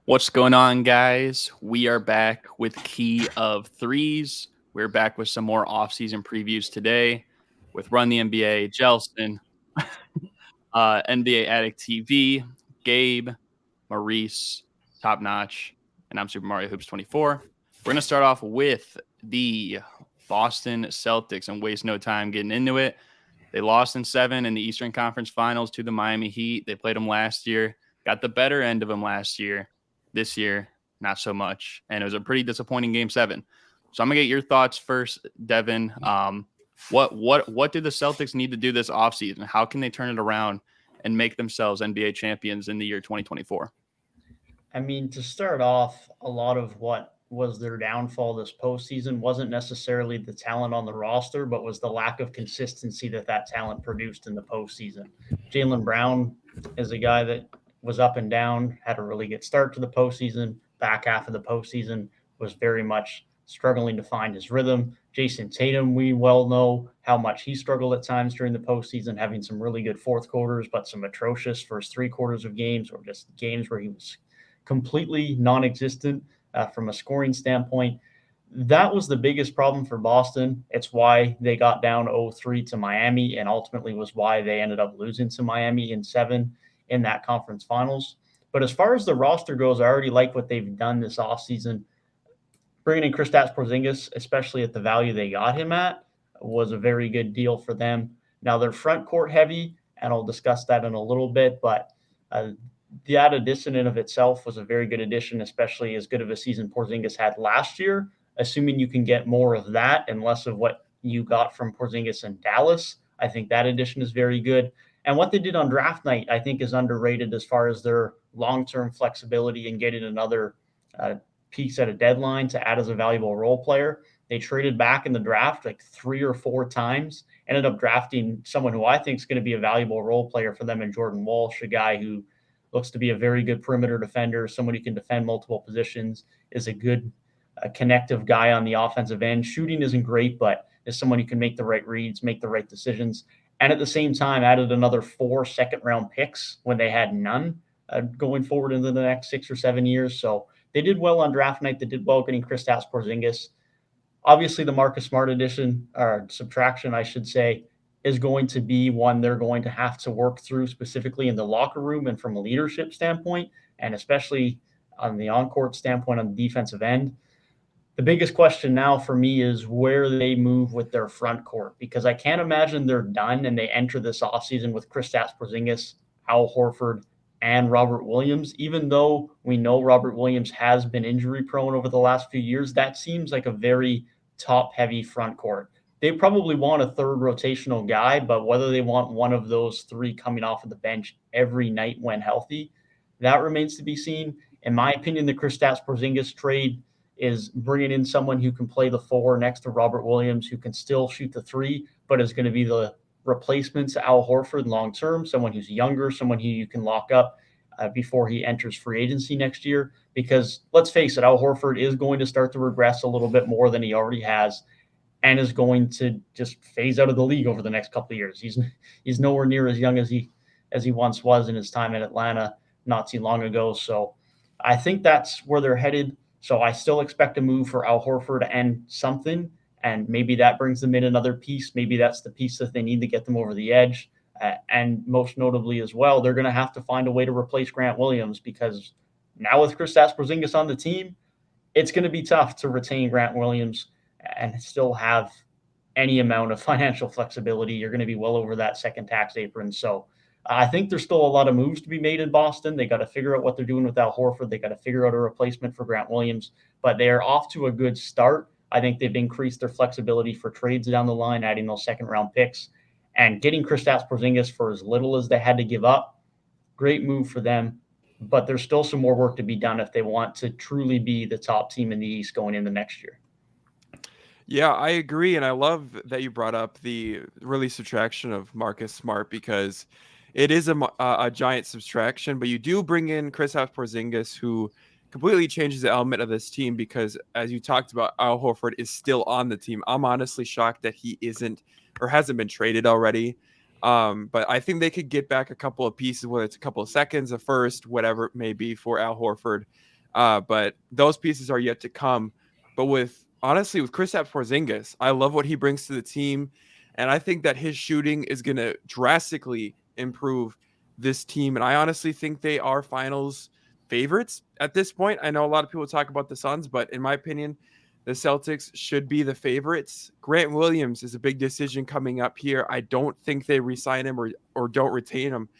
What's going on, guys? We are back with Key of Threes. We're back with some more off-season previews today with Run the NBA, JELSON, NBA Addict TV, Gabe, Maurice, TopNotch, and I'm Super Mario Hoops 24. We're going to start off with the Boston Celtics and waste no time getting into it. They lost in 7 in the Eastern Conference Finals to the Miami Heat. They played them last year, got the better end of them last year. This year, not so much. And it was a pretty disappointing Game 7. So I'm going to get your thoughts first, Devin. What do the Celtics need to do this offseason? How can they turn it around and make themselves NBA champions in the year 2024? I mean, to start off, a lot of what was their downfall this postseason wasn't necessarily the talent on the roster, but was the lack of consistency that talent produced in the postseason. Jaylen Brown is a guy that was up and down, had a really good start to the postseason. Back half of the postseason was very much struggling to find his rhythm. Jason Tatum, we well know how much he struggled at times during the postseason, having some really good fourth quarters, but some atrocious first 3 quarters of games, or just games where he was completely non-existent from a scoring standpoint. That was the biggest problem for Boston. It's why they got down 0-3 to Miami, and ultimately was why they ended up losing to Miami in 7 in that conference finals. But as far as the roster goes, I already like what they've done this offseason. Bringing in Kristaps Porzingis, especially at the value they got him at, was a very good deal for them. Now they're front court heavy, and I'll discuss that in a little bit, but that addition in of itself was a very good addition, especially as good of a season Porzingis had last year. Assuming you can get more of that and less of what you got from Porzingis in Dallas, I think that addition is very good. And what they did on draft night, I think, is underrated as far as their long-term flexibility and getting another piece at a deadline to add as a valuable role player. They traded back in the draft like 3 or 4 times, ended up drafting someone who I think is going to be a valuable role player for them in Jordan Walsh, a guy who looks to be a very good perimeter defender, someone who can defend multiple positions, is a good connective guy on the offensive end. Shooting isn't great, but is someone who can make the right reads, make the right decisions, and at the same time added another 4 second-round picks when they had none going forward into the next 6 or 7 years. So they did well on draft night. They did well getting Kristaps Porzingis. Obviously, the Marcus Smart addition, or subtraction, I should say, is going to be one they're going to have to work through, specifically in the locker room and from a leadership standpoint, and especially on the on-court standpoint on the defensive end. The biggest question now for me is where they move with their front court, because I can't imagine they're done and they enter this offseason with Kristaps Porzingis, Al Horford, and Robert Williams. Even though we know Robert Williams has been injury prone over the last few years, that seems like a very top-heavy front court. They probably want a third rotational guy, but whether they want one of those 3 coming off of the bench every night when healthy, that remains to be seen. In my opinion, the Kristaps Porzingis trade is bringing in someone who can play the 4 next to Robert Williams, who can still shoot the 3, but is going to be the replacement to Al Horford long-term, someone who's younger, someone who you can lock up before he enters free agency next year. Because let's face it, Al Horford is going to start to regress a little bit more than he already has, and is going to just phase out of the league over the next couple of years. He's nowhere near as young as he once was in his time in Atlanta not too long ago. So I think that's where they're headed. So I still expect a move for Al Horford and something, and maybe that brings them in another piece. Maybe that's the piece that they need to get them over the edge. And most notably as well, they're going to have to find a way to replace Grant Williams, because now with Kristaps Porzingis on the team, it's going to be tough to retain Grant Williams and still have any amount of financial flexibility. You're going to be well over that second tax apron. So I think there's still a lot of moves to be made in Boston. They got to figure out what they're doing with Al Horford. They got to figure out a replacement for Grant Williams, but they are off to a good start. I think they've increased their flexibility for trades down the line, adding those second-round picks and getting Kristaps Porzingis for as little as they had to give up. Great move for them, but there's still some more work to be done if they want to truly be the top team in the East going into next year. Yeah, I agree, and I love that you brought up the really subtraction of Marcus Smart, because it is a giant subtraction, but you do bring in Kristaps Porzingis, who completely changes the element of this team, because as you talked about, Al Horford is still on the team. I'm honestly shocked that he isn't or hasn't been traded already. But I think they could get back a couple of pieces, whether it's a couple of seconds, a first, whatever it may be for Al Horford. But those pieces are yet to come. But honestly, with Kristaps Porzingis, I love what he brings to the team. And I think that his shooting is going to drastically improve this team. And I honestly think they are finals favorites at this point. I know a lot of people talk about the Suns, but in my opinion, the Celtics should be the favorites. Grant Williams is a big decision coming up here. I don't think they re-sign him or don't retain him.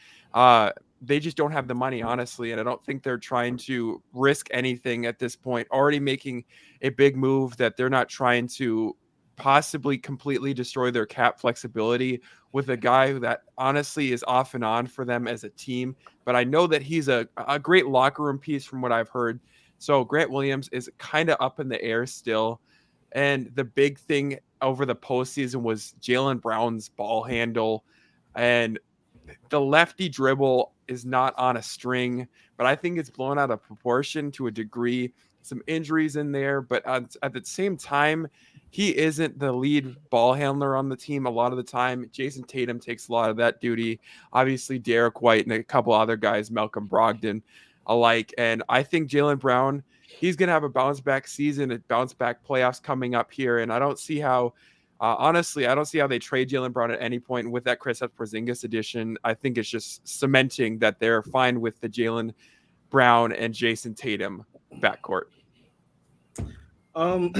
They just don't have the money, honestly, and I don't think they're trying to risk anything at this point. Already making a big move that they're not trying to possibly completely destroy their cap flexibility with a guy that honestly is off and on for them as a team. But I know that he's a great locker room piece from what I've heard. So Grant Williams is kind of up in the air still. And the big thing over the postseason was Jaylen Brown's ball handle. And the lefty dribble is not on a string, but I think it's blown out of proportion to a degree. Some injuries in there, but at the same time, he isn't the lead ball handler on the team a lot of the time. Jason Tatum takes a lot of that duty. Obviously, Derek White and a couple other guys, Malcolm Brogdon alike. And I think Jaylen Brown, he's going to have a bounce back season, a bounce back playoffs coming up here. And I don't see how, honestly, I don't see how they trade Jaylen Brown at any point. And with that Kristaps Porzingis addition, I think it's just cementing that they're fine with the Jaylen Brown and Jason Tatum backcourt. I'm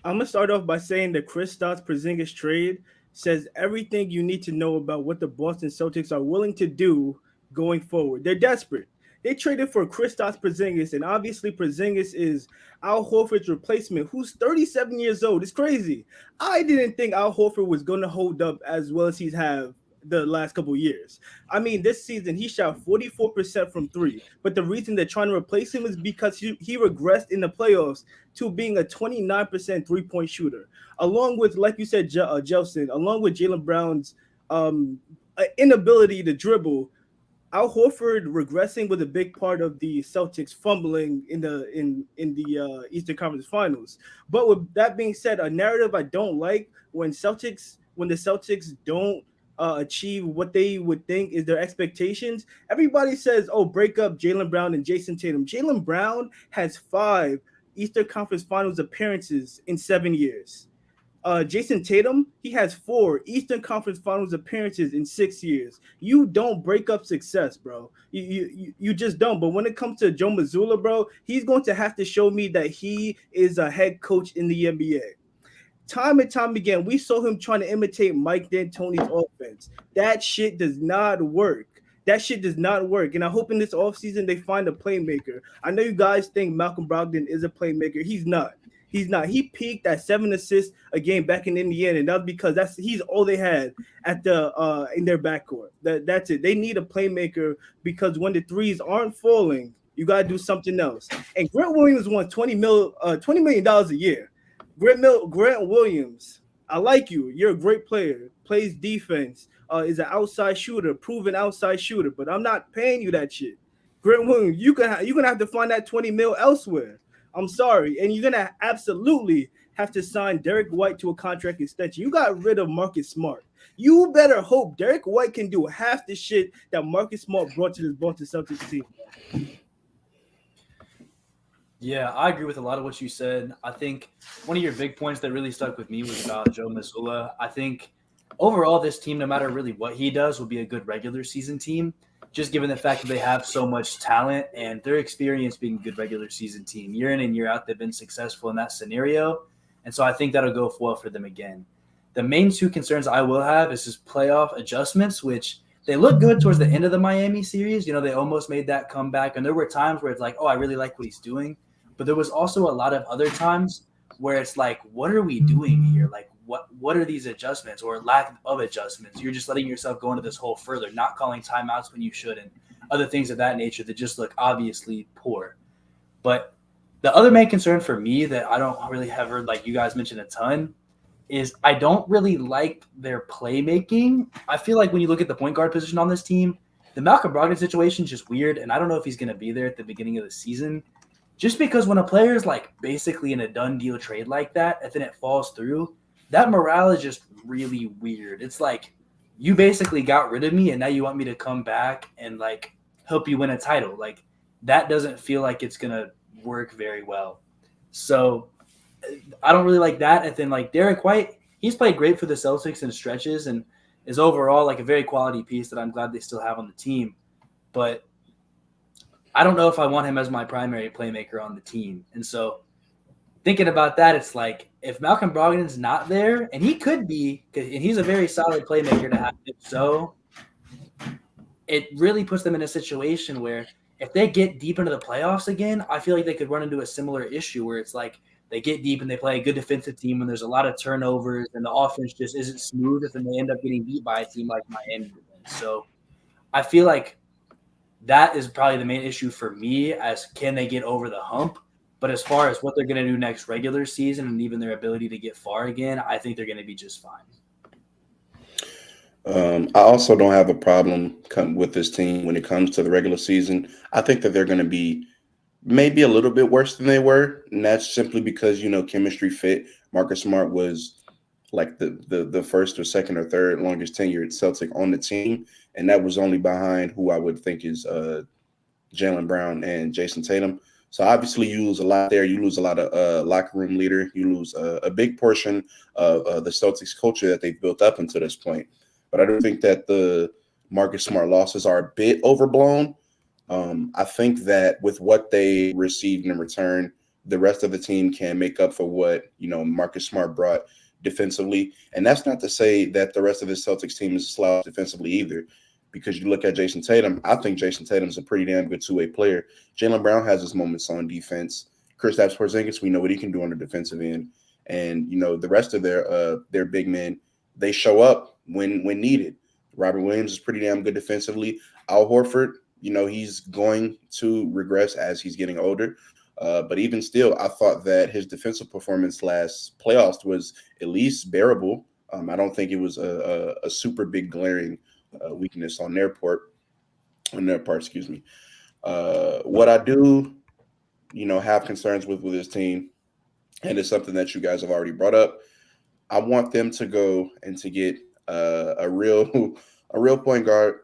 gonna start off by saying the Kristaps Porzingis trade says everything you need to know about what the Boston Celtics are willing to do going forward. They're desperate. They traded for Kristaps Porzingis, and obviously Porzingis is Al Horford's replacement, who's 37 years old. It's crazy. I didn't think Al Horford was going to hold up as well as he's had the last couple of years. I mean, this season he shot 44% from three, but the reason they're trying to replace him is because he regressed in the playoffs to being a 29% three-point shooter, along with, like you said, JELSON, along with Jaylen Brown's inability to dribble. Al Horford regressing was a big part of the Celtics fumbling in the Eastern Conference Finals. But with that being said, a narrative I don't like when the Celtics don't achieve what they would think is their expectations. Everybody says, "Oh, break up Jaylen Brown and Jason Tatum." Jaylen Brown has 5 Eastern Conference Finals appearances in 7 years. Jason Tatum, he has 4 Eastern Conference Finals appearances in 6 years. You don't break up success, bro. You just don't. But when it comes to Joe Mazzulla, bro, he's going to have to show me that he is a head coach in the NBA. Time and time again, we saw him trying to imitate Mike D'Antoni's offense. That shit does not work. And I hope in this offseason they find a playmaker. I know you guys think Malcolm Brogdon is a playmaker. He's not. He peaked at 7 assists a game back in Indiana, and that's because he's all they had at in their backcourt. That's it. They need a playmaker because when the threes aren't falling, you gotta do something else. And Grant Williams won $20 million a year. Grant Williams, I like you. You're a great player. Plays defense. Is an outside shooter, proven outside shooter. But I'm not paying you that shit. Grant Williams, you're gonna have to find that $20 million elsewhere. I'm sorry. And you're going to absolutely have to sign Derek White to a contract extension. You got rid of Marcus Smart. You better hope Derek White can do half the shit that Marcus Smart brought to this Boston Celtics team. Yeah, I agree with a lot of what you said. I think one of your big points that really stuck with me was about Joe Mazzulla. I think overall this team, no matter really what he does, will be a good regular season team. Just given the fact that they have so much talent and their experience being a good regular season team. Year in and year out, they've been successful in that scenario. And so I think that'll go well for them again. The main 2 concerns I will have is just playoff adjustments, which they look good towards the end of the Miami series. You know, they almost made that comeback. And there were times where it's like, oh, I really like what he's doing. But there was also a lot of other times where it's like, what are we doing here? Like, what are these adjustments or lack of adjustments? You're just letting yourself go into this hole further, not calling timeouts when you shouldn't, other things of that nature that just look obviously poor. But the other main concern for me that I don't really have heard, like you guys mentioned a ton, is I don't really like their playmaking. I feel like when you look at the point guard position on this team, the Malcolm Brogdon situation is just weird, and I don't know if he's going to be there at the beginning of the season. Just because when a player is like basically in a done deal trade like that, and then it falls through, that morale is just really weird. It's like you basically got rid of me and now you want me to come back and like help you win a title. Like that doesn't feel like it's going to work very well. So I don't really like that. And then like Derek White, he's played great for the Celtics in stretches and is overall like a very quality piece that I'm glad they still have on the team. But I don't know if I want him as my primary playmaker on the team. And so thinking about that, it's like if Malcolm Brogdon's not there, and he could be, and he's a very solid playmaker to have, so it really puts them in a situation where if they get deep into the playoffs again, I feel like they could run into a similar issue where it's like they get deep and they play a good defensive team and there's a lot of turnovers and the offense just isn't smooth, and they end up getting beat by a team like Miami. So I feel like that is probably the main issue for me as can they get over the hump. But as far as what they're going to do next regular season and even their ability to get far again, I think they're going to be just fine. I also don't have a problem with this team when it comes to the regular season. I think that they're going to be maybe a little bit worse than they were, and that's simply because, chemistry fit. Marcus Smart was like the first or second or third longest tenured Celtic on the team, and that was only behind who I would think is Jaylen Brown and Jason Tatum. So obviously you lose a lot there. You lose a lot of locker room leader. You lose a big portion of the Celtics culture that they've built up until this point. But I do think that the Marcus Smart losses are a bit overblown. I think that with what they received in return, the rest of the team can make up for what, Marcus Smart brought defensively. And that's not to say that the rest of the Celtics team is slouched defensively either. Because you look at Jason Tatum, I think Jason Tatum's a pretty damn good two-way player. Jaylen Brown has his moments on defense. Kristaps Porzingis, we know what he can do on the defensive end. And, the rest of their big men, they show up when needed. Robert Williams is pretty damn good defensively. Al Horford, he's going to regress as he's getting older. But even still, I thought that his defensive performance last playoffs was at least bearable. I don't think it was a super big glaring weakness on their part. Excuse me. What I do, have concerns with this team, and it's something that you guys have already brought up. I want them to go and to get a real point guard.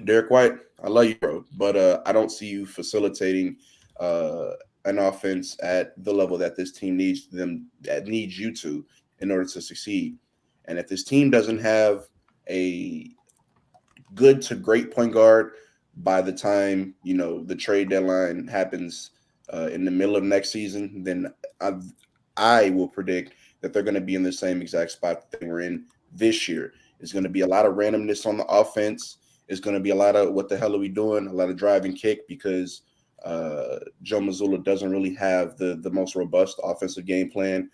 Derek White, I love you, bro, but I don't see you facilitating an offense at the level that this team needs you to in order to succeed. And if this team doesn't have a good to great point guard by the time the trade deadline happens in the middle of next season, then I will predict that they're going to be in the same exact spot that they were in this year. It's going to be a lot of randomness on the offense. It's going to be a lot of what the hell are we doing? A lot of drive and kick because Joe Mazzulla doesn't really have the most robust offensive game plan,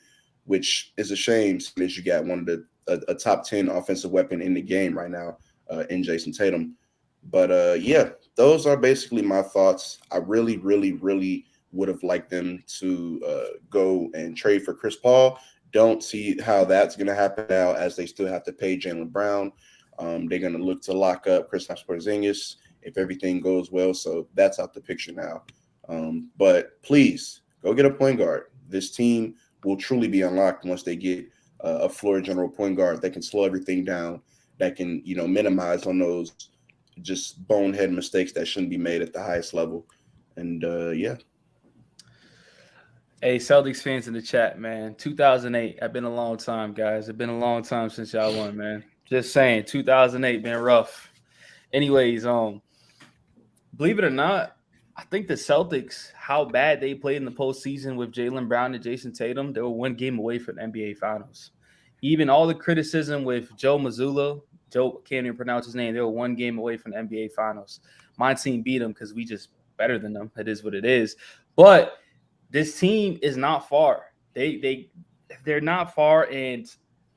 which is a shame since you got one of a top 10 offensive weapon in the game right now. In Jason Tatum. But yeah, those are basically my thoughts. I really, really, really would have liked them to go and trade for Chris Paul. Don't see how that's going to happen now as they still have to pay Jaylen Brown. They're going to look to lock up Kristaps Porzingis if everything goes well. So that's out the picture now. But please go get a point guard. This team will truly be unlocked once they get a floor general point guard that can slow everything down, that can, minimize on those just bonehead mistakes that shouldn't be made at the highest level. And yeah. Hey, Celtics fans in the chat, man. 2008. I've been a long time, guys. It's been a long time since y'all won, man. Just saying, 2008 been rough. Anyways, believe it or not, I think the Celtics, how bad they played in the postseason with Jaylen Brown and Jason Tatum, they were one game away from the NBA Finals. Even all the criticism with Joe Mazzulla, Joe can't even pronounce his name, they were one game away from the NBA Finals. My team beat them because we just better than them. It is what it is. But this team is not far. They're not far. And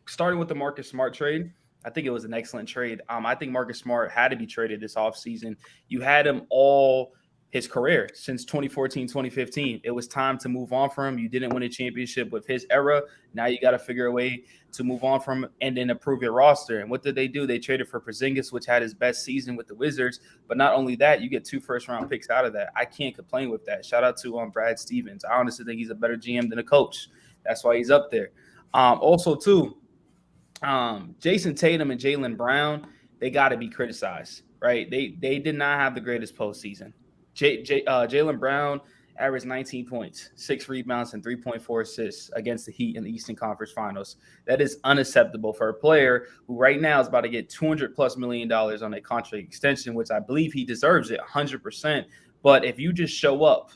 starting with the Marcus Smart trade, I think it was an excellent trade. I think Marcus Smart had to be traded this offseason. You had him all his career since 2014, 2015. It was time to move on from him. You didn't win a championship with his era. Now you got to figure a way to move on from him and then improve your roster. And what did they do? They traded for Porzingis, which had his best season with the Wizards. But not only that, you get 2 first-round picks out of that. I can't complain with that. Shout out to Brad Stevens. I honestly think he's a better GM than a coach. That's why he's up there. Also, too, Jason Tatum and Jaylen Brown, they got to be criticized, right? They did not have the greatest postseason. Jaylen Brown averaged 19 points, 6 rebounds, and 3.4 assists against the Heat in the Eastern Conference Finals. That is unacceptable for a player who right now is about to get $200+ million on a contract extension, which I believe he deserves it 100%. But if you just show up,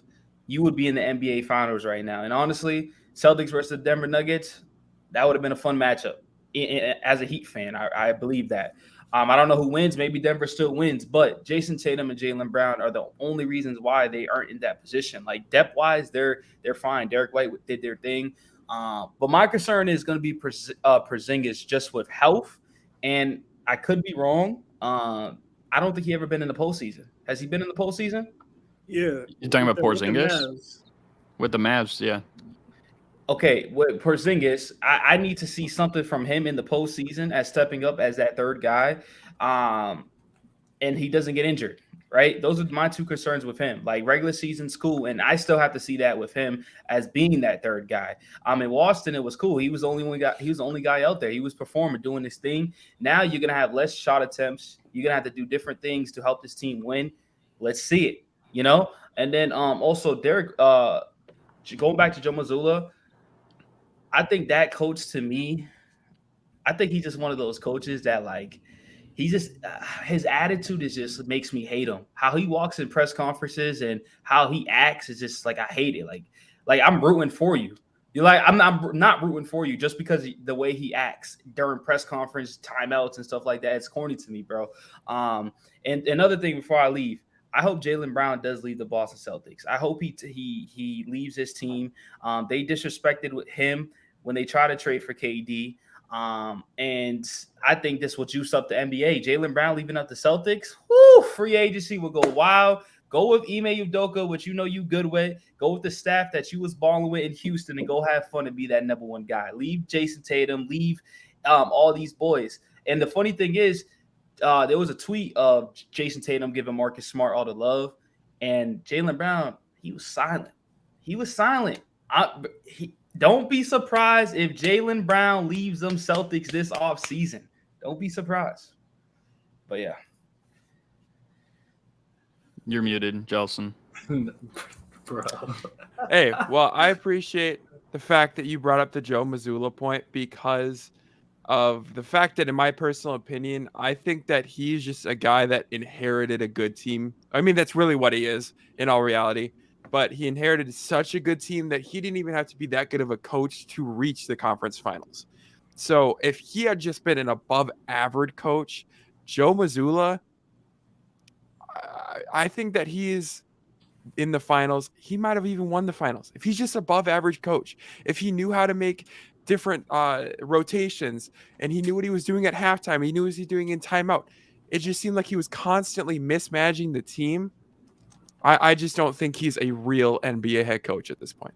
you would be in the NBA Finals right now. And honestly, Celtics versus the Denver Nuggets, that would have been a fun matchup. As a Heat fan, I believe that. I don't know who wins. Maybe Denver still wins, but Jason Tatum and Jaylen Brown are the only reasons why they aren't in that position. Like depth-wise, they're fine. Derek White did their thing, but my concern is going to be Porzingis just with health, and I could be wrong. I don't think he ever been in the postseason. Has he been in the postseason? Yeah. You're talking about With the Porzingis? Mavs. With the Mavs, yeah. Okay, with Porzingis, I need to see something from him in the postseason as stepping up as that third guy, and he doesn't get injured, right? Those are my two concerns with him. Like regular season's cool, and I still have to see that with him as being that third guy. In Boston, it was cool. He was the only guy out there. He was performing, doing his thing. Now you're gonna have less shot attempts. You're gonna have to do different things to help this team win. Let's see it, you know. And then also Derek, going back to Joe Mazzulla. I think that coach, to me, I think he's just one of those coaches that like he just his attitude is just makes me hate him. How he walks in press conferences and how he acts is just like I hate it. Like I'm rooting for you. You're like I'm not rooting for you just because the way he acts during press conference timeouts and stuff like that. It's corny to me, bro. And another thing before I leave. I hope Jaylen Brown does leave the Boston Celtics. I hope he leaves his team. They disrespected with him when they try to trade for KD. And I think this will juice up the NBA. Jaylen Brown leaving up the Celtics. Woo, free agency will go wild. Go with Ime Udoka, which you know you good with. Go with the staff that you was balling with in Houston and go have fun and be that number one guy. Leave Jason Tatum. Leave all these boys. And the funny thing is, there was a tweet of Jason Tatum giving Marcus Smart all the love, and Jaylen Brown, he was silent. He was silent. Don't be surprised if Jaylen Brown leaves them Celtics this offseason. Don't be surprised. But yeah. You're muted, Jelson. Bro. Hey, well, I appreciate the fact that you brought up the Joe Mazzulla point because of the fact that, in my personal opinion, I think that he's just a guy that inherited a good team. I mean, that's really what he is in all reality. But he inherited such a good team that he didn't even have to be that good of a coach to reach the conference finals. So if he had just been an above average coach, Joe Mazzulla, I think that he is in the finals. He might have even won the finals. If he's just above average coach, if he knew how to make different rotations and he knew what he was doing at halftime, he knew what he was doing in timeout. It just seemed like he was constantly mismanaging the team. I just don't think he's a real NBA head coach at this point.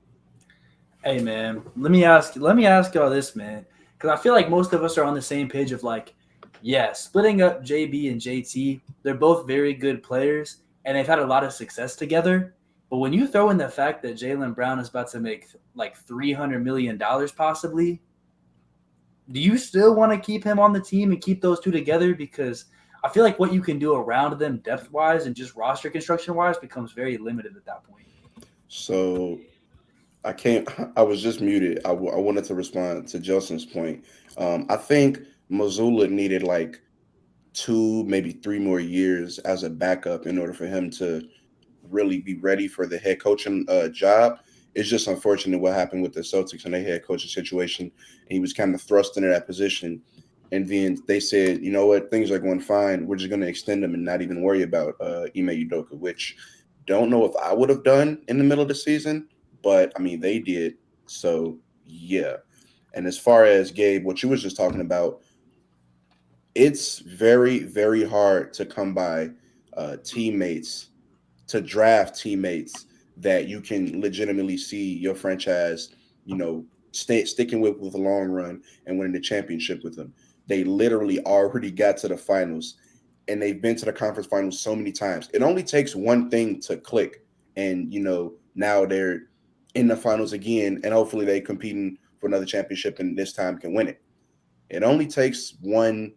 Hey man, let me ask y'all this, man, because I feel like most of us are on the same page of like, yeah, splitting up JB and JT, they're both very good players and they've had a lot of success together. But when you throw in the fact that Jaylen Brown is about to make like $300 million possibly, do you still want to keep him on the team and keep those two together? Because I feel like what you can do around them depth-wise and just roster construction-wise becomes very limited at that point. So I was just muted. I wanted to respond to Jelson's point. I think Mazzulla needed like 2, maybe 3 more years as a backup in order for him to really be ready for the head coaching job. It's just unfortunate what happened with the Celtics and their head coaching situation. He was kind of thrust into that position. And then they said, you know what, things are going fine. We're just going to extend them and not even worry about Ime Udoka, which don't know if I would have done in the middle of the season. But, I mean, they did. So, yeah. And as far as, Gabe, what you was just talking about, it's very, very hard to come by teammates, to draft teammates that you can legitimately see your franchise, you know, sticking with the long run and winning the championship with them. They literally already got to the finals, and they've been to the conference finals so many times. It only takes one thing to click, and, you know, now they're in the finals again, and hopefully they competing for another championship and this time can win it. It only takes one,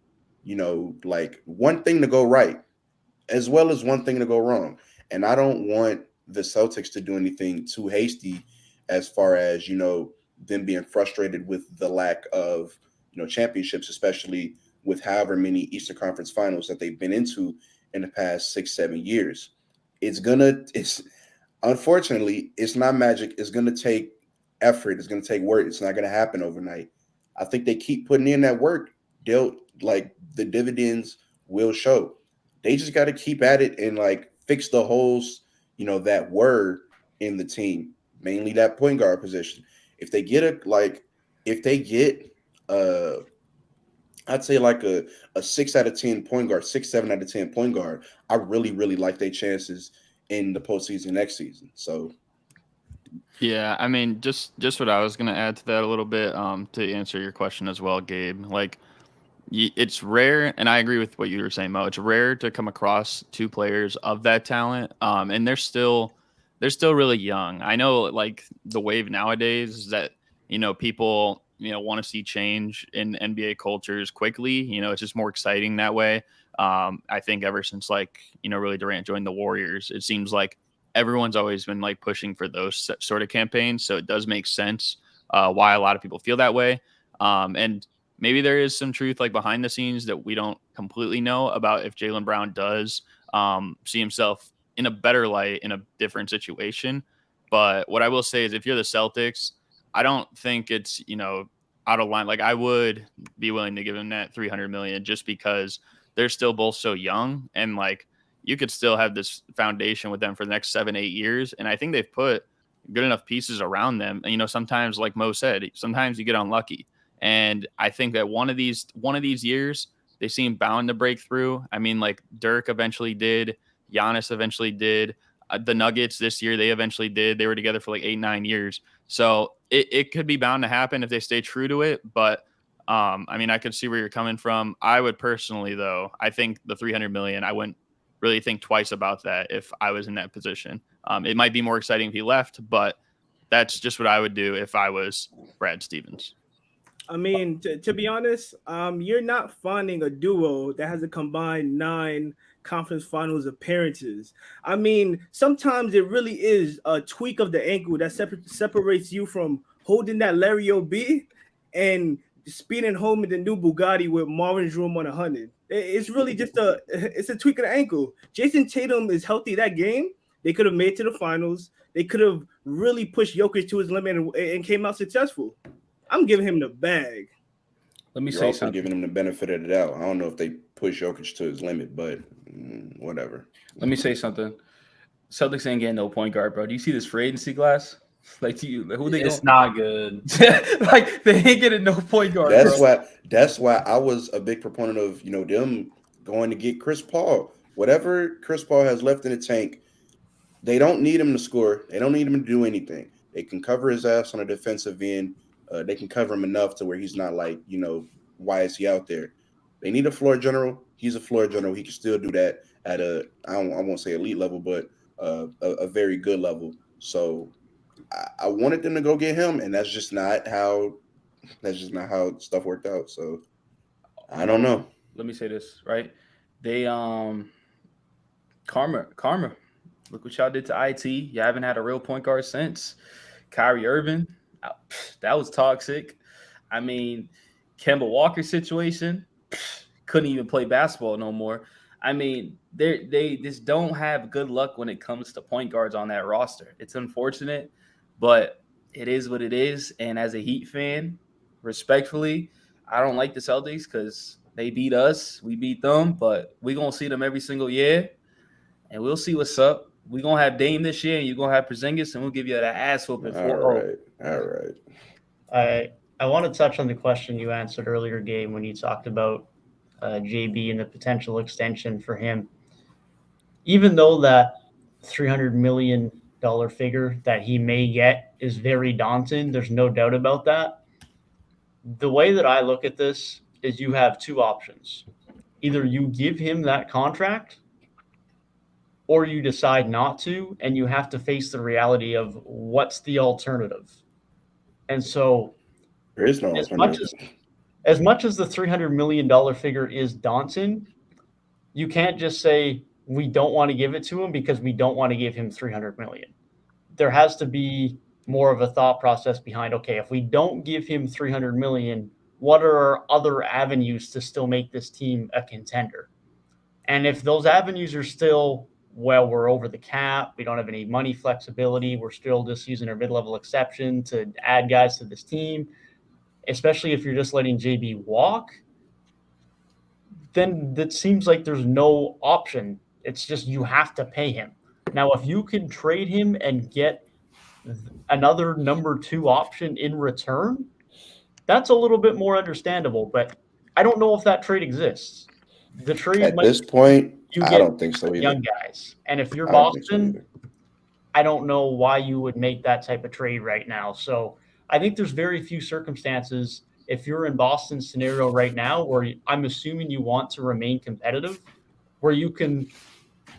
like one thing to go right, as well as one thing to go wrong. And I don't want the Celtics to do anything too hasty as far as, them being frustrated with the lack of, championships, especially with however many Eastern Conference finals that they've been into in the past 6-7 years. Unfortunately, it's not magic. It's going to take effort. It's going to take work. It's not going to happen overnight. I think they keep putting in that work. The dividends will show. They just got to keep at it and fix the holes, that were in the team, mainly that point guard position. If they get I'd say a 6 out of 10 point guard, 7 out of 10 point guard, I really, really like their chances in the postseason next season. So, yeah, I mean, just what I was going to add to that a little bit to answer your question as well, Gabe. It's rare, and I agree with what you were saying, Mo. It's rare to come across two players of that talent, and they're still really young. I know, the wave nowadays is that people want to see change in NBA cultures quickly. It's just more exciting that way. I think ever since really Durant joined the Warriors, it seems like everyone's always been pushing for those sort of campaigns. So it does make sense why a lot of people feel that way. And maybe there is some truth behind the scenes that we don't completely know about if Jaylen Brown does see himself in a better light in a different situation. But what I will say is if you're the Celtics, I don't think it's, out of line. I would be willing to give him that $300 million just because they're still both so young and you could still have this foundation with them for the next 7-8 years. And I think they've put good enough pieces around them. And, sometimes, like Mo said, sometimes you get unlucky. And I think that one of these years, they seem bound to break through. I mean, Dirk eventually did. Giannis eventually did. The Nuggets this year, they eventually did. They were together for 8-9 years. So it could be bound to happen if they stay true to it. But, I mean, I could see where you're coming from. I would personally, though, I think the $300 million, I wouldn't really think twice about that if I was in that position. It might be more exciting if he left, but that's just what I would do if I was Brad Stevens. I mean, to be honest, you're not finding a duo that has a combined 9 conference finals appearances. I mean, sometimes it really is a tweak of the ankle that separates you from holding that Larry O.B. and speeding home in the new Bugatti with Marvin's room on 100. It's really just a tweak of the ankle. Jason Tatum is healthy that game. They could have made it to the finals. They could have really pushed Jokic to his limit and came out successful. I'm giving him the bag. Let me You're say also something. giving him the benefit of the doubt. I don't know if they push Jokic to his limit, but whatever. Let me say something. Celtics ain't getting no point guard, bro. Do you see this free agency class? Who they? It's not good. They ain't getting no point guard. That's why I was a big proponent of them going to get Chris Paul. Whatever Chris Paul has left in the tank, they don't need him to score. They don't need him to do anything. They can cover his ass on the defensive end. They can cover him enough to where he's not why is he out there? They need a floor general. He's a floor general. He can still do that at I won't say elite level, but a very good level. So I wanted them to go get him, and that's just not how stuff worked out. So I don't know. Let me say this, right? They karma. Look what y'all did to IT. You haven't had a real point guard since. Kyrie Irving, that was toxic. I mean, Kemba Walker situation, couldn't even play basketball no more. I mean, they just don't have good luck when it comes to point guards on that roster. It's unfortunate, but it is what it is. And as a Heat fan, respectfully, I don't like the Celtics because they beat us. We beat them, but we're going to see them every single year, and we'll see what's up. We're going to have Dame this year, and you're going to have Porzingis, and we'll give you that ass whooping. All right. I want to touch on the question you answered earlier, Gabe, when you talked about JB and the potential extension for him. Even though that $300 million figure that he may get is very daunting, there's no doubt about that. The way that I look at this is you have two options. Either you give him that contract or you decide not to, and you have to face the reality of what's the alternative. And so there is no alternative. as much as the $300 million figure is daunting, you can't just say we don't want to give it to him because we don't want to give him $300 million. There has to be more of a thought process behind, okay, if we don't give him $300 million, what are our other avenues to still make this team a contender? And if those avenues are still, well, we're over the cap, we don't have any money flexibility, we're still just using our mid-level exception to add guys to this team, especially if you're just letting JB walk, then that seems like there's no option. It's just you have to pay him. Now, if you can trade him and get another number 2 option in return, that's a little bit more understandable, but I don't know if that trade exists. The trade At this point, I don't think so either. Young guys. And if you're I don't think so Boston, either. I don't know why you would make that type of trade right now. So I think there's very few circumstances, if you're in Boston's scenario right now, where I'm assuming you want to remain competitive, where you can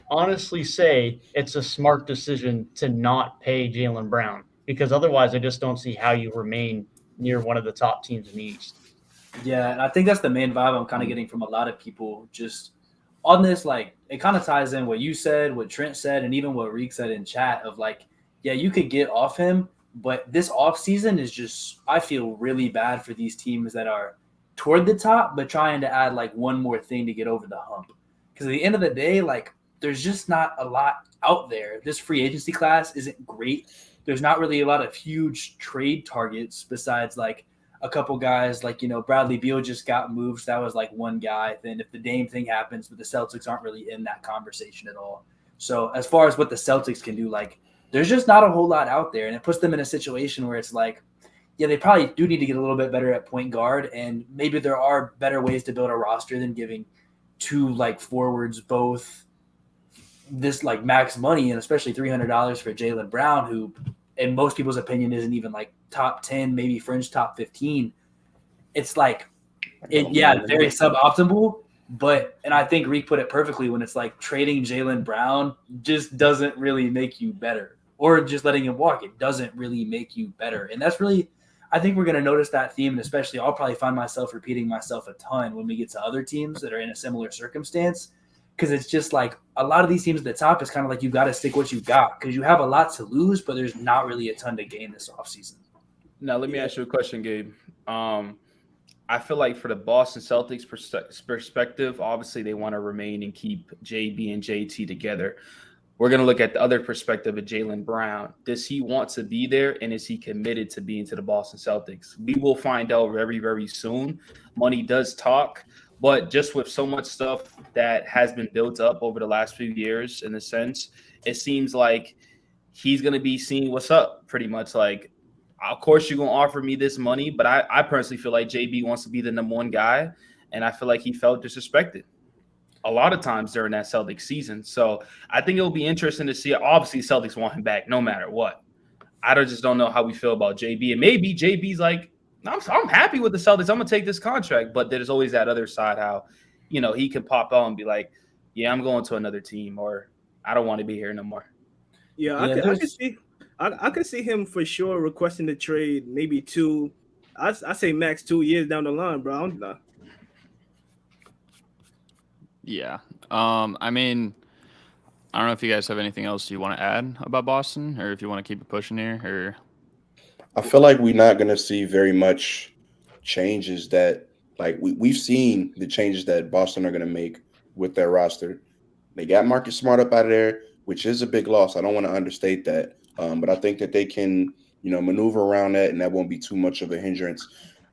honestly say it's a smart decision to not pay Jaylen Brown, because otherwise I just don't see how you remain near one of the top teams in the East. Yeah, and I think that's the main vibe I'm kind of getting from a lot of people just on this. Like, it kind of ties in what you said, what Trent said, and even what Reek said in chat of like, yeah, you could get off him, but this offseason is just, I feel really bad for these teams that are toward the top, but trying to add like one more thing to get over the hump. Because at the end of the day, like, there's just not a lot out there. This free agency class isn't great. There's not really a lot of huge trade targets besides like a couple guys like, Bradley Beal just got moved. So that was like one guy. Then if the Dame thing happens, but the Celtics aren't really in that conversation at all. So as far as what the Celtics can do, like, there's just not a whole lot out there. And it puts them in a situation where it's like, yeah, they probably do need to get a little bit better at point guard. And maybe there are better ways to build a roster than giving 2 like forwards both this like max money, and especially $300 for Jaylen Brown, who in most people's opinion isn't even like top 10, maybe fringe top 15. It's like, very suboptimal. But, and I think Reek put it perfectly when it's like trading Jaylen Brown just doesn't really make you better, or just letting him walk. It doesn't really make you better. And that's really, I think we're going to notice that theme. And especially I'll probably find myself repeating myself a ton when we get to other teams that are in a similar circumstance. Because it's just like a lot of these teams at the top is kind of like you got to stick what you got because you have a lot to lose, but there's not really a ton to gain this offseason. Now, let me ask you a question, Gabe. I feel like for the Boston Celtics perspective, obviously they want to remain and keep JB and JT together. We're going to look at the other perspective of Jaylen Brown. Does he want to be there, and is he committed to being to the Boston Celtics? We will find out very, very soon. Money does talk. But just with so much stuff that has been built up over the last few years, in a sense, it seems like he's going to be seeing what's up pretty much. Like, of course, you're going to offer me this money, but I personally feel like JB wants to be the number 1 guy, and I feel like he felt disrespected a lot of times during that Celtics season. So I think it'll be interesting to see. Obviously, Celtics want him back no matter what. I just don't know how we feel about JB. And maybe JB's like, I'm happy with the Celtics. I'm going to take this contract. But there's always that other side how, he can pop out and be like, yeah, I'm going to another team, or I don't want to be here no more. Yeah, I could see him for sure requesting the trade, maybe 2. I say max 2 years down the line, bro. Yeah. I mean, I don't know if you guys have anything else you want to add about Boston, or if you want to keep it pushing here, or I feel like we're not going to see very much changes that, like, we've seen the changes that Boston are going to make with their roster. They got Marcus Smart up out of there, which is a big loss. I don't want to understate that. But I think that they can, maneuver around that, and that won't be too much of a hindrance.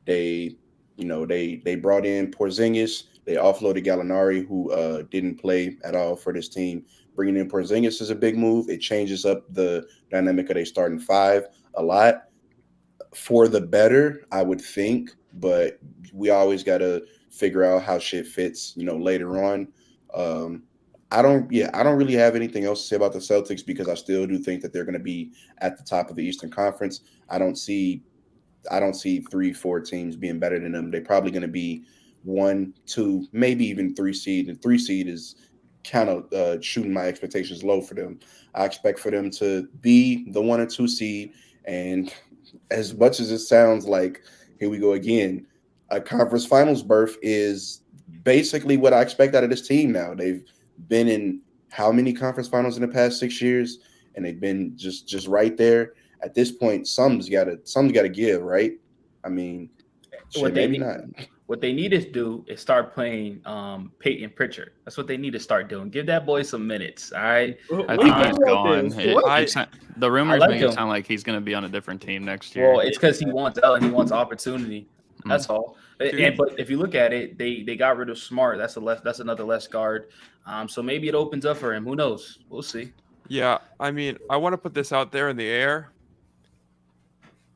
They brought in Porzingis. They offloaded Gallinari, who didn't play at all for this team. Bringing in Porzingis is a big move. It changes up the dynamic of their starting 5 a lot. For the better, I would think, but we always got to figure out how shit fits, later on. I don't really have anything else to say about the Celtics because I still do think that they're going to be at the top of the Eastern Conference. I don't see 3-4 teams being better than them. They're probably going to be 1, 2, maybe even 3 seed. And 3 seed is kind of shooting my expectations low for them. I expect for them to be the 1 or 2 seed. And as much as it sounds like, here we go again, a conference finals berth is basically what I expect out of this team now. They've been in how many conference finals in the past 6 years, and they've been just right there. At this point, something's got to give, right? I mean, What shit, they maybe need, not. what they need to do is start playing Peyton Pritchard. That's what they need to start doing. Give that boy some minutes. All right. I think he's gone. The rumors like make it him. sound like he's going to be on a different team next year. Well, it's because he wants out and he wants opportunity. That's all. Dude. But if you look at it, they got rid of Smart. That's another less guard. So maybe it opens up for him. Who knows? We'll see. Yeah, I mean, I want to put this out there in the air.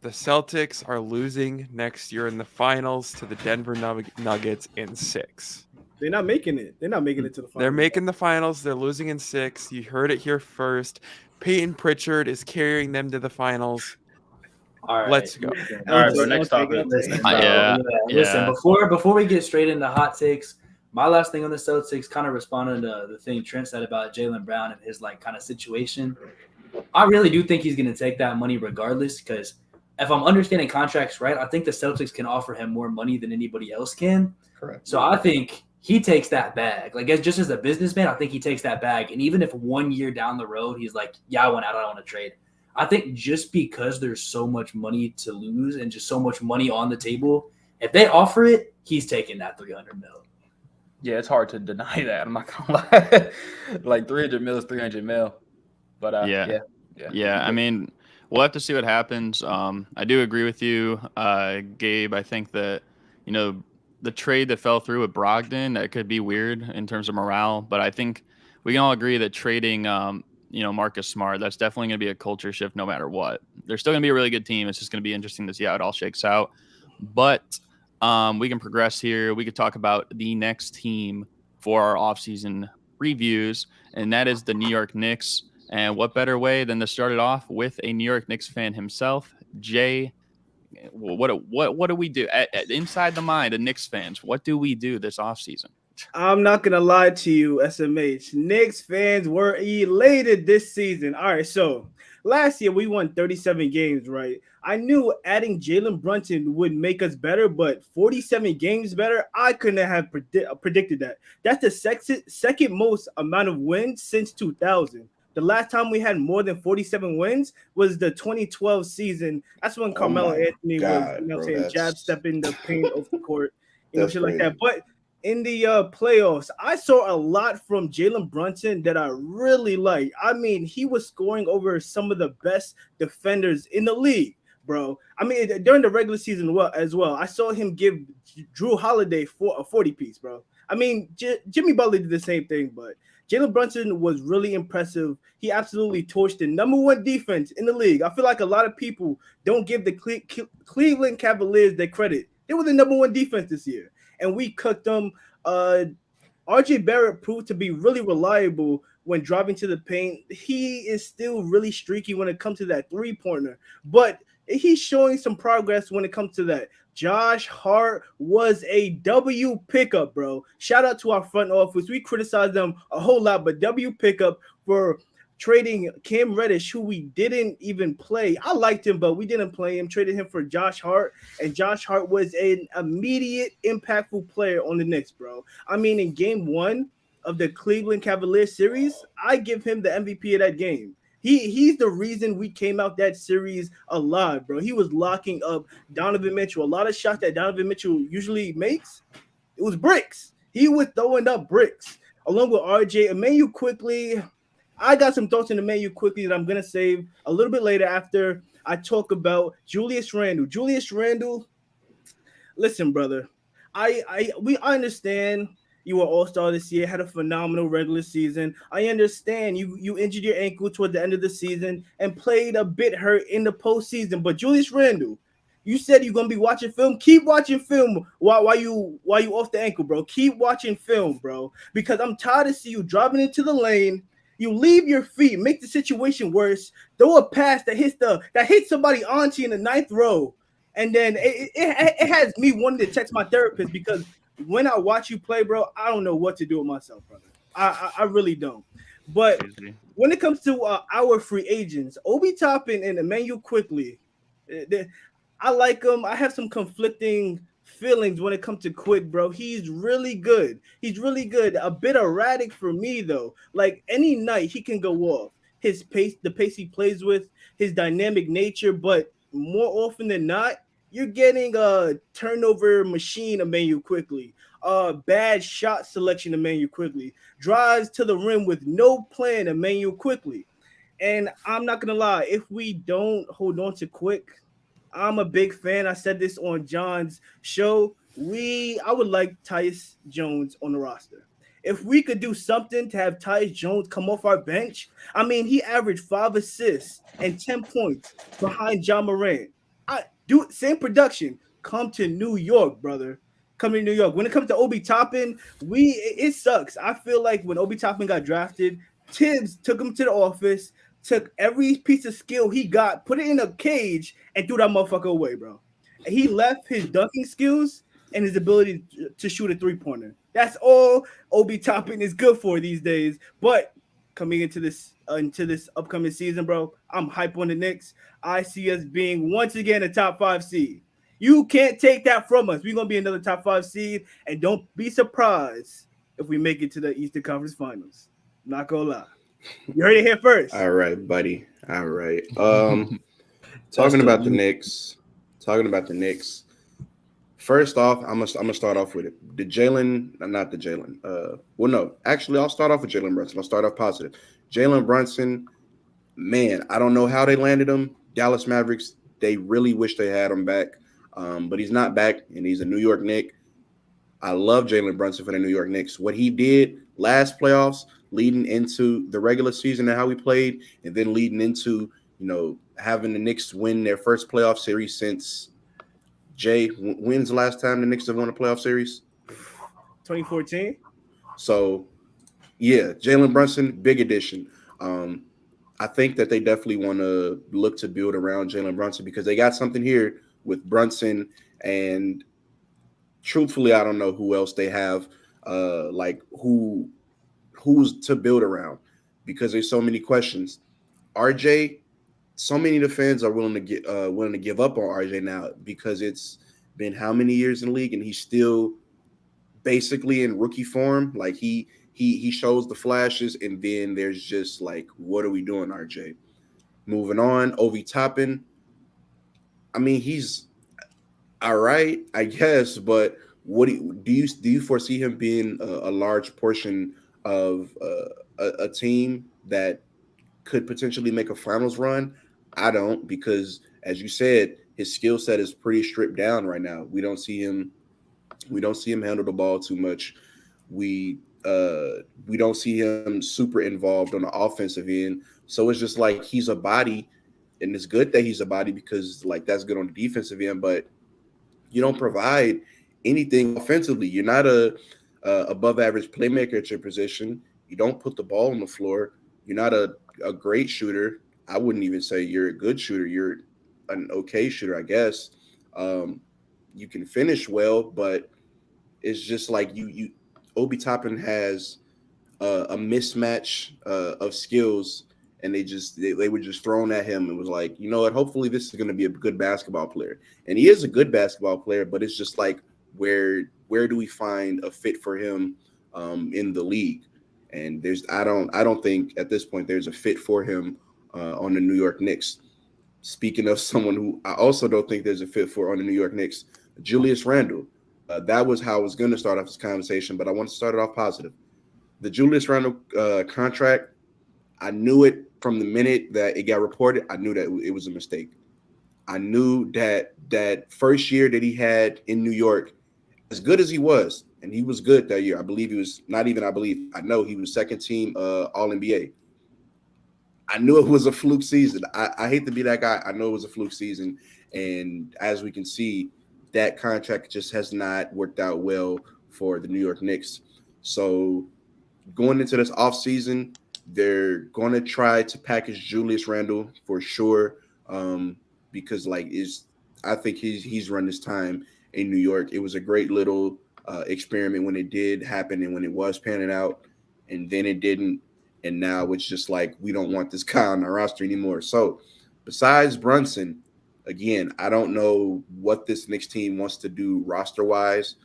The Celtics are losing next year in the finals to the Denver Nuggets in 6. They're not making it. They're not making it to the finals. They're making the finals. They're losing in 6. You heard it here first. Peyton Pritchard is carrying them to the finals. All right. Let's go. All right, bro. Next topic. Listen, Yeah. Before we get straight into hot takes, my last thing on the Celtics, kind of responding to the thing Trent said about Jaylen Brown and his kind of situation. I really do think he's going to take that money regardless, because if I'm understanding contracts right, I think the Celtics can offer him more money than anybody else can. Correct. So I think he takes that bag. Just as a businessman, I think he takes that bag. And even if 1 year down the road, he's like, yeah, I went out, I don't want to trade. I think just because there's so much money to lose and just so much money on the table, if they offer it, he's taking that $300 million. Yeah, it's hard to deny that. I'm not gonna lie. Like $300 million is $300 million. But yeah. I mean, we'll have to see what happens. I do agree with you, Gabe. I think that the trade that fell through with Brogdon, that could be weird in terms of morale. But I think we can all agree that trading Marcus Smart, that's definitely going to be a culture shift no matter what. They're still going to be a really good team. It's just going to be interesting to see how it all shakes out. But we can progress here. We could talk about the next team for our offseason reviews, and that is the New York Knicks. And what better way than to start it off with a New York Knicks fan himself, Jay. What do we do inside the mind of Knicks fans? What do we do this offseason? I'm not going to lie to you, SMH. Knicks fans were elated this season. All right, so last year we won 37 games, right? I knew adding Jalen Brunson would make us better, but 47 games better, I couldn't have predicted that. That's the second most amount of wins since 2000. The last time we had more than 47 wins was the 2012 season. That's when Carmelo Anthony was, jab stepping the paint off the court, shit like that. But in the playoffs, I saw a lot from Jalen Brunson that I really like. I mean, he was scoring over some of the best defenders in the league, bro. I mean, during the regular season as well, I saw him give Drew Holiday a 40-piece, bro. I mean, Jimmy Butler did the same thing, but Jalen Brunson was really impressive. He absolutely torched the #1 defense in the league. I feel like a lot of people don't give the Cleveland Cavaliers their credit. They were the #1 defense this year, and we cooked them. RJ Barrett proved to be really reliable when driving to the paint. He is still really streaky when it comes to that three-pointer, but he's showing some progress when it comes to that. Josh Hart was a W pickup, bro. Shout out to our front office. We criticized them a whole lot, but W pickup for trading Cam Reddish, who we didn't even play. I liked him, but we didn't play him. Traded him for Josh Hart, and Josh Hart was an immediate impactful player on the Knicks, bro. I mean, in game 1 of the Cleveland Cavaliers series, I give him the MVP of that game. He's the reason we came out that series alive, bro. He was locking up Donovan Mitchell. A lot of shots that Donovan Mitchell usually makes, it was bricks. He was throwing up bricks along with RJ. Emmanuel quickly. I got some thoughts on Emmanuel quickly that I'm gonna save a little bit later after I talk about Julius Randle. Julius Randle, listen, brother. I understand. You were all-star this year, had a phenomenal regular season. I understand you injured your ankle toward the end of the season and played a bit hurt in the postseason. But Julius Randle, you said you're gonna be watching film. Keep watching film while you off the ankle, bro. Keep watching film, bro. Because I'm tired of seeing you driving into the lane. You leave your feet, make the situation worse. Throw a pass that hits somebody auntie in the 9th row, and then it has me wanting to text my therapist because when I watch you play, bro, I don't know what to do with myself, brother. I really don't. But when it comes to our free agents, Obi Toppin and Emmanuel Quickly, I like them. I have some conflicting feelings when it comes to Quick, bro. He's really good. He's really good. A bit erratic for me though. Like any night he can go off. His pace, the pace he plays with, his dynamic nature, but more often than not, you're getting a turnover machine Emmanuel quickly. Bad shot selection Emmanuel quickly. Drives to the rim with no plan Emmanuel quickly. And I'm not gonna lie, if we don't hold on to Quick, I'm a big fan. I said this on John's show. I would like Tyus Jones on the roster. If we could do something to have Tyus Jones come off our bench, I mean, he averaged 5 assists and 10 points behind John Morant. I do same production. Come to New York, brother. Come to New York. When it comes to Obi Toppin, it sucks. I feel like when Obi Toppin got drafted, Tibbs took him to the office, took every piece of skill he got, put it in a cage, and threw that motherfucker away, bro. And he left his dunking skills and his ability to shoot a three-pointer. That's all Obi Toppin is good for these days. But coming into this upcoming season, bro, I'm hype on the Knicks. I see us being once again a top 5 seed. You can't take that from us. We're gonna be another top 5 seed, and don't be surprised if we make it to the Eastern Conference Finals. Not gonna lie. You heard it here first. All right, buddy. All right. Talking about the Knicks. First off, I'm gonna start off with it. Actually, I'll start off with Jalen Brunson. I'll start off positive. Jalen Brunson, man, I don't know how they landed him. Dallas Mavericks, they really wish they had him back, but he's not back, and he's a New York Knick. I love Jalen Brunson for the New York Knicks. What he did last playoffs, leading into the regular season and how he played, and then leading into, having the Knicks win their first playoff series since when's the last time the Knicks have won a playoff series? 2014. So, yeah, Jalen Brunson, big addition. I think that they definitely want to look to build around Jalen Brunson because they got something here with Brunson, and truthfully, I don't know who else they have, who's to build around because there's so many questions. RJ, so many of the fans are willing to give up on RJ now because it's been how many years in the league and he's still basically in rookie form. Like he shows the flashes and then there's just like, what are we doing, RJ? Moving on, Obi Toppin. I mean, he's all right, I guess, but what do you foresee him being a large portion of a team that could potentially make a finals run? I don't, because as you said, his skill set is pretty stripped down right now. We don't see him handle the ball too much. We don't see him super involved on the offensive end. So it's just like he's a body, and it's good that he's a body because like that's good on the defensive end, but you don't provide anything offensively. You're not a above average playmaker at your position. You don't put the ball on the floor. You're not a great shooter. I wouldn't even say you're a good shooter. You're an okay shooter, I guess. You can finish well, but it's just like you Obi Toppin has a mismatch of skills, and they were just thrown at him and was like, you know what? Hopefully this is going to be a good basketball player, and he is a good basketball player. But it's just like where do we find a fit for him in the league? And I don't think at this point there's a fit for him on the New York Knicks. Speaking of someone who I also don't think there's a fit for on the New York Knicks, Julius Randle. That was how I was going to start off this conversation, but I want to start it off positive. The Julius Randle contract, I knew it from the minute that it got reported. I knew that it was a mistake. I knew that first year that he had in New York, as good as he was, and he was good that year. I know he was second team All-NBA. I knew it was a fluke season. I hate to be that guy. I know it was a fluke season. And as we can see, that contract just has not worked out well for the New York Knicks. So going into this offseason, they're going to try to package Julius Randle for sure because I think he's run his time in New York. It was a great little experiment when it did happen and when it was panning out, and then it didn't. And now it's just like, we don't want this guy on our roster anymore. So besides Brunson, again, I don't know what this Knicks team wants to do roster-wise,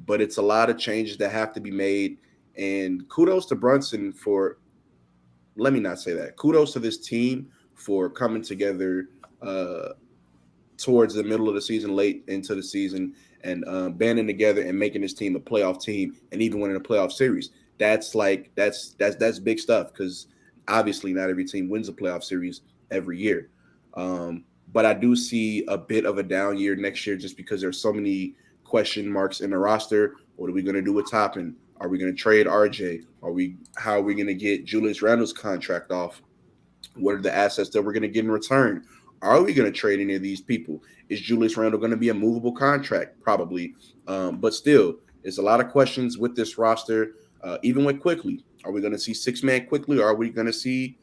but it's a lot of changes that have to be made. And kudos to Brunson for – let me not say that. Kudos to this team for coming together towards the middle of the season, late into the season, and banding together and making this team a playoff team and even winning a playoff series. That's big stuff, because obviously not every team wins a playoff series every year. But I do see a bit of a down year next year just because there's so many question marks in the roster. What are we going to do with Toppin? Are we going to trade RJ? How are we going to get Julius Randle's contract off? What are the assets that we're going to get in return? Are we going to trade any of these people? Is Julius Randle going to be a movable contract? Probably. But still, there's a lot of questions with this roster, even with Quickly. Are we going to see six-man Quickly, or are we going to see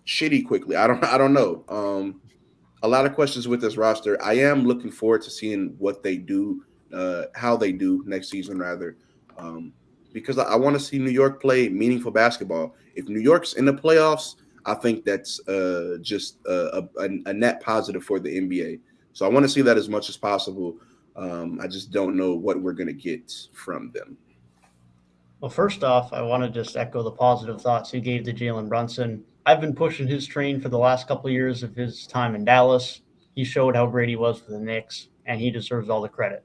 shitty Quickly? I don't know. A lot of questions with this roster. I am looking forward to seeing what they do, how they do next season, rather, because I want to see New York play meaningful basketball. If New York's in the playoffs, I think that's just a net positive for the NBA. So I want to see that as much as possible. I just don't know what we're going to get from them. Well, first off, I want to just echo the positive thoughts you gave to Jalen Brunson. I've been pushing his train for the last couple of years of his time in Dallas. He showed how great he was for the Knicks, and he deserves all the credit.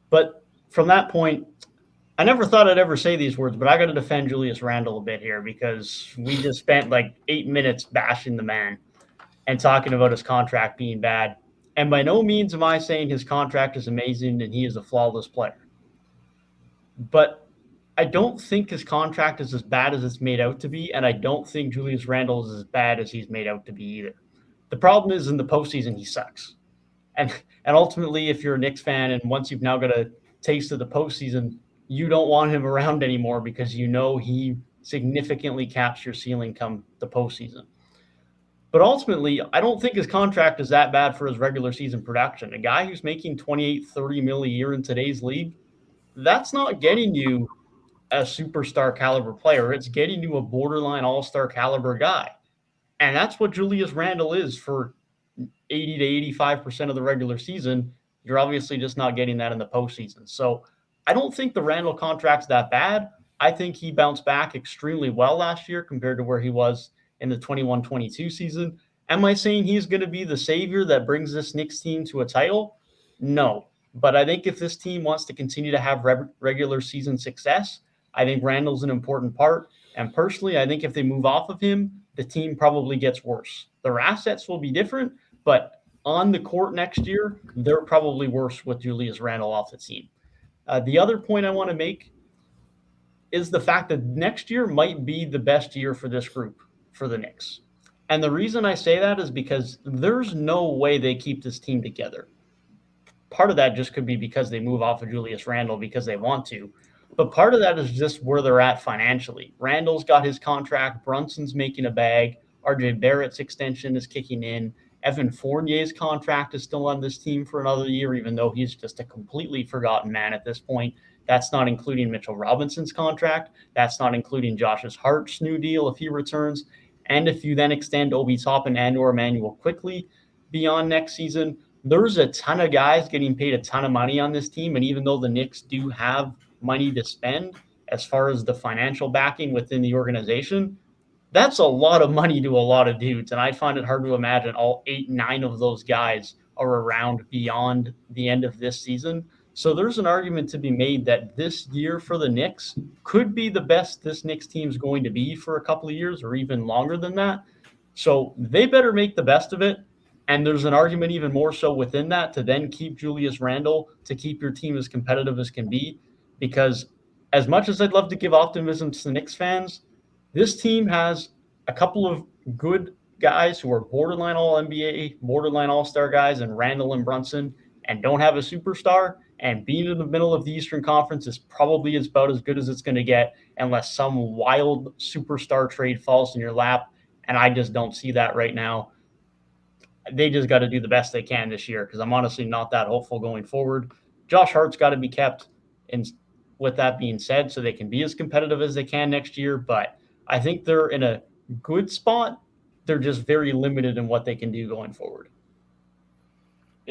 But from that point, I never thought I'd ever say these words, but I got to defend Julius Randle a bit here, because we just spent like 8 minutes bashing the man and talking about his contract being bad. And by no means am I saying his contract is amazing and he is a flawless player. But I don't think his contract is as bad as it's made out to be, and I don't think Julius Randle is as bad as he's made out to be either. The problem is in the postseason, he sucks. And ultimately, if you're a Knicks fan and once you've now got a taste of the postseason, you don't want him around anymore because you know he significantly caps your ceiling come the postseason. But ultimately, I don't think his contract is that bad for his regular season production. A guy who's making $28-30 million a year in today's league, that's not getting you a superstar caliber player. It's getting you a borderline all-star caliber guy. And that's what Julius Randle is for 80 to 85% of the regular season. You're obviously just not getting that in the postseason. So I don't think the Randle contract's that bad. I think he bounced back extremely well last year compared to where he was in the 21-22 season. Am I saying he's going to be the savior that brings this Knicks team to a title? No. But I think if this team wants to continue to have regular season success, I think Randle's an important part. And personally, I think if they move off of him, the team probably gets worse. Their assets will be different, but on the court next year, they're probably worse with Julius Randle off the team. The other point I want to make is the fact that next year might be the best year for this group, for the Knicks. And the reason I say that is because there's no way they keep this team together. Part of that just could be because they move off of Julius Randle because they want to. But part of that is just where they're at financially. Randle's got his contract. Brunson's making a bag. RJ Barrett's extension is kicking in. Evan Fournier's contract is still on this team for another year, even though he's just a completely forgotten man at this point. That's not including Mitchell Robinson's contract. That's not including Josh Hart's new deal if he returns. And if you then extend Obi Toppin and/or Emmanuel Quickly beyond next season, there's a ton of guys getting paid a ton of money on this team. And even though the Knicks do have money to spend as far as the financial backing within the organization, that's a lot of money to a lot of dudes. And I find it hard to imagine all 8-9 of those guys are around beyond the end of this season. So there's an argument to be made that this year for the Knicks could be the best this Knicks team is going to be for a couple of years or even longer than that. So they better make the best of it. And there's an argument even more so within that to then keep Julius Randle, to keep your team as competitive as can be. Because as much as I'd love to give optimism to the Knicks fans, this team has a couple of good guys who are borderline All-NBA, borderline All-Star guys, and Randle and Brunson, and don't have a superstar. And being in the middle of the Eastern Conference is probably about as good as it's going to get unless some wild superstar trade falls in your lap. And I just don't see that right now. They just got to do the best they can this year because I'm honestly not that hopeful going forward. Josh Hart's got to be kept in, with that being said, so they can be as competitive as they can next year. But I think they're in a good spot. They're just very limited in what they can do going forward.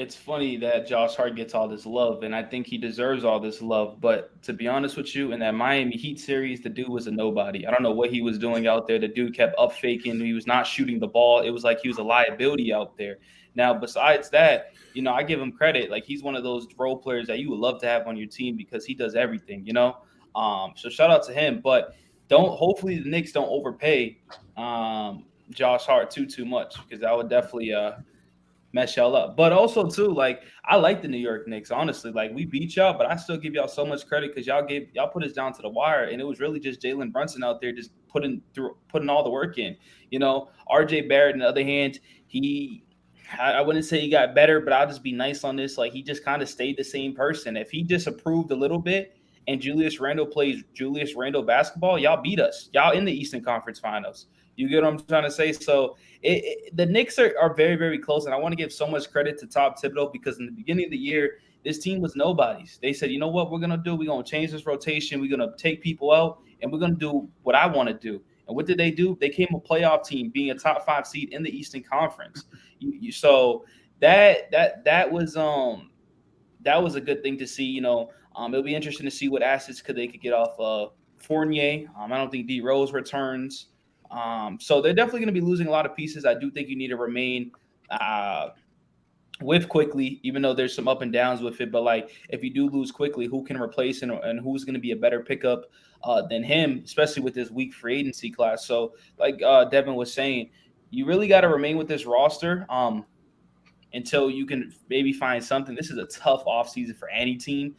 it's funny that Josh Hart gets all this love, and I think he deserves all this love. But to be honest with you, in that Miami Heat series, the dude was a nobody. I don't know what he was doing out there. The dude kept up faking. He was not shooting the ball. It was like he was a liability out there. Now, besides that, I give him credit. Like, he's one of those role players that you would love to have on your team because he does everything, So shout out to him. But hopefully the Knicks don't overpay Josh Hart too much, because that would definitely mess y'all up. But also too, like, I like the New York Knicks, honestly. Like, we beat y'all, but I still give y'all so much credit because y'all put us down to the wire, and it was really just Jalen Brunson out there just putting all the work in. RJ Barrett, on the other hand, I wouldn't say he got better, but I'll just be nice on this. Like, he just kind of stayed the same person. If he disapproved a little bit and Julius Randle plays Julius Randle basketball, y'all beat us. Y'all in the Eastern Conference Finals. You get what I'm trying to say? So the Knicks are very, very close, and I want to give so much credit to Tom Thibodeau because in the beginning of the year, this team was nobodies. They said, you know what we're going to do? We're going to change this rotation. We're going to take people out, and we're going to do what I want to do. And what did they do? They came a playoff team, being a top 5 seed in the Eastern Conference. So that was a good thing to see. It'll be interesting to see what assets they could get off Fournier. I don't think D Rose returns. So they're definitely going to be losing a lot of pieces. I do think you need to remain with Quickly, even though there's some up and downs with it. But like, if you do lose Quickly, who can replace and who's going to be a better pickup than him, especially with this weak free agency class. So like Devin was saying, you really got to remain with this roster until you can maybe find something. This is a tough offseason for any team.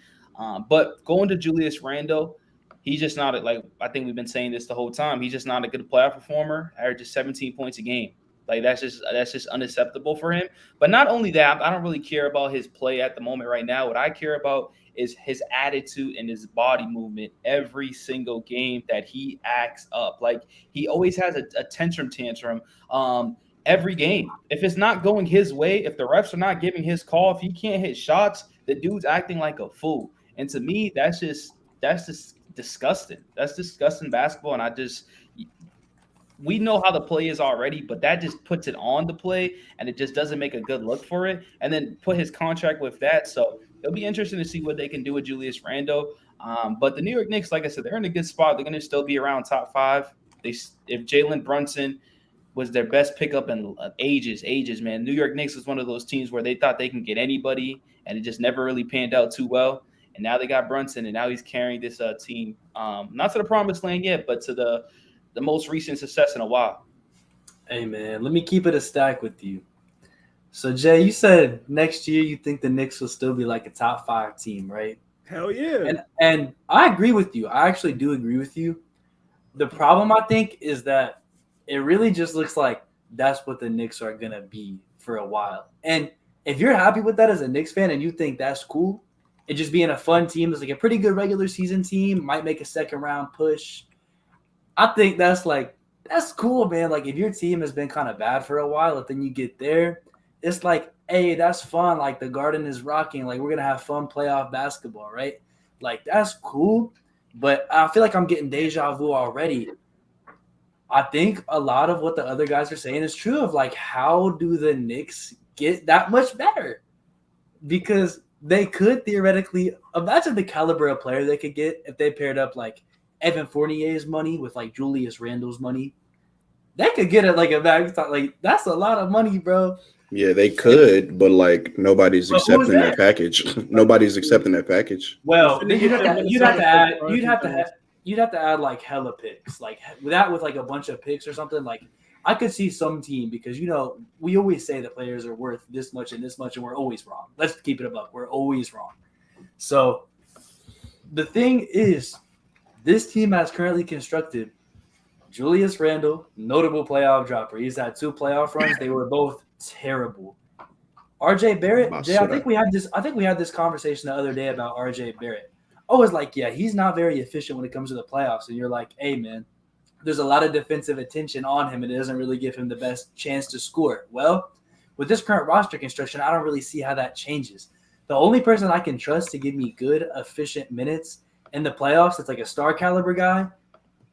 But going to Julius Randle, he's just not I think we've been saying this the whole time. He's just not a good playoff performer. Averages 17 points a game. Like, that's just unacceptable for him. But not only that, I don't really care about his play at the moment right now. What I care about is his attitude and his body movement every single game that he acts up. Like, he always has a tantrum every game. If it's not going his way, if the refs are not giving his call, if he can't hit shots, the dude's acting like a fool. And to me, that's just disgusting. That's disgusting basketball. And we know how the play is already, but that just puts it on the play, and it just doesn't make a good look for it. And then put his contract with that. So it'll be interesting to see what they can do with Julius Randle. But the New York Knicks, like I said, they're in a good spot. They're going to still be around top 5. If Jalen Brunson was their best pickup in ages, man. New York Knicks was one of those teams where they thought they can get anybody, and it just never really panned out too well. And now they got Brunson, and now he's carrying this team, not to the promised land yet, but to the most recent success in a while. Hey, man, let me keep it a stack with you. So, Jay, you said next year you think the Knicks will still be like a top 5 team, right? Hell yeah. And I agree with you. I actually do agree with you. The problem, I think, is that it really just looks like that's what the Knicks are going to be for a while. And if you're happy with that as a Knicks fan and you think that's cool, it just being a fun team, it's like a pretty good regular season team, might make a second round push. I think that's cool, man. Like, if your team has been kind of bad for a while, and then you get there, it's like, hey, that's fun. Like, the Garden is rocking. Like, we're going to have fun playoff basketball, right? Like, that's cool. But I feel like I'm getting deja vu already. I think a lot of what the other guys are saying is true of, like, how do the Knicks get that much better? Because they could theoretically – imagine the caliber of player they could get if they paired up, like, Evan Fournier's money with, like, Julius Randle's money. They could get it like a bag. Like, that's a lot of money, bro. Yeah, they could, but like nobody's accepting that package. Nobody's accepting that package. Well, then you'd have to add like hella picks, like that with like a bunch of picks or something. Like, I could see some team, because we always say that players are worth this much and this much, and we're always wrong. Let's keep it above. We're always wrong. So the thing is, this team has currently constructed Julius Randle, notable playoff dropper. He's had 2 playoff runs. They were both terrible. RJ Barrett, Jay, I think we had this conversation the other day about RJ Barrett. I was like, yeah, he's not very efficient when it comes to the playoffs. And you're like, hey, man, there's a lot of defensive attention on him, and it doesn't really give him the best chance to score. Well, with this current roster construction, I don't really see how that changes. The only person I can trust to give me good, efficient minutes in the playoffs that's like a star caliber guy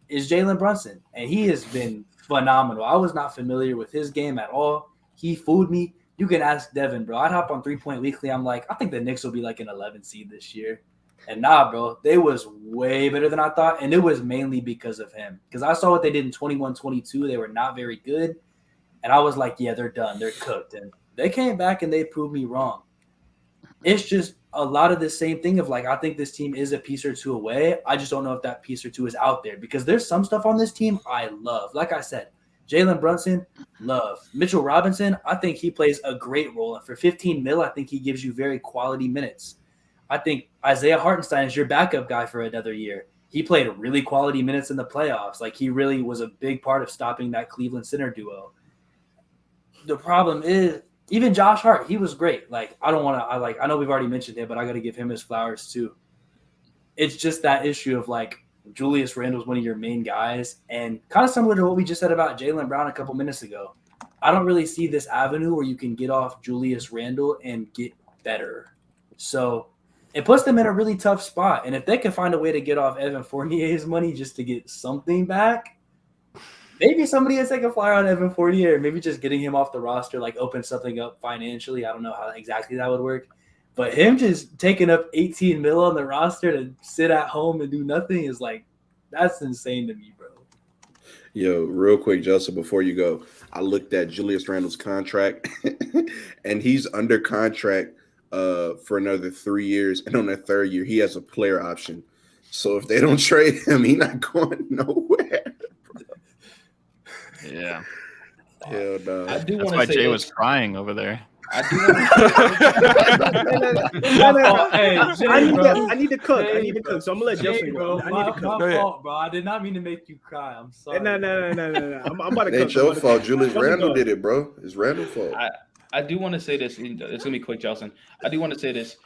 is Jalen Brunson. And he has been phenomenal. I was not familiar with his game at all. He fooled me. You can ask Devin, bro. I'd hop on 3 Point Weekly. I'm like, I think the Knicks will be like an 11 seed this year. And nah, bro, they was way better than I thought. And it was mainly because of him. Because I saw what they did in 21-22. They were not very good. And I was like, yeah, they're done. They're cooked. And they came back and they proved me wrong. It's just a lot of the same thing of like, I think this team is a piece or two away. I just don't know if that piece or two is out there because there's some stuff on this team I love. Like I said, Jalen Brunson, love. Mitchell Robinson, I think he plays a great role. And for 15 mil, I think he gives you very quality minutes. I think Isaiah Hartenstein is your backup guy for another year. He played really quality minutes in the playoffs. Like he really was a big part of stopping that Cleveland center duo. The problem is, even Josh Hart, he was great. Like, I know we've already mentioned him, but I got to give him his flowers too. It's just that issue of like Julius Randle's one of your main guys, and kind of similar to what we just said about Jaylen Brown a couple minutes ago. I don't really see this avenue where you can get off Julius Randle and get better. So it puts them in a really tough spot. And if they can find a way to get off Evan Fournier's money just to get something back, maybe somebody will take a flyer on Evan Fournier, or maybe just getting him off the roster, like open something up financially. I don't know how exactly that would work. But him just taking up 18 mil on the roster to sit at home and do nothing is like, that's insane to me, bro. Yo, real quick, Jelson, before you go, I looked at Julius Randle's contract, and he's under contract for another 3 years. And on that third year, he has a player option. So if they don't trade him, he's not going nowhere. Yeah. Hell no. I do That's want why to say Jay this. was crying over there. I do want I need to cook. I need to cook. So I'm gonna let Justin go. I need to cook. My fault, bro. I did not mean to make you cry. I'm sorry. No. I'm about to It ain't cook. your fault. Julius Justin, Randle go. did it, bro. It's Randle's fault. I do want to say this. It's gonna be quick, Jelson. I do want to say this.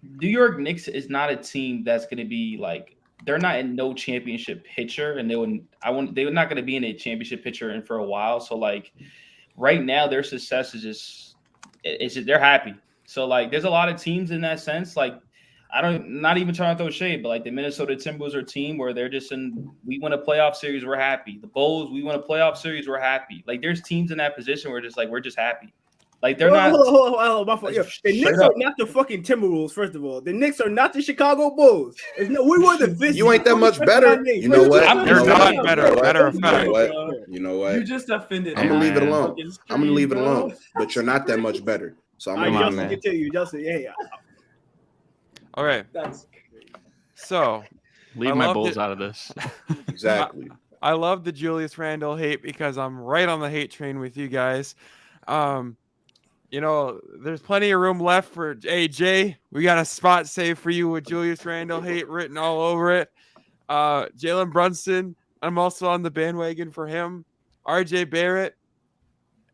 New York Knicks is not a team that's gonna be like, they're not in no championship picture, and they were not gonna be in a championship picture in for a while. So like right now, their success is just they're happy. So like there's a lot of teams in that sense. Like not even trying to throw shade, but like the Minnesota Timberwolves are a team where they're just we win a playoff series, we're happy. The Bulls, we win a playoff series, we're happy. Like there's teams in that position where we're just happy. Like they're not. Hold on, my fault. Yo, the Knicks are not the fucking Timberwolves. First of all, the Knicks are not the Chicago Bulls. We were the fifth. You ain't that much better. You know what? They're not better. Matter of fact. You know what? You just offended. I'm gonna leave it alone. Fucking I'm gonna leave it bro. alone. But you're not that much better. So I'm All right, gonna on, Justin, man. continue. Justin, yeah. All right. That's So Leave I my loved Bulls it. out of this. exactly. I love the Julius Randle hate because I'm right on the hate train with you guys. There's plenty of room left for AJ. We got a spot saved for you with Julius Randle hate written all over it. Jalen Brunson, I'm also on the bandwagon for him. RJ Barrett,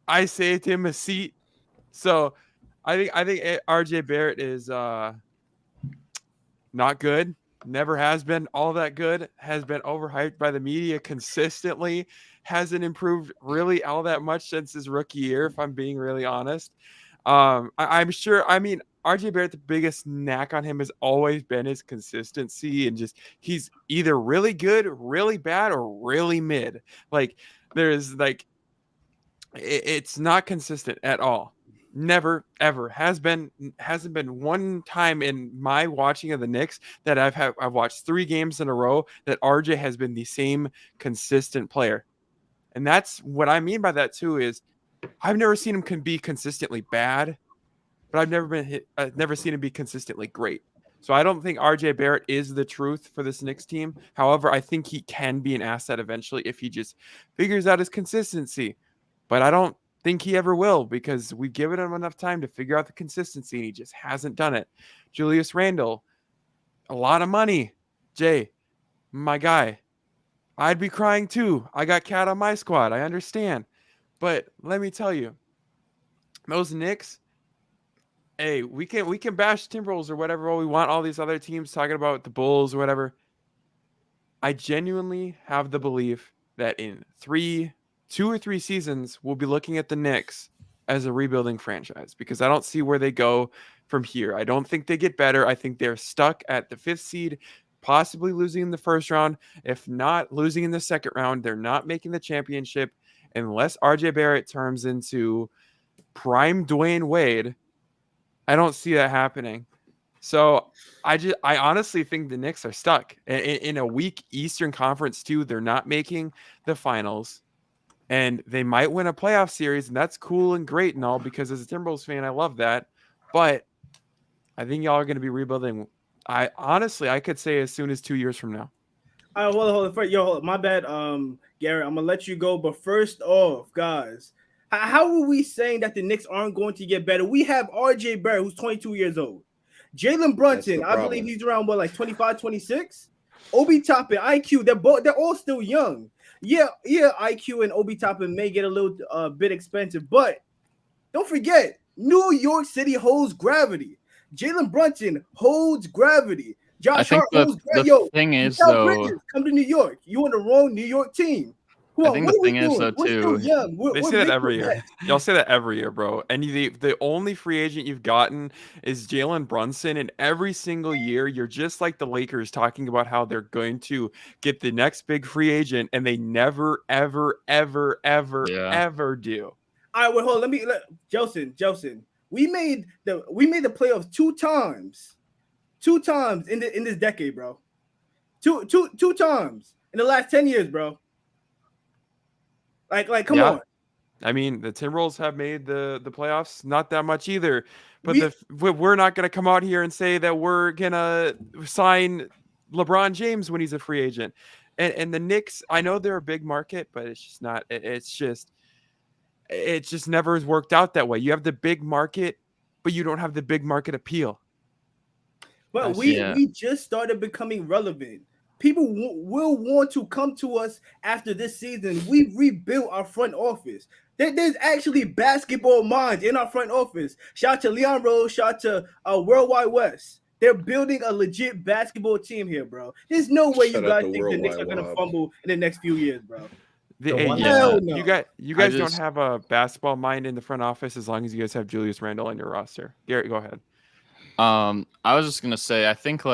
I saved him a seat. So I think RJ Barrett is not good. Never has been all that good. Has been overhyped by the media consistently. Hasn't improved really all that much since his rookie year, if I'm being really honest. I'm sure. I mean, RJ Barrett, the biggest knack on him has always been his consistency, and just he's either really good, really bad, or really mid. Like there's like it's not consistent at all. Never ever hasn't been one time in my watching of the Knicks that I've watched 3 games in a row that RJ has been the same consistent player. And that's what I mean by that too is I've never seen him be consistently bad, but I've never seen him be consistently great. So I don't think RJ Barrett is the truth for this Knicks team. However, I think he can be an asset eventually if he just figures out his consistency. But I don't think he ever will because we've given him enough time to figure out the consistency and he just hasn't done it. Julius Randle, a lot of money. Jay, my guy, I'd be crying too. I got Cat on my squad. I understand. But let me tell you, those Knicks, hey, we can bash Timberwolves or whatever we want, all these other teams talking about the Bulls or whatever. I genuinely have the belief that in 2 or 3 seasons, we'll be looking at the Knicks as a rebuilding franchise because I don't see where they go from here. I don't think they get better. I think they're stuck at the 5th seed, possibly losing in the first round. If not losing in the second round, they're not making the championship unless RJ Barrett turns into prime Dwayne Wade, I don't see that happening. So I honestly think the Knicks are stuck in a weak Eastern Conference too. They're not making the finals, and they might win a playoff series, and that's cool and great and all, because as a Timberwolves fan, I love that. But I think y'all are going to be rebuilding. I could say as soon as 2 years from now. All right, hold on. First, my bad, Gary. I'm gonna let you go, but first off, guys, how are we saying that the Knicks aren't going to get better? We have R.J. Barrett, who's 22 years old. Jalen Brunson, I believe he's around like 25, 26. Obi Toppin, IQ, they're all still young. Yeah, IQ and Obi Toppin may get a little bit expensive, but don't forget, New York City holds gravity. Jalen Brunson holds gravity. Josh Hart holds gravity. The thing is, though, Bridges, come to New York. You on the wrong New York team. I think the thing is, though, too, they say that every year. Y'all say that every year, bro. And the only free agent you've gotten is Jalen Brunson, and every single year you're just like the Lakers talking about how they're going to get the next big free agent, and they never, ever, ever, ever, ever do. All right, well, hold on. Jelson. We made the playoffs two times in this decade, bro. Two times in the last 10 years, bro. Like, come on. I mean, the Timberwolves have made the playoffs not that much either, but we're not going to come out here and say that we're going to sign LeBron James when he's a free agent. And the Knicks, I know they're a big market, but it's just not. It just never has worked out that way. You have the big market, but you don't have the big market appeal. Well, we just started becoming relevant. People will want to come to us after this season. We've rebuilt our front office. There's actually basketball minds in our front office. Shout out to Leon Rose. Shout out to Worldwide West. They're building a legit basketball team here, bro. There's no way you guys think the Knicks are going to fumble in the next few years, bro. You guys don't have a basketball mind in the front office as long as you guys have Julius Randle on your roster. Garrett, go ahead. I was just going to say, I think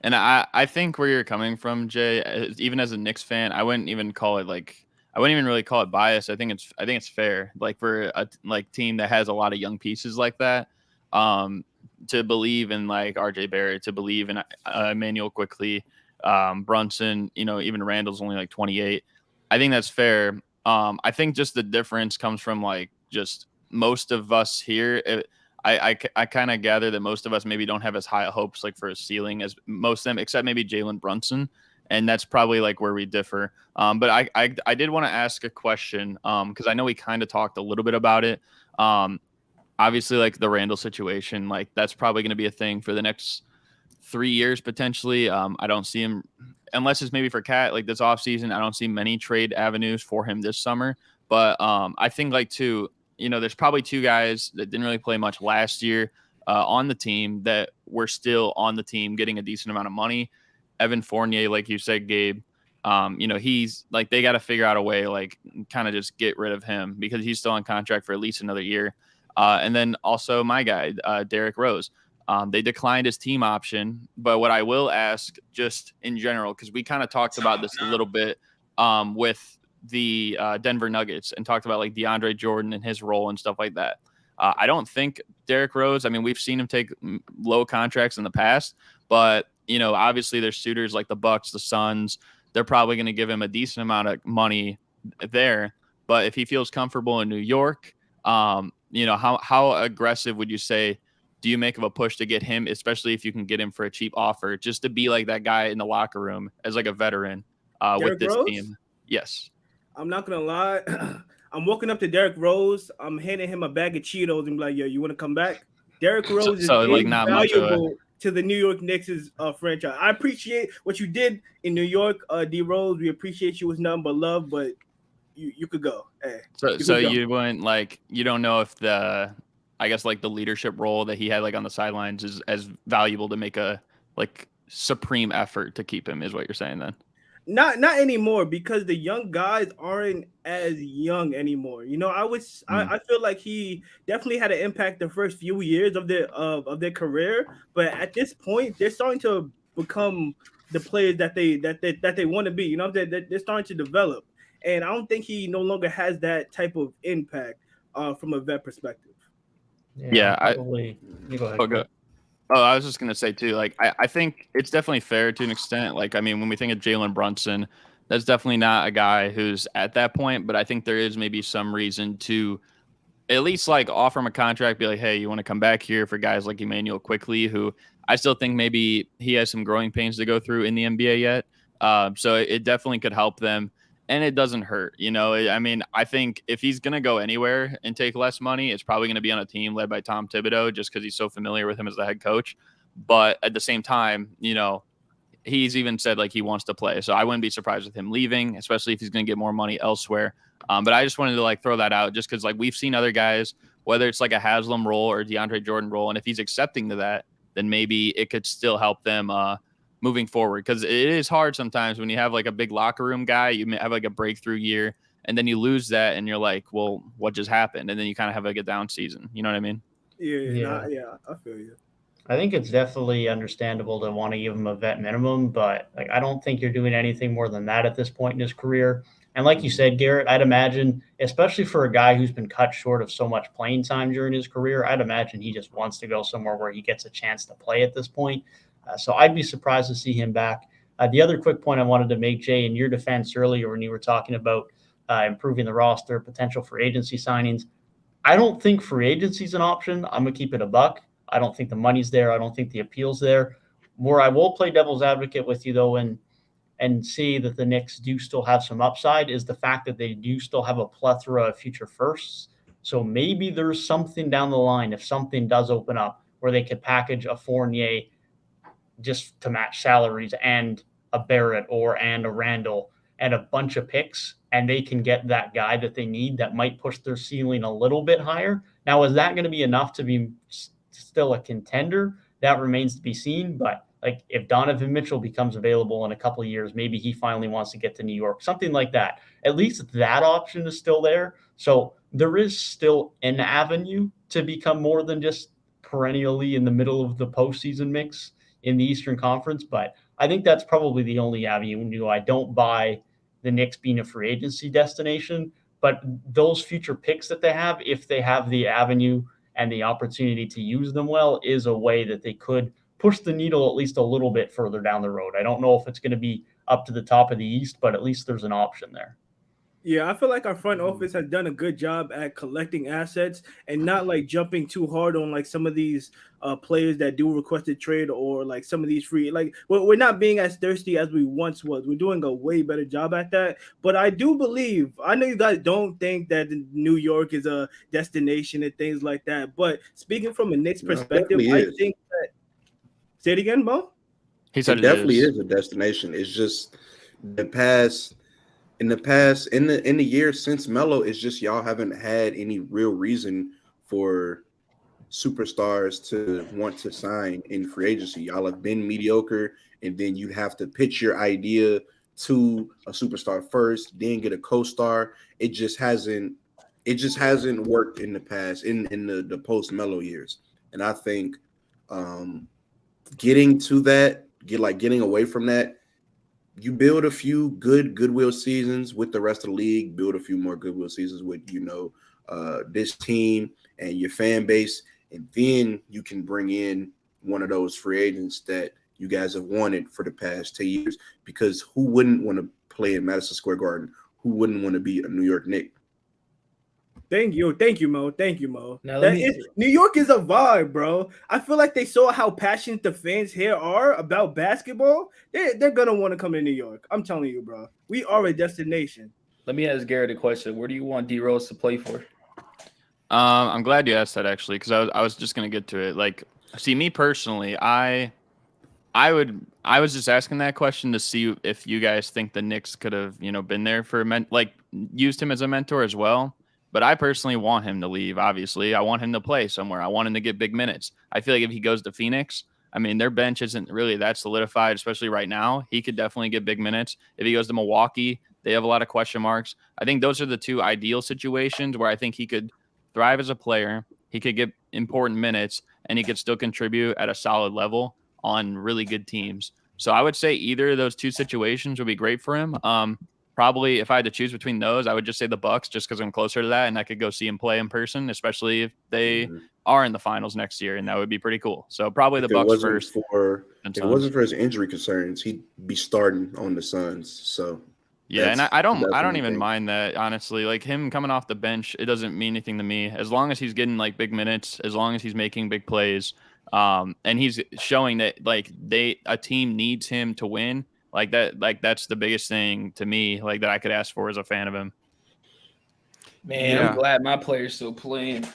and I think where you're coming from, Jay, even as a Knicks fan, I wouldn't even really call it bias. I think it's fair, like for a team that has a lot of young pieces like that, to believe in like RJ Barrett, to believe in Emmanuel Quickly, Brunson, even Randall's only like 28. I think that's fair. I think just the difference comes from like just most of us here. I kind of gather that most of us maybe don't have as high hopes like for a ceiling as most of them, except maybe Jalen Brunson. And that's probably like where we differ. But I did want to ask a question because I know we kind of talked a little bit about it. Obviously, like the Randall situation, like that's probably going to be a thing for the next 3 years potentially. I don't see him unless it's maybe for Cat like this offseason. I don't see many trade avenues for him this summer. But I think like there's probably two guys that didn't really play much last year on the team that were still on the team getting a decent amount of money. Evan Fournier, like you said, Gabe, he's like they got to figure out a way like kind of just get rid of him because he's still on contract for at least another year. And then also my guy, Derrick Rose. They declined his team option. But what I will ask just in general, because we kind of talked about this a little bit with the Denver Nuggets and talked about like DeAndre Jordan and his role and stuff like that. I don't think Derrick Rose, I mean, we've seen him take low contracts in the past, but obviously there's suitors like the Bucks, the Suns. They're probably going to give him a decent amount of money there. But if he feels comfortable in New York, how aggressive would you say do you make of a push to get him, especially if you can get him for a cheap offer, just to be like that guy in the locker room as like a veteran with this team? Yes. I'm not going to lie. I'm walking up to Derrick Rose. I'm handing him a bag of Cheetos and be like, yo, you want to come back? Derrick Rose is like not valuable to the New York Knicks franchise. I appreciate what you did in New York, D Rose. We appreciate you with nothing but love, but you could go. Hey, you wouldn't like, you don't know if the leadership role that he had like on the sidelines is as valuable to make a like supreme effort to keep him, is what you're saying then? Not anymore, because the young guys aren't as young anymore. I feel like he definitely had an impact the first few years of their career, but at this point they're starting to become the players that they want to be. They're starting to develop, and I don't think he no longer has that type of impact. from a vet perspective. Yeah, probably. You go ahead. Oh, go. Oh, I was just gonna say too. Like, I think it's definitely fair to an extent. Like, I mean, when we think of Jalen Brunson, that's definitely not a guy who's at that point. But I think there is maybe some reason to at least like offer him a contract, be like, hey, you want to come back here for guys like Emmanuel Quickly, who I still think maybe he has some growing pains to go through in the NBA yet. So it definitely could help them. And it doesn't hurt, you know. I mean, I think if he's going to go anywhere and take less money, it's probably going to be on a team led by Tom Thibodeau just because he's so familiar with him as the head coach. But at the same time, you know, he's even said like he wants to play. So I wouldn't be surprised with him leaving, especially if he's going to get more money elsewhere. But I just wanted to like throw that out just because like we've seen other guys, whether it's like a Haslam role or DeAndre Jordan role. And if he's accepting to that, then maybe it could still help them moving forward. Because it is hard sometimes when you have like a big locker room guy, you may have like a breakthrough year and then you lose that and you're like, well, what just happened? And then you kind of have like a down season. You know what I mean? Yeah, I feel you. I think it's definitely understandable to want to give him a vet minimum, but like I don't think you're doing anything more than that at this point in his career. And like you said, Garrett, I'd imagine, especially for a guy who's been cut short of so much playing time during his career, I'd imagine he just wants to go somewhere where he gets a chance to play at this point. So I'd be surprised to see him back. The other quick point I wanted to make, Jay, in your defense earlier when you were talking about improving the roster, potential for agency signings, I don't think free agency is an option. I'm going to keep it a buck. I don't think the money's there. I don't think the appeal's there. Where I will play devil's advocate with you, though, and see that the Knicks do still have some upside is the fact that they do still have a plethora of future firsts. So maybe there's something down the line if something does open up where they could package a Fournier just to match salaries and a Barrett and a Randall and a bunch of picks, and they can get that guy that they need that might push their ceiling a little bit higher. Now, is that going to be enough to be still a contender? That remains to be seen. But like if Donovan Mitchell becomes available in a couple of years, maybe he finally wants to get to New York, something like that. At least that option is still there. So there is still an avenue to become more than just perennially in the middle of the postseason mix in the Eastern Conference. But I think that's probably the only avenue. I don't buy the Knicks being a free agency destination, but those future picks that they have, if they have the avenue and the opportunity to use them well, is a way that they could push the needle at least a little bit further down the road. I don't know if it's going to be up to the top of the East, but at least there's an option there. Yeah, I feel like our front office has done a good job at collecting assets and not like jumping too hard on like some of these players that do requested trade or like some of these free. Like we're not being as thirsty as we once was. We're doing a way better job at that. But I do believe, I know you guys don't think that New York is a destination and things like that. But speaking from a Knicks perspective, I think that. Say it again, Mo. He said it definitely is a destination. It's just in the years since Melo, it's just y'all haven't had any real reason for superstars to want to sign in free agency. Y'all have been mediocre, and then you have to pitch your idea to a superstar first, then get a co-star. It just hasn't worked in the past in the post Melo years. And I think getting away from that, you build a few goodwill seasons with the rest of the league, build a few more goodwill seasons with, this team and your fan base, and then you can bring in one of those free agents that you guys have wanted for the past 10 years, because who wouldn't want to play in Madison Square Garden? Who wouldn't want to be a New York Knick? Thank you, Mo. New York is a vibe, bro. I feel like they saw how passionate the fans here are about basketball. They're gonna want to come to New York. I'm telling you, bro. We are a destination. Let me ask Garrett a question. Where do you want D Rose to play for? I'm glad you asked that, actually, because I was just gonna get to it. Like, see, me personally, I was just asking that question to see if you guys think the Knicks could have, been there for used him as a mentor as well. But I personally want him to leave, obviously. I want him to play somewhere. I want him to get big minutes. I feel like if he goes to Phoenix, I mean, their bench isn't really that solidified, especially right now. He could definitely get big minutes. If he goes to Milwaukee, they have a lot of question marks. I think those are the two ideal situations where I think he could thrive as a player. He could get important minutes, and he could still contribute at a solid level on really good teams. So I would say either of those two situations would be great for him. probably if I had to choose between those, I would just say the Bucks, just because I'm closer to that, and I could go see him play in person, especially if they are in the finals next year, and that would be pretty cool. So probably the Bucks first. If it wasn't for his injury concerns, he'd be starting on the Suns. So yeah, and I don't even mind that, honestly. Like him coming off the bench, it doesn't mean anything to me as long as he's getting like big minutes, as long as he's making big plays, and he's showing that like a team needs him to win. Like that, like that's the biggest thing to me, like that I could ask for as a fan of him. Man, I'm glad my player's still playing.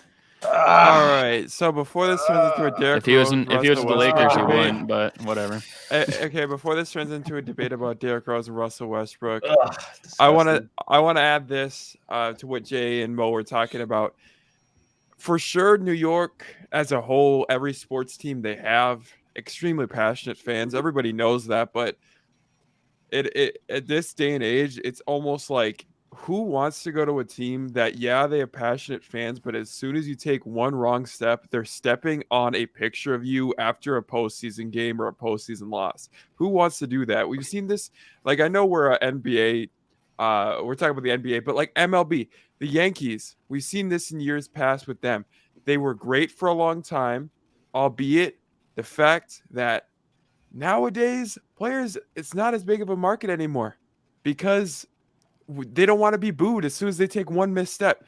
All right. So before this turns into a Derrick Rose, if he was the Lakers, he wouldn't. But whatever. Okay. Before this turns into a debate about Derrick Rose and Russell Westbrook, I want to add this to what Jay and Mo were talking about. For sure, New York as a whole, every sports team they have extremely passionate fans. Everybody knows that, but it at this day and age, it's almost like, who wants to go to a team that, they have passionate fans, but as soon as you take one wrong step, they're stepping on a picture of you after a postseason game or a postseason loss? Who wants to do that? We've seen this. Like, I know we're a NBA, we're talking about the NBA, but like MLB, the Yankees, we've seen this in years past with them. They were great for a long time, albeit the fact that nowadays players, it's not as big of a market anymore because they don't want to be booed as soon as they take one misstep.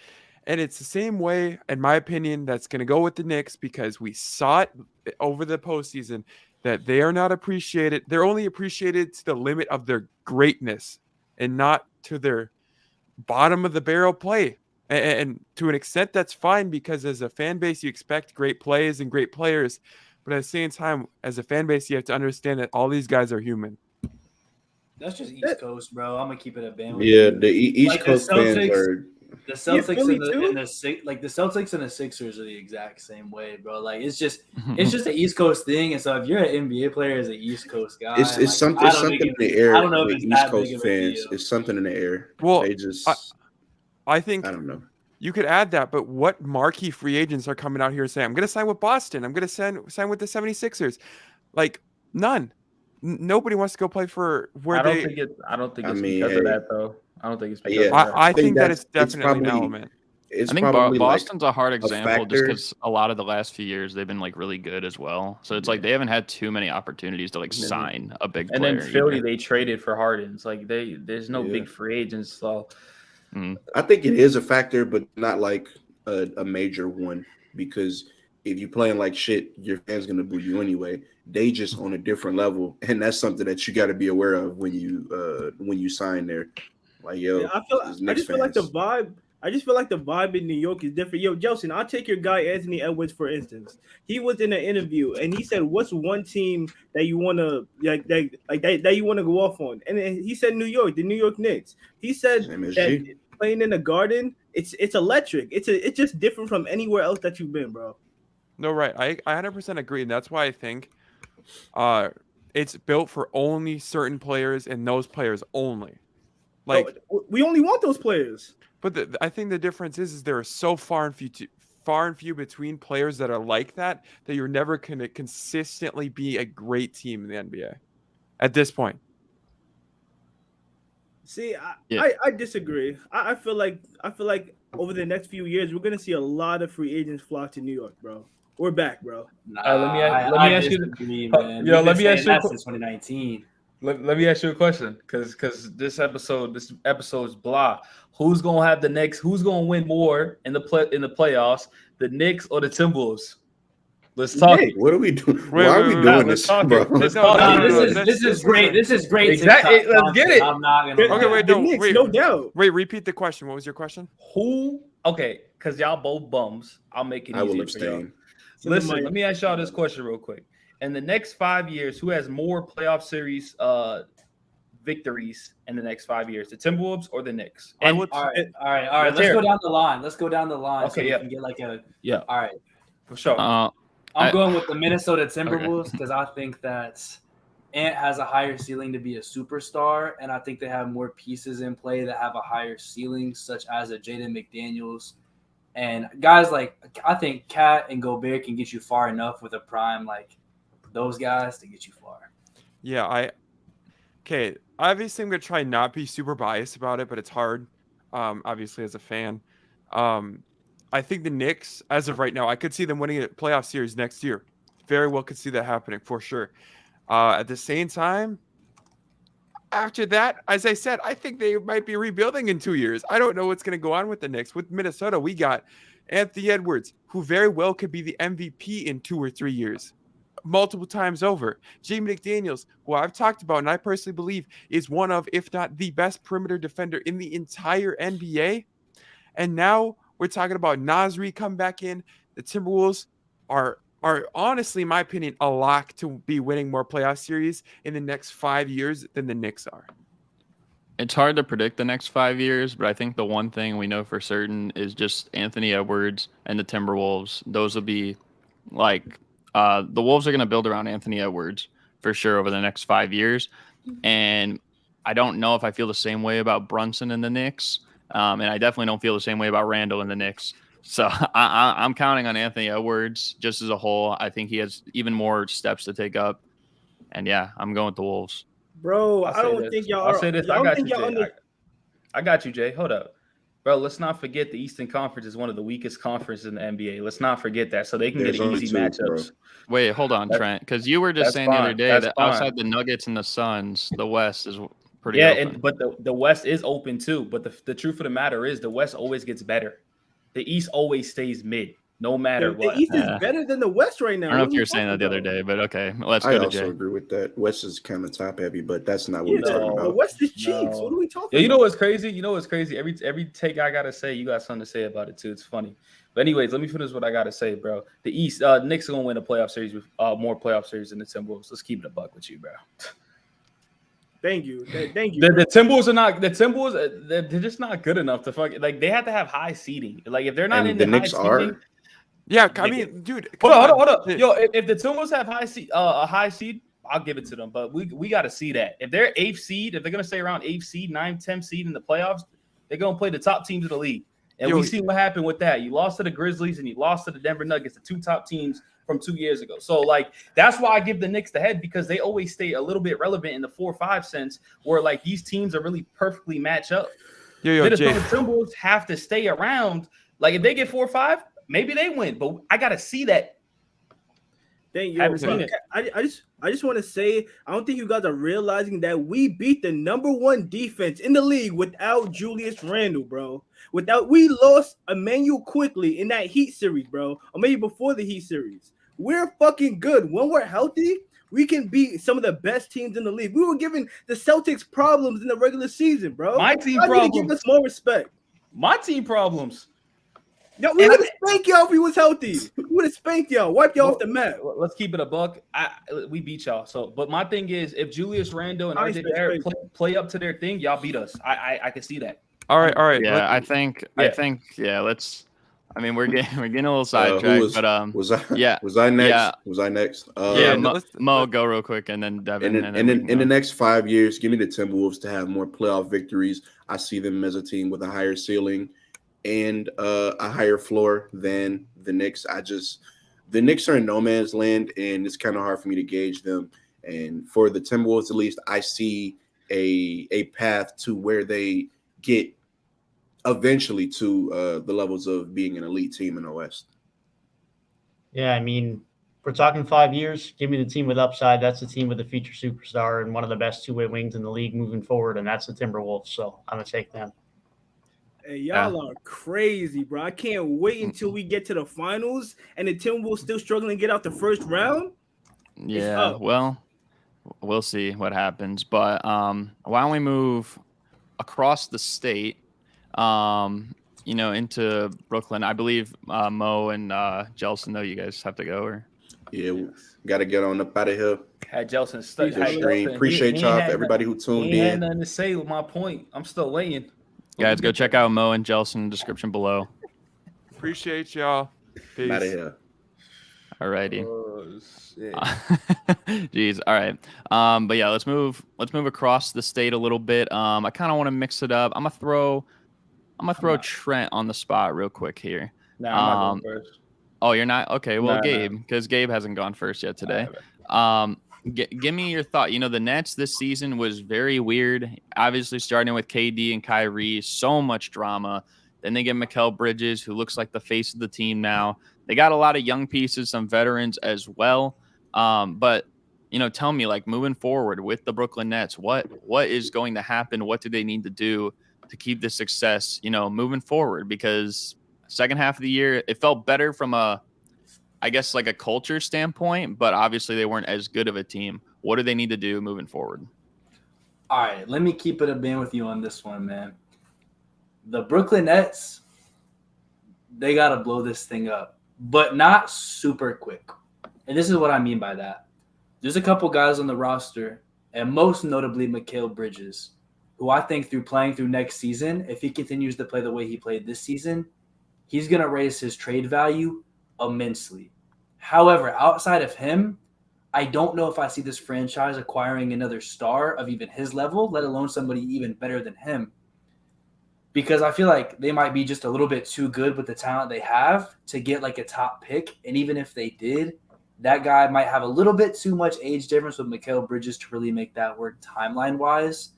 And it's the same way, in my opinion, that's going to go with the Knicks, because we saw it over the postseason that they are not appreciated. They're only appreciated to the limit of their greatness and not to their bottom of the barrel play. And to an extent, that's fine, because as a fan base, you expect great plays and great players. But at the same time, as a fan base, you have to understand that all these guys are human. That's just East Coast, bro. I'm gonna keep it a band. Yeah, the East Coast fans are. The Celtics and the Celtics and the Sixers are the exact same way, bro. Like it's just an East Coast thing. And so if you're an NBA player as an East Coast guy, it's something in the air. I don't know if it's East Coast fans. It's something in the air. Well, they just. I think I don't know. You could add that, but what marquee free agents are coming out here saying, I'm going to sign with Boston, I'm going to sign with the 76ers? Like, none. Nobody wants to go play for where I don't think it's because of that, though. I don't think it's because of that. I think that it's definitely an element. I think Boston's a hard example just because a lot of the last few years they've been like really good as well. So it's like they haven't had too many opportunities to like sign a big player. And then Philly, they traded for Harden. It's like there's no big free agents. So I think it is a factor, but not like a major one, because if you're playing like shit, your fans gonna boo you anyway. They just on a different level, and that's something that you got to be aware of when you sign there. Like I just feel like the vibe in New York is different. Yo, JELSON, I'll take your guy Anthony Edwards for instance. He was in an interview and he said, "What's one team that you want to that you want to go off on?" And he said New York, the New York Knicks. He said that playing in the Garden, it's electric. It's just different from anywhere else that you've been, bro. No, right. I 100% agree, and that's why I think it's built for only certain players and those players only. Like we only want those players. But I think the difference is there are so far and few between players that are like that you're never going to consistently be a great team in the NBA at this point. See, I disagree. I feel like over the next few years we're gonna see a lot of free agents flock to New York, bro. We're back, bro. Let me ask you. Let me ask you. Since 2019. Let me ask you a question, because this episode's blah. Who's gonna have the next? Who's gonna win more in the playoffs? The Knicks or the Timberwolves? Let's talk. Nick, what are we doing? Why are we doing this, bro? This is great. This is great. Exactly. Let's get it. I'm not gonna. Okay, wait, no doubt. Wait, repeat the question. What was your question? Who? Okay, because y'all both bums. I'll make it easy. I will for abstain. y'all. Listen, let me ask y'all this question real quick. In the next 5 years, who has more playoff series victories in the next 5 years? The Timberwolves or the Knicks? All right. Let's go down the line. Okay, so we can get like a All right, for sure. I'm going with the Minnesota Timberwolves because I think that Ant has a higher ceiling to be a superstar, and I think they have more pieces in play that have a higher ceiling, such as a Jaden McDaniels. And guys like, I think Cat and Gobert can get you far enough with a prime like those guys to get you far. Yeah, Okay, obviously I'm gonna try not be super biased about it, but it's hard. Obviously as a fan, I think the Knicks, as of right now, I could see them winning a playoff series next year. Very well could see that happening for sure. At the same time, after that, as I said, I think they might be rebuilding in 2 years. I don't know what's going to go on with the Knicks. With Minnesota, we got Anthony Edwards, who very well could be the MVP in 2 or 3 years, multiple times over. Jamie McDaniels, who I've talked about and I personally believe is one of, if not the best perimeter defender in the entire NBA. And now we're talking about Nasri come back in. The Timberwolves are honestly, in my opinion, a lock to be winning more playoff series in the next 5 years than the Knicks are. It's hard to predict the next 5 years, but I think the one thing we know for certain is just Anthony Edwards and the Timberwolves. Those will be like the Wolves are going to build around Anthony Edwards for sure over the next 5 years. And I don't know if I feel the same way about Brunson and the Knicks. And I definitely don't feel the same way about Randall and the Knicks. So I'm counting on Anthony Edwards just as a whole. I think he has even more steps to take up. And yeah, I'm going with the Wolves. Bro, I don't think y'all I'll say this. I got you, Jay. I got you, Jay. Hold up. Bro, let's not forget the Eastern Conference is one of the weakest conferences in the NBA. Let's not forget that. So they can get easy matchups. Bro. Wait, hold on, Trent. Because you were just saying the other day that outside the Nuggets and the Suns, the West is pretty open. But the West is open too. But the truth of the matter is the West always gets better. The East always stays mid, no matter what. The East is better than the West right now. I don't know if you were saying that the other day, but okay. Let's go to Jay. I also agree with that. West is kind of top heavy, but that's not what we're talking about. The West is cheeks. What are we talking about? You know what's crazy? Every take I gotta say, you got something to say about it too. It's funny. But anyways, let me finish what I gotta say, bro. The East, Knicks are gonna win a playoff series with more playoff series than the Timberwolves. Let's keep it a buck with you, bro. Thank you. The Timberwolves are not. The Timberwolves, they're just not good enough to fuck. Like they have to have high seeding. Like if they're not in the Knicks high seeding, yeah, I mean, dude. Hold up. Yo, if the Timberwolves have a high seed, I'll give it to them. But we got to see that. If they're 8th seed, if they're gonna stay around 8th seed, 9th, 10th seed in the playoffs, they're gonna play the top teams of the league. And we see what happened with that. You lost to the Grizzlies and you lost to the Denver Nuggets, the 2 top teams from 2 years ago. So, like, that's why I give the Knicks the head, because they always stay a little bit relevant in the 4-5 sense, where, like, these teams are really perfectly matched up. Jay. The Timberwolves have to stay around. Like, if they get 4-5, maybe they win. But I got to see that. Thank you. I just want to say, I don't think you guys are realizing that we beat the #1 defense in the league without Julius Randle, bro. We lost Emmanuel quickly in that Heat series, bro, or maybe before the Heat series. We're fucking good. When we're healthy, we can beat some of the best teams in the league. We were giving the Celtics problems in the regular season, bro. My team problems. Give us more respect. My team problems. Yo, we would have spanked y'all if he was healthy. We would have spanked y'all, wiped y'all off the map. Let's keep it a buck. We beat y'all. So, but my thing is, if Julius Randle and RJ Barrett play up to their thing, y'all beat us. I can see that. All right. Yeah, I think. Let's. I mean, we're getting a little sidetracked, but was I next? Yeah. Was I next? Mo, go real quick, and then Devin. In the next 5 years, give me the Timberwolves to have more playoff victories. I see them as a team with a higher ceiling and a higher floor than the Knicks. The Knicks are in no man's land, and it's kind of hard for me to gauge them. And for the Timberwolves, at least, I see a path to where they get eventually to the levels of being an elite team in the West. Yeah, I mean, we're talking 5 years. Give me the team with upside. That's the team with a future superstar and one of the best two-way wings in the league moving forward, and that's the Timberwolves. So I'm going to take them. Hey, y'all are crazy, bro. I can't wait until we get to the finals and the Timberwolves still struggling to get out the first round. Yeah, well, we'll see what happens. But why don't we move across the state, into Brooklyn? I believe Mo and JELSON, though, you guys have to go. Or yeah, we got to get on up out of here. Had JELSON stuck. Appreciate y'all, everybody who tuned in. Had nothing to say with my point. I'm still waiting. Guys, go check out Mo and JELSON in the description below. Appreciate y'all. Peace. Out of here. Alrighty. Oh, shit. Jeez. All right. But yeah, let's move across the state a little bit. I kind of want to mix it up. I'm gonna throw Trent on the spot real quick here. Nah, I'm not going first. Oh, you're not? Okay. Well, Nah, Gabe, because Gabe hasn't gone first yet today. Give me your thought. The Nets this season was very weird. Obviously, starting with KD and Kyrie, so much drama. Then they get Mikal Bridges, who looks like the face of the team now. They got a lot of young pieces, some veterans as well. But tell me, like, moving forward with the Brooklyn Nets, what is going to happen? What do they need to do to keep this success, moving forward? Because second half of the year, it felt better from I guess like a culture standpoint, but obviously they weren't as good of a team. What do they need to do moving forward? All right, let me keep it a band with you on this one, man. The Brooklyn Nets, they got to blow this thing up, but not super quick. And this is what I mean by that. There's a couple guys on the roster, and most notably Mikal Bridges, who I think playing through next season, if he continues to play the way he played this season, he's going to raise his trade value immensely. However, outside of him, I don't know if I see this franchise acquiring another star of even his level, let alone somebody even better than him. Because I feel like they might be just a little bit too good with the talent they have to get like a top pick. And even if they did, that guy might have a little bit too much age difference with Mikal Bridges to really make that work timeline-wise.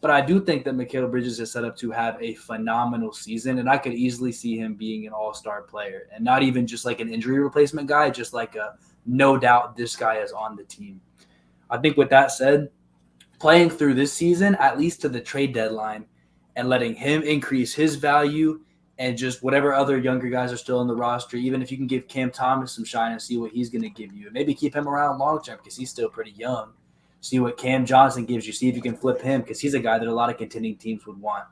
But I do think that Mikal Bridges is set up to have a phenomenal season, and I could easily see him being an all-star player, and not even just like an injury replacement guy, just like a no doubt this guy is on the team. I think with that said, playing through this season, at least to the trade deadline, and letting him increase his value and just whatever other younger guys are still on the roster, even if you can give Cam Thomas some shine and see what he's going to give you, maybe keep him around long-term because he's still pretty young. See what Cam Johnson gives you. See if you can flip him because he's a guy that a lot of contending teams would want.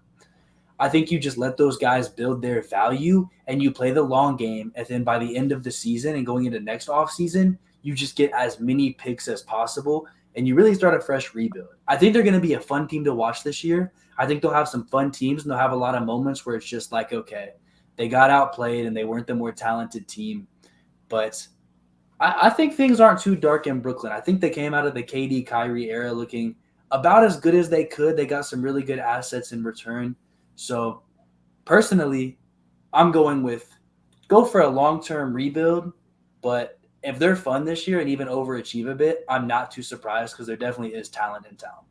I think you just let those guys build their value and you play the long game. And then by the end of the season and going into next offseason, you just get as many picks as possible and you really start a fresh rebuild. I think they're going to be a fun team to watch this year. I think they'll have some fun teams and they'll have a lot of moments where it's just like, okay, they got outplayed and they weren't the more talented team. But I think things aren't too dark in Brooklyn. I think they came out of the KD Kyrie era looking about as good as they could. They got some really good assets in return. So personally, I'm going with go for a long-term rebuild. But if they're fun this year and even overachieve a bit, I'm not too surprised because there definitely is talent in town.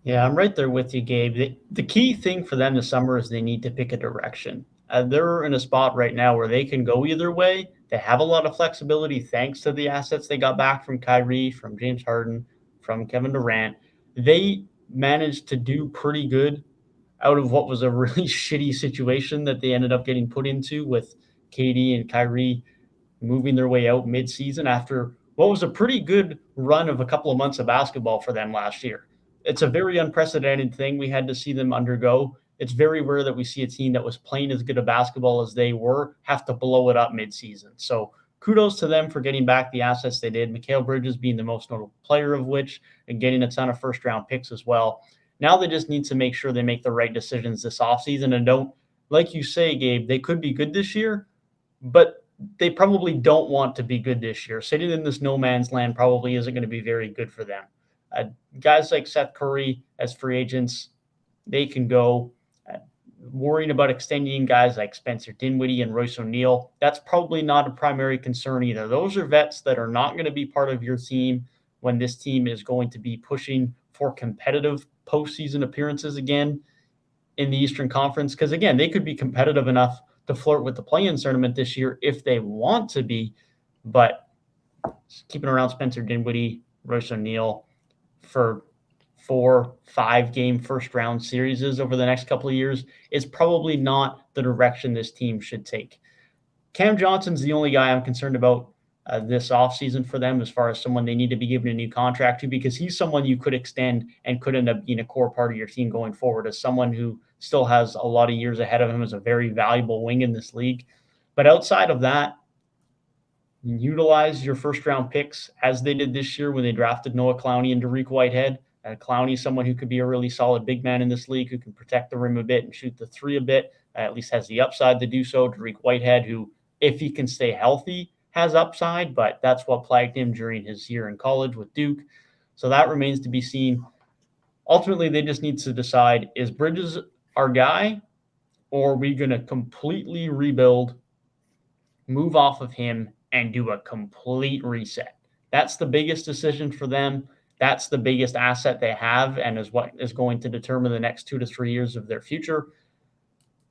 Yeah, I'm right there with you, Gabe. The key thing for them this summer is they need to pick a direction. They're in a spot right now where they can go either way. They have a lot of flexibility thanks to the assets they got back from Kyrie, from James Harden, from Kevin Durant. They managed to do pretty good out of what was a really shitty situation that they ended up getting put into with KD and Kyrie moving their way out midseason after what was a pretty good run of a couple of months of basketball for them last year. It's a very unprecedented thing we had to see them undergo. It's very rare that we see a team that was playing as good a basketball as they were have to blow it up midseason. So kudos to them for getting back the assets they did. Mikal Bridges being the most notable player of which, and getting a ton of first-round picks as well. Now they just need to make sure they make the right decisions this offseason and don't, like you say, Gabe, they could be good this year, but they probably don't want to be good this year. Sitting in this no man's land probably isn't going to be very good for them. Guys like Seth Curry as free agents, they can go. Worrying about extending guys like Spencer Dinwiddie and Royce O'Neal, that's probably not a primary concern either. Those are vets that are not going to be part of your team when this team is going to be pushing for competitive postseason appearances again in the Eastern Conference. Because, again, they could be competitive enough to flirt with the play-in tournament this year if they want to be. But keeping around Spencer Dinwiddie, Royce O'Neal for 4-5 game first round series over the next couple of years is probably not the direction this team should take. Cam Johnson's the only guy I'm concerned about this offseason for them as far as someone they need to be given a new contract to, because he's someone you could extend and could end up being a core part of your team going forward as someone who still has a lot of years ahead of him as a very valuable wing in this league. But outside of that, utilize your first round picks as they did this year when they drafted Noah Clowney and Dariq Whitehead. Clowney, someone who could be a really solid big man in this league, who can protect the rim a bit and shoot the three a bit, at least has the upside to do so. Dariq Whitehead, who, if he can stay healthy, has upside, but that's what plagued him during his year in college with Duke. So that remains to be seen. Ultimately, they just need to decide, is Bridges our guy, or are we going to completely rebuild, move off of him, and do a complete reset? That's the biggest decision for them. That's the biggest asset they have and is what is going to determine the next 2 to 3 years of their future.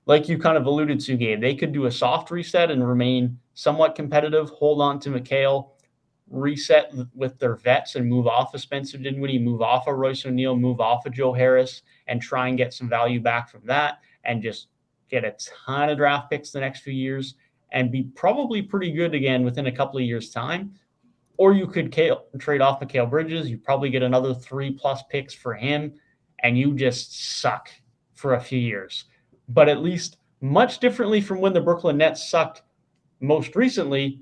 Like you kind of alluded to, Gabe, they could do a soft reset and remain somewhat competitive, hold on to McHale, reset with their vets and move off of Spencer Dinwiddie, move off of Royce O'Neal, move off of Joe Harris, and try and get some value back from that and just get a ton of draft picks the next few years and be probably pretty good again within a couple of years' time. Or you could trade off Mikal Bridges. You probably get another 3+ picks for him, and you just suck for a few years. But at least much differently from when the Brooklyn Nets sucked most recently,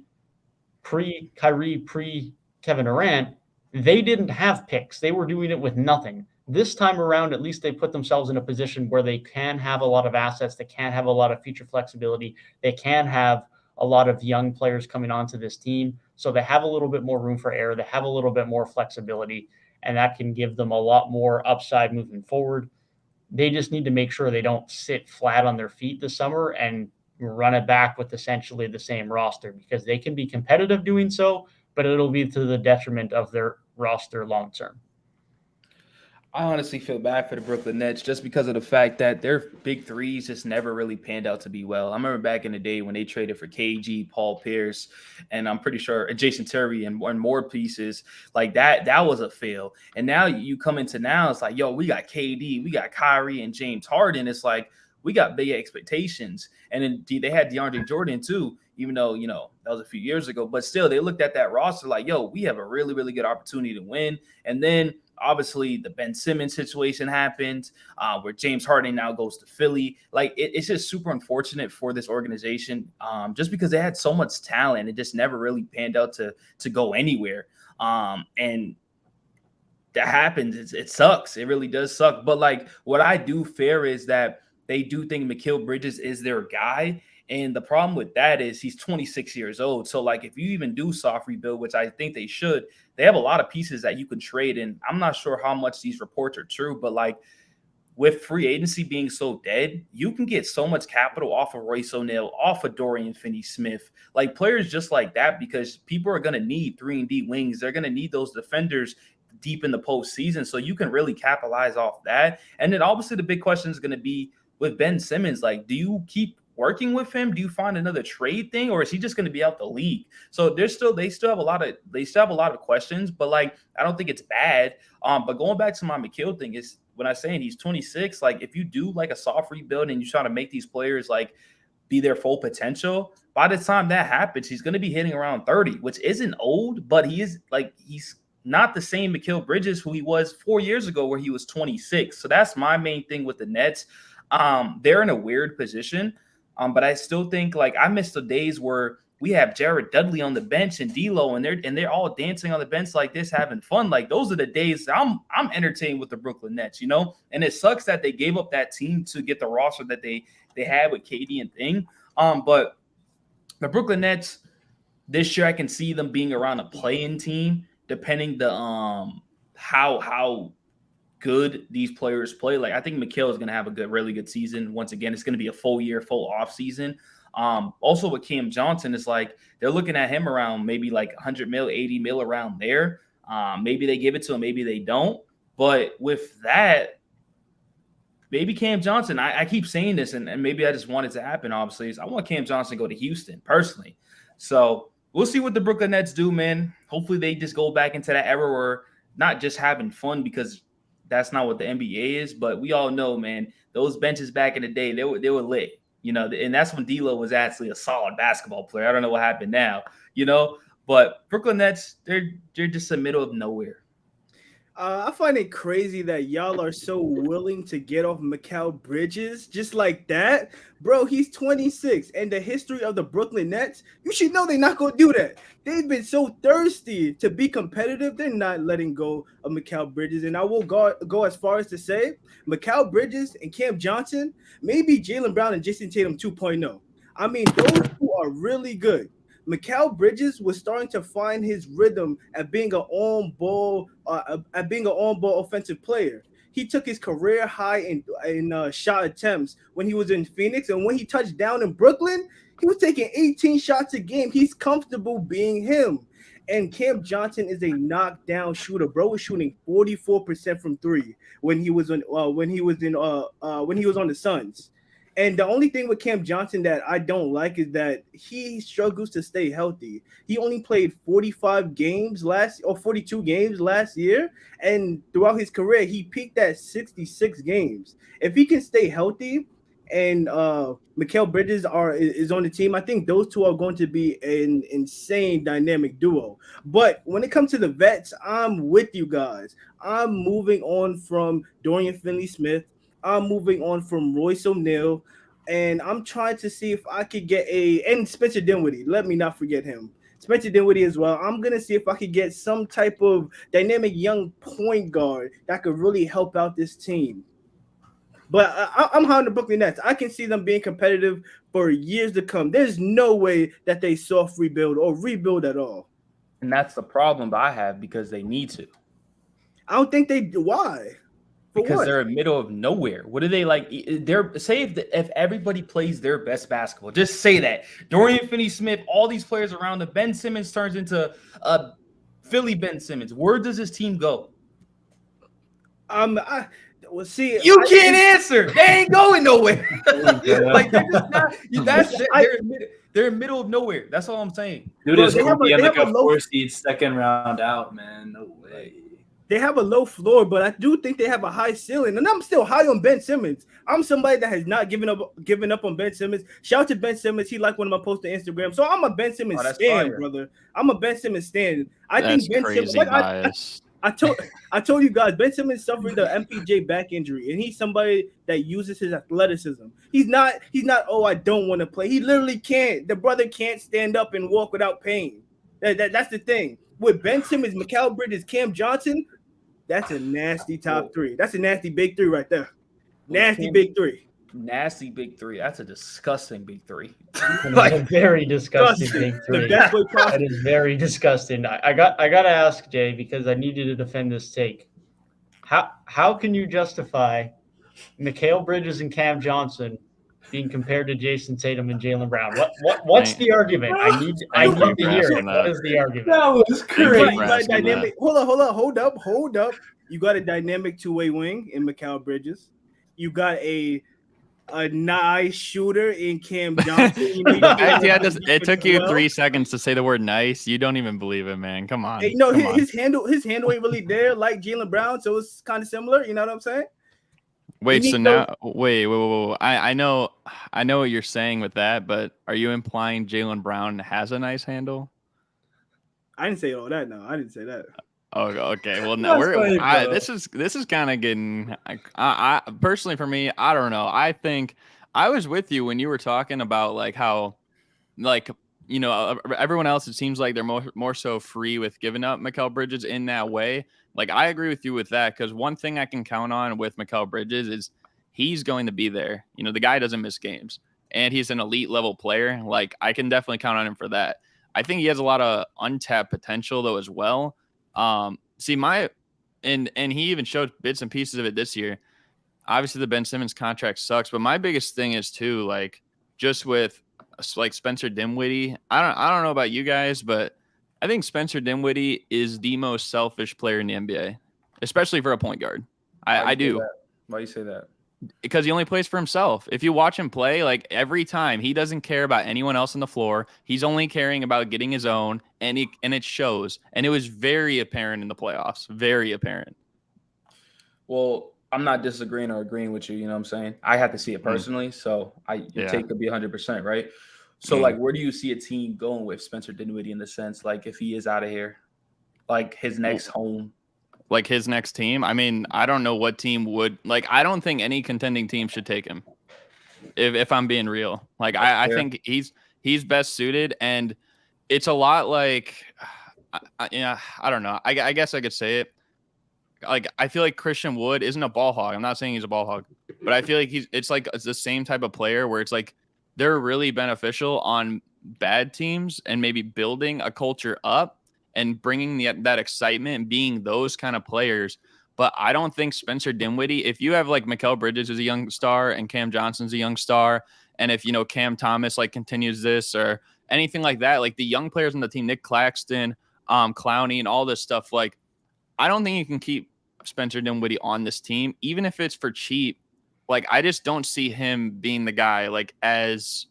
pre-Kyrie, pre-Kevin Durant, they didn't have picks. They were doing it with nothing. This time around, at least they put themselves in a position where they can have a lot of assets. They can have a lot of future flexibility. They can have a lot of young players coming onto this team. So they have a little bit more room for error. They have a little bit more flexibility, and that can give them a lot more upside moving forward. They just need to make sure they don't sit flat on their feet this summer and run it back with essentially the same roster, because they can be competitive doing so, but it'll be to the detriment of their roster long term. I honestly feel bad for the Brooklyn Nets just because of the fact that their big threes just never really panned out to be well. I remember back in the day when they traded for KG, Paul Pierce, and I'm pretty sure Jason Terry and more pieces like that. That was a fail. And now you come into now, it's like, yo, we got KD, we got Kyrie and James Harden. It's like we got big expectations. And then they had DeAndre Jordan too, even though, that was a few years ago. But still, they looked at that roster like, yo, we have a really, really good opportunity to win. And then obviously, the Ben Simmons situation happened where James Harden now goes to Philly. Like, it's just super unfortunate for this organization just because they had so much talent. It just never really panned out to go anywhere. And that happens. It sucks. It really does suck. But, like, what I do fear is that they do think Mikal Bridges is their guy. And the problem with that is he's 26 years old. So, like, if you even do soft rebuild, which I think they should, they have a lot of pieces that you can trade. And I'm not sure how much these reports are true, but, like, with free agency being so dead, you can get so much capital off of Royce O'Neal, off of Dorian Finney-Smith, like players just like that, because people are going to need 3-and-D wings. They're going to need those defenders deep in the postseason. So you can really capitalize off that. And then obviously the big question is going to be with Ben Simmons. Like, do you keep working with him? Do you find another trade thing, or is he just going to be out the league? So they still have a lot of questions, but, like, I don't think it's bad. But going back to my McHale thing is when I'm saying he's 26, like, if you do like a soft rebuild and you try to make these players like be their full potential, by the time that happens, he's going to be hitting around 30, which isn't old, but he's not the same Mikal Bridges who he was 4 years ago where he was 26. So that's my main thing with the Nets. They're in a weird position. But I still think, like, I miss the days where we have Jared Dudley on the bench and D'Lo, and they're all dancing on the bench like this, having fun. Like, those are the days I'm entertained with the Brooklyn Nets, And it sucks that they gave up that team to get the roster that they had with KD and thing. But the Brooklyn Nets this year, I can see them being around a play-in team, depending the how good these players play. Like, I think Mikal is going to have a really good season. Once again, it's going to be a full year, full off season. Also with Cam Johnson, it's like they're looking at him around maybe like 100 mil, 80 mil around there. Maybe they give it to him, maybe they don't. But with that, maybe Cam Johnson, I keep saying this, and maybe I just want it to happen, obviously, is I want Cam Johnson to go to Houston personally. So we'll see what the Brooklyn Nets do, man. Hopefully they just go back into that era where not just having fun, because that's not what the NBA is, but we all know, man, those benches back in the day, they were lit, and that's when D'Lo was actually a solid basketball player. I don't know what happened now, but Brooklyn Nets, they're just the middle of nowhere. I find it crazy that y'all are so willing to get off Mikal Bridges just like that. Bro, he's 26, and the history of the Brooklyn Nets, you should know they're not going to do that. They've been so thirsty to be competitive. They're not letting go of Mikal Bridges. And I will go as far as to say Mikal Bridges and Cam Johnson, maybe Jaylen Brown and Jason Tatum 2.0. I mean, those two are really good. Mikal Bridges was starting to find his rhythm at being an on-ball offensive player. He took his career high in shot attempts when he was in Phoenix, and when he touched down in Brooklyn, he was taking 18 shots a game. He's comfortable being him. And Cam Johnson is a knockdown shooter. Bro was shooting 44% from three when he was on when he was on the Suns. And the only thing with Cam Johnson that I don't like is that he struggles to stay healthy. He only played 42 games last year, and throughout his career, he peaked at 66 games. If he can stay healthy, and Mikal Bridges is on the team, I think those two are going to be an insane dynamic duo. But when it comes to the vets, I'm with you guys. I'm moving on from Dorian Finney-Smith. I'm moving on from Royce O'Neal, and I'm trying to see if I could get and Spencer Dinwiddie. Let me not forget him. Spencer Dinwiddie as well. I'm going to see if I could get some type of dynamic young point guard that could really help out this team. But I'm high on the Brooklyn Nets. I can see them being competitive for years to come. There's no way that they soft rebuild or rebuild at all. And that's the problem I have because they need to. I don't think they do. Why? Because they're in the middle of nowhere. What do they like? Say if everybody plays their best basketball, just say that. Dorian Finney-Smith, all these players around them, Ben Simmons turns into Philly Ben Simmons. Where does this team go? Well, see, you can't answer. They ain't going nowhere. Like they're just not. They're in the middle of nowhere. That's all I'm saying. Dude, it's going to be like a 4-seed second round out, man. No way. They have a low floor, but I do think they have a high ceiling. And I'm still high on Ben Simmons. I'm somebody that has not given up on Ben Simmons. Shout out to Ben Simmons. He liked one of my posts on Instagram. So I'm a Ben Simmons stan, brother. I'm a Ben Simmons stan. That's think Ben crazy Simmons. bias. I told you guys, Ben Simmons suffered the MPJ back injury, and he's somebody that uses his athleticism. He's not. Oh, I don't want to play. He literally can't. The brother can't stand up and walk without pain. That's the thing with Ben Simmons, Mikal Bridges, Cam Johnson. That's a nasty top three. That's a nasty big three right there. Nasty big three. Nasty big three. That's a disgusting big three. Like, a very disgusting big three. That is very disgusting. I got to ask Jay, because I need you to defend this take. How can you justify Mikal Bridges and Cam Johnson being compared to Jason Tatum and Jaylen Brown? What's the argument? I need to hear it. What is the argument? That was crazy. Dynamic. Hold up. You got a dynamic two-way wing in Mikal Bridges. You got a nice shooter in Cam Johnson. It took you 3 seconds to say the word nice. You don't even believe it, man. Come on. Hey, no, his handle ain't really there like Jaylen Brown, so it's kind of similar. You know what I'm saying? Wait, so now wait. I know what you're saying with that, but are you implying Jaylen Brown has a nice handle? I didn't say all that. No, I didn't say that. Oh, okay. Well, no, this is kind of getting. I personally, for me, I don't know. I think I was with you when you were talking about like how, like, you know, everyone else, it seems like they're more so free with giving up Mikal Bridges in that way. Like, I agree with you with that, because one thing I can count on with Mikal Bridges is he's going to be there. You know, the guy doesn't miss games, and he's an elite level player. Like, I can definitely count on him for that. I think he has a lot of untapped potential though as well. And he even showed bits and pieces of it this year. Obviously, the Ben Simmons contract sucks, but my biggest thing is too, like, just with like Spencer Dinwiddie. I don't know about you guys, but I think Spencer Dinwiddie is the most selfish player in the NBA, especially for a point guard. I do. Why do you say that? Because he only plays for himself. If you watch him play, like, every time, he doesn't care about anyone else on the floor. He's only caring about getting his own, and it shows. And it was very apparent in the playoffs. Very apparent. Well, I'm not disagreeing or agreeing with you. You know what I'm saying? I have to see it personally, so your take could be 100%, right? So, like, where do you see a team going with Spencer Dinwiddie in the sense, like, if he is out of here, like his next home? Like his next team? I mean, I don't know what team would. Like, I don't think any contending team should take him, if I'm being real. Like, I think he's best suited, and it's a lot like, I don't know. I guess I could say it. Like, I feel like Christian Wood isn't a ball hog. I'm not saying he's a ball hog, but I feel like it's the same type of player where it's like they're really beneficial on bad teams and maybe building a culture up and bringing that excitement and being those kind of players. But I don't think Spencer Dinwiddie, if you have like Mikal Bridges is a young star and Cam Johnson's a young star, and if, you know, Cam Thomas like continues this or anything like that, like the young players on the team, Nick Claxton, Clowney and all this stuff. Like, I don't think you can keep Spencer Dinwiddie on this team, even if it's for cheap. Like, I just don't see him being the guy, like, as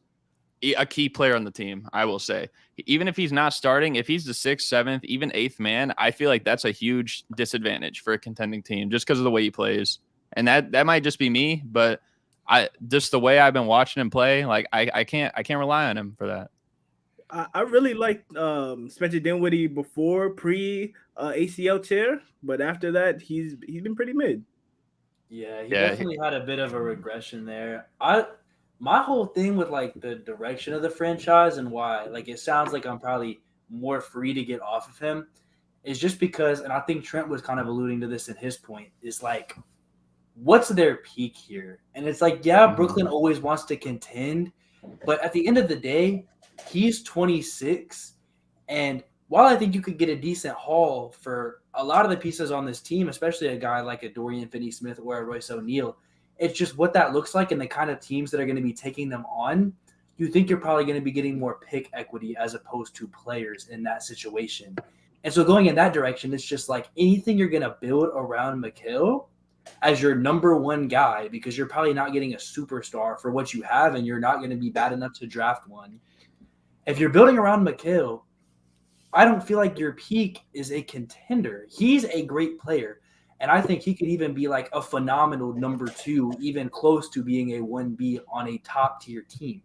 a key player on the team, I will say. Even if he's not starting, if he's the 6th, 7th, even 8th man, I feel like that's a huge disadvantage for a contending team just because of the way he plays. And that might just be me, but just the way I've been watching him play, like I can't rely on him for that. I really liked Spencer Dinwiddie before pre ACL tear, but after that he's been pretty mid. Yeah, he definitely had a bit of a regression there. My whole thing with like the direction of the franchise and why like it sounds like I'm probably more free to get off of him is just because, and I think Trent was kind of alluding to this in his point, is like, what's their peak here? And it's like, yeah, Brooklyn always wants to contend, but at the end of the day, he's 26. And while I think you could get a decent haul for a lot of the pieces on this team, especially a guy like a Dorian Finney-Smith or a Royce O'Neal, it's just what that looks like and the kind of teams that are going to be taking them on. You think you're probably going to be getting more pick equity as opposed to players in that situation. And so going in that direction, it's just like anything you're going to build around Mikal as your number one guy, because you're probably not getting a superstar for what you have and you're not going to be bad enough to draft one. If you're building around Mikal, I don't feel like your peak is a contender. He's a great player. And I think he could even be like a phenomenal number 2, even close to being a 1B on a top tier team.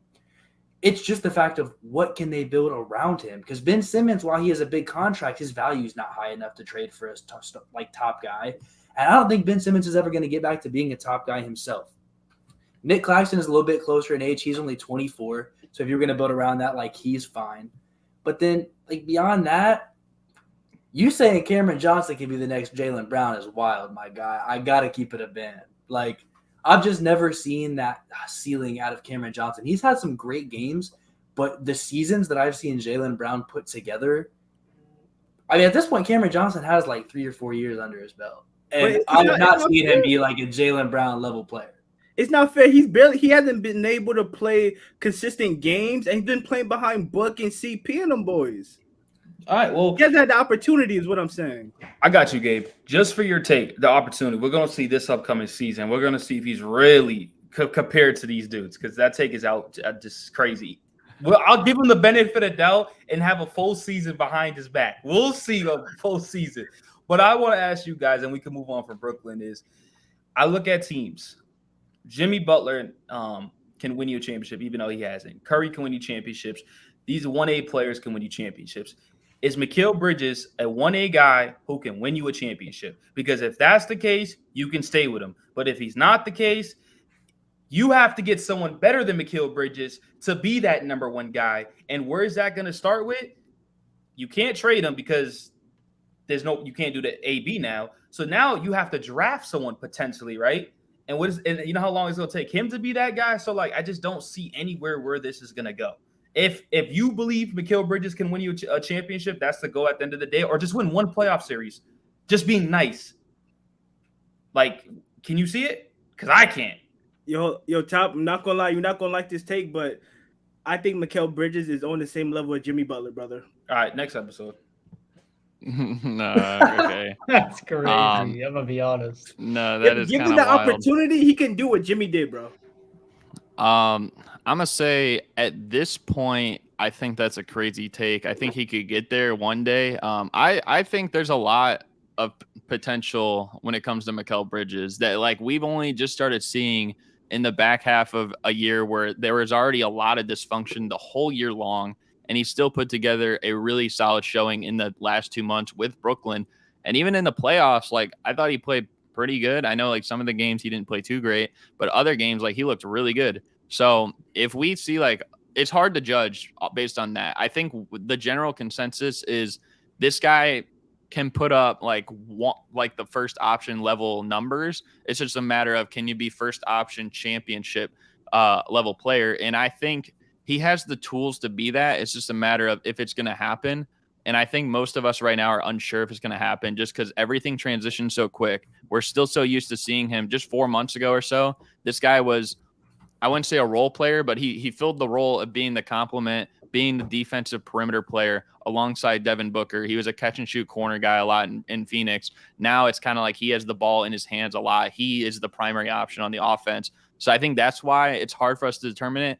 It's just the fact of what can they build around him? Because Ben Simmons, while he has a big contract, his value is not high enough to trade for a top guy. And I don't think Ben Simmons is ever going to get back to being a top guy himself. Nick Claxton is a little bit closer in age. He's only 24. So if you're going to build around that, like, he's fine. But then, like, beyond that, you saying Cameron Johnson can be the next Jaylen Brown is wild, my guy. I got to keep it a band. Like, I've just never seen that ceiling out of Cameron Johnson. He's had some great games, but the seasons that I've seen Jaylen Brown put together, I mean, at this point, Cameron Johnson has like 3 or 4 years under his belt. And I have not seen him be like a Jaylen Brown level player. It's not fair. He hasn't been able to play consistent games, and he's been playing behind Buck and CP and them boys. All right, well, he hasn't had the opportunity, is what I'm saying. I got you, Gabe. Just for your take, the opportunity. We're going to see this upcoming season. We're going to see if he's really compared to these dudes, because that take is out just crazy. Well, I'll give him the benefit of doubt and have a full season behind his back. We'll see a full season. But I want to ask you guys, and we can move on from Brooklyn, is I look at teams. Jimmy Butler can win you a championship, even though he hasn't. Curry can win you championships. These 1A players can win you championships. Is Mikal Bridges a 1A guy who can win you a championship? Because if that's the case, you can stay with him. But if he's not the case, you have to get someone better than Mikal Bridges to be that number 1 guy. And where is that going to start with? You can't trade him because you can't do the AB now. So now you have to draft someone potentially, right? And you know how long it's going to take him to be that guy? So like, I just don't see anywhere where this is going to go. If you believe Mikal Bridges can win you a championship, that's the goal at the end of the day, or just win one playoff series, just being nice. Like, can you see it? Because I can't. Yo, Top, I'm not gonna lie, you're not gonna like this take, but I think Mikal Bridges is on the same level as Jimmy Butler, brother. All right, next episode. No, okay. That's crazy. I'm gonna be honest. No, that is give kind him of the wild. opportunity, he can do what Jimmy did, bro. I'm gonna say at this point, I think that's a crazy take. I think he could get there one day. I think there's a lot of potential when it comes to Mikal Bridges that like we've only just started seeing in the back half of a year where there was already a lot of dysfunction the whole year long, and he still put together a really solid showing in the last 2 months with Brooklyn. And even in the playoffs, like I thought he played pretty good. I know like some of the games he didn't play too great, but other games like he looked really good. So if we see like, it's hard to judge based on that. I think the general consensus is this guy can put up like the first option level numbers. It's just a matter of, can you be first option championship level player? And I think he has the tools to be that. It's just a matter of if it's going to happen. And I think most of us right now are unsure if it's going to happen just because everything transitions so quick. We're still so used to seeing him just 4 months ago or so. This guy was, I wouldn't say a role player, but he filled the role of being the complement being the defensive perimeter player alongside Devin Booker. He was a catch and shoot corner guy a lot in Phoenix. Now it's kind of like he has the ball in his hands a lot. He is the primary option on the offense. So I think that's why it's hard for us to determine it.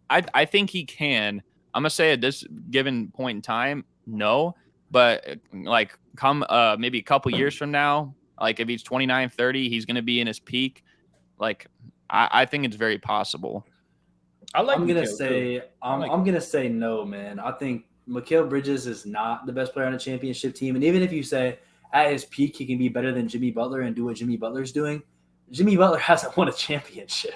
I think he can. I'm going to say at this given point in time, no. But like come maybe a couple years from now, like if he's 29, 30, he's going to be in his peak. Like I think it's very possible. I'm gonna say no, man. I think Mikal Bridges is not the best player on a championship team, and even if you say at his peak he can be better than Jimmy Butler and do what Jimmy Butler's doing, Jimmy Butler hasn't won a championship.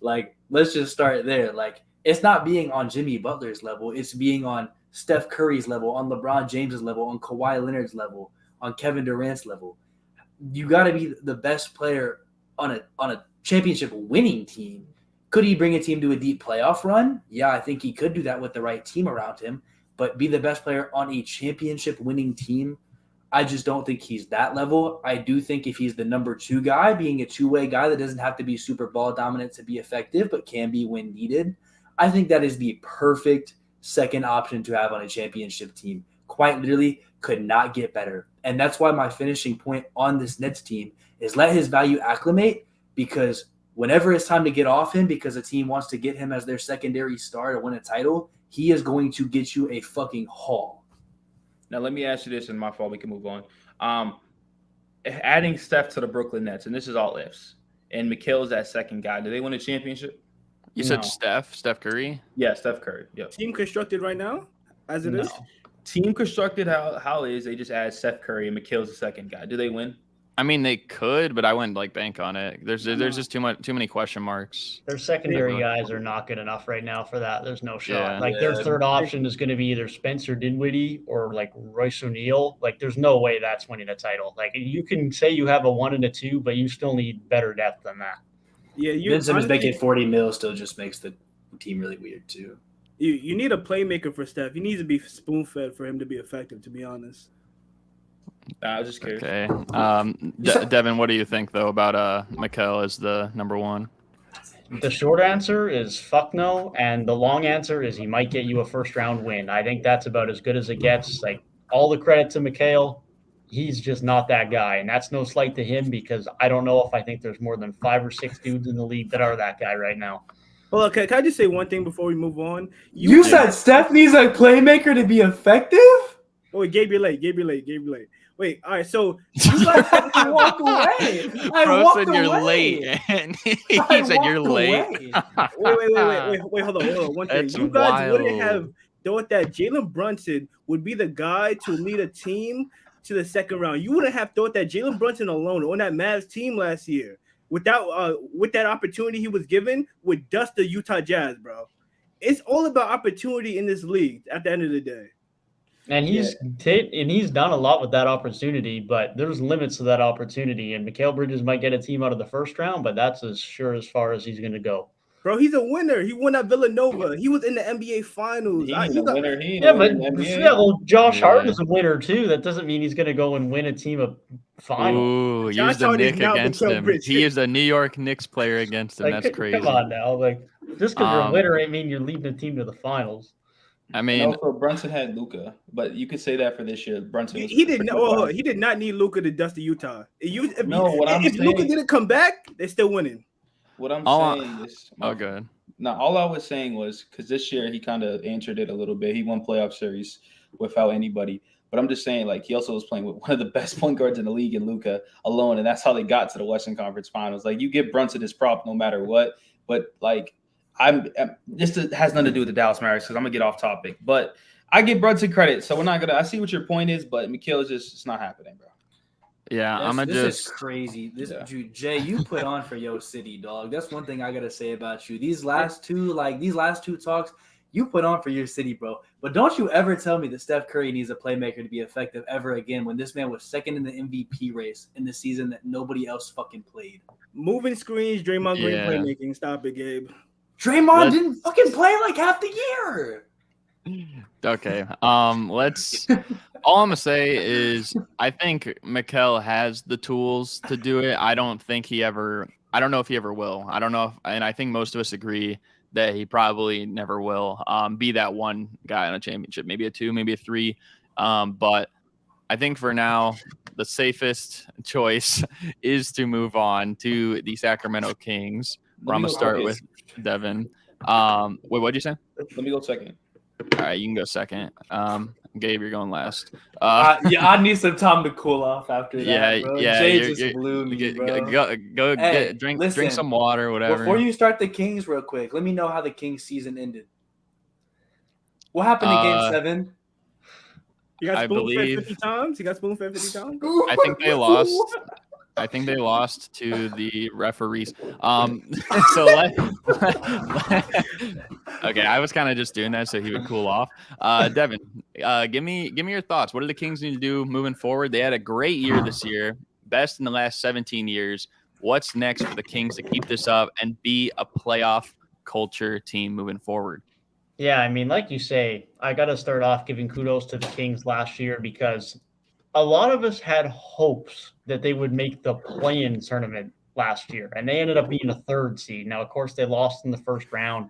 Like, let's just start there. Like, it's not being on Jimmy Butler's level; it's being on Steph Curry's level, on LeBron James's level, on Kawhi Leonard's level, on Kevin Durant's level. You got to be the best player on a championship winning team. Could he bring a team to a deep playoff run? Yeah, I think he could do that with the right team around him. But be the best player on a championship winning team, I just don't think he's that level. I do think if he's the number 2 guy, being a two-way guy that doesn't have to be super ball dominant to be effective, but can be when needed, I think that is the perfect second option to have on a championship team. Quite literally could not get better. And that's why my finishing point on this Nets team is let his value acclimate, because whenever it's time to get off him because a team wants to get him as their secondary star to win a title, he is going to get you a fucking haul. Now, let me ask you this, and my fault, we can move on. Adding Steph to the Brooklyn Nets, and this is all ifs, and Mikal's that second guy, do they win a championship? You said Steph Curry? Yeah, Steph Curry. Yep. Team constructed right now, as it is? Team constructed how it is, they just add Steph Curry, and Mikal's the second guy. Do they win? I mean, they could, but I wouldn't like bank on it. There's just too many question marks. Their secondary guys are not good enough right now for that. There's no shot. Their third option is going to be either Spencer Dinwiddie or like Royce O'Neal. Like, there's no way that's winning a title. Like, you can say you have a 1 and a 2, but you still need better depth than that. Yeah, Ben Simmons making $40 million still just makes the team really weird too. You need a playmaker for Steph. He needs to be spoon-fed for him to be effective, to be honest. I was just curious. Okay. Devin, what do you think, though, about Mikal as the number 1? The short answer is fuck no, and the long answer is he might get you a first-round win. I think that's about as good as it gets. Like, all the credit to Mikal. He's just not that guy, and that's no slight to him because I don't know if I think there's more than 5 or 6 dudes in the league that are that guy right now. Well, okay, can I just say one thing before we move on? You said Steph needs a playmaker to be effective? Oh, wait, Gabe, you're late. Wait, all right, so you guys had to walk away. Bro said you're late, and he said you're late. Wait, hold on. One thing. You guys wouldn't have thought that Jalen Brunson would be the guy to lead a team to the second round. You wouldn't have thought that Jalen Brunson alone on that Mavs team last year, with that opportunity he was given, would dust the Utah Jazz, bro. It's all about opportunity in this league at the end of the day. And he's done a lot with that opportunity, but there's limits to that opportunity. And Mikal Bridges might get a team out of the first round, but that's as far as he's going to go. Bro, he's a winner. He won at Villanova. He was in the NBA Finals. Josh Hart is a winner too. That doesn't mean he's going to go and win a team of finals. Ooh, use the Knick against him. He is a New York Knicks player against him. That's crazy. Come on now. Like, just because you're a winner ain't mean you're leading a team to the finals. I mean, also Brunson had Luka, but you could say that for this year. Brunson he did not need Luka to dust the Utah. If Luka didn't come back, they're still winning. What I'm saying is, good. No, all I was saying was because this year he kind of answered it a little bit. He won playoff series without anybody, but I'm just saying, like, he also was playing with one of the best point guards in the league in Luka alone, and that's how they got to the Western Conference Finals. Like, you give Brunson his prop no matter what, but like. This has nothing to do with the Dallas Mavericks because I'm gonna get off topic, but I give Brunson credit, so we're not gonna. I see what your point is, but Mikal is it's not happening, bro. Yeah, This is crazy. Dude, Jay, you put on for Yo City, dog. That's one thing I gotta say about you. These last two talks, you put on for your city, bro. But don't you ever tell me that Steph Curry needs a playmaker to be effective ever again when this man was second in the MVP race in the season that nobody else fucking played. Moving screens, Draymond Green playmaking. Stop it, Gabe. Draymond didn't fucking play like half the year. Okay. All I'm gonna say is I think Mikal has the tools to do it. I don't know if he ever will. I don't know and I think most of us agree that he probably never will be that one guy on a championship, maybe a 2, maybe a 3. But I think for now, the safest choice is to move on to the Sacramento Kings. Where I'm going to start with Devin. Wait, what'd you say? Let me go second. All right, you can go second. Gabe, you're going last. Yeah, I need some time to cool off after that. Yeah, bro. yeah. Jay just blew me, bro. Go Hey, drink listen, some water, whatever. Before you start the Kings, real quick, let me know how the Kings season ended. What happened in Game 7? You got I spoon-fed believe- 50 times? You got spoon-fed 50 times? I think they lost. I think they lost to the referees. So okay, I was kind of just doing that so he would cool off. Devin, give me your thoughts. What do the Kings need to do moving forward? They had a great year this year, best in the last 17 years. What's next for the Kings to keep this up and be a playoff culture team moving forward? Yeah, I mean, like you say, I got to start off giving kudos to the Kings last year because a lot of us had hopes that they would make the play-in tournament last year, and they ended up being a 3rd seed. Now, of course, they lost in the first round.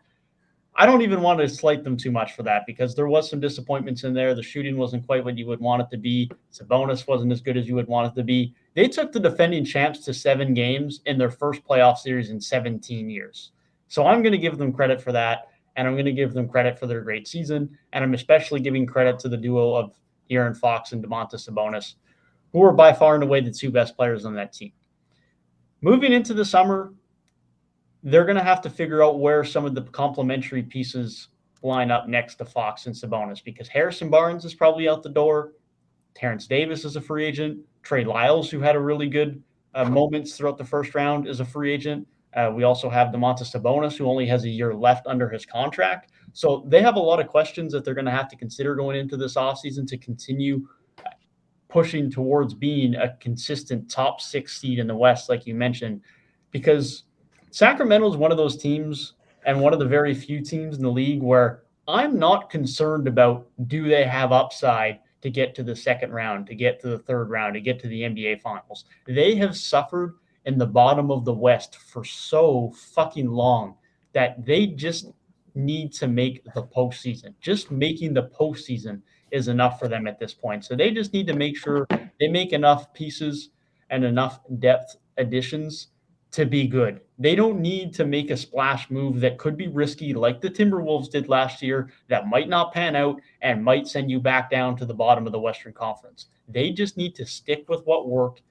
I don't even want to slight them too much for that because there was some disappointments in there. The shooting wasn't quite what you would want it to be. Sabonis wasn't as good as you would want it to be. They took the defending champs to 7 games in their first playoff series in 17 years. So I'm going to give them credit for that, and I'm going to give them credit for their great season, and I'm especially giving credit to the duo of De'Aaron Fox and Domantas Sabonis, who are by far and away the 2 best players on that team. Moving into the summer, they're going to have to figure out where some of the complementary pieces line up next to Fox and Sabonis because Harrison Barnes is probably out the door. Terrence Davis is a free agent. Trey Lyles, who had a really good moments throughout the first round, is a free agent. We also have Domantas Sabonis, who only has a year left under his contract. So they have a lot of questions that they're going to have to consider going into this offseason to continue pushing towards being a consistent top 6 seed in the West, like you mentioned, because Sacramento is one of those teams and one of the very few teams in the league where I'm not concerned about do they have upside to get to the 2nd round, to get to the 3rd round, to get to the NBA Finals. They have suffered in the bottom of the West for so fucking long that they just need to make the postseason. Just making the postseason is enough for them at this point. So they just need to make sure they make enough pieces and enough depth additions to be good. They don't need to make a splash move that could be risky like the Timberwolves did last year that might not pan out and might send you back down to the bottom of the Western Conference. They just need to stick with what worked,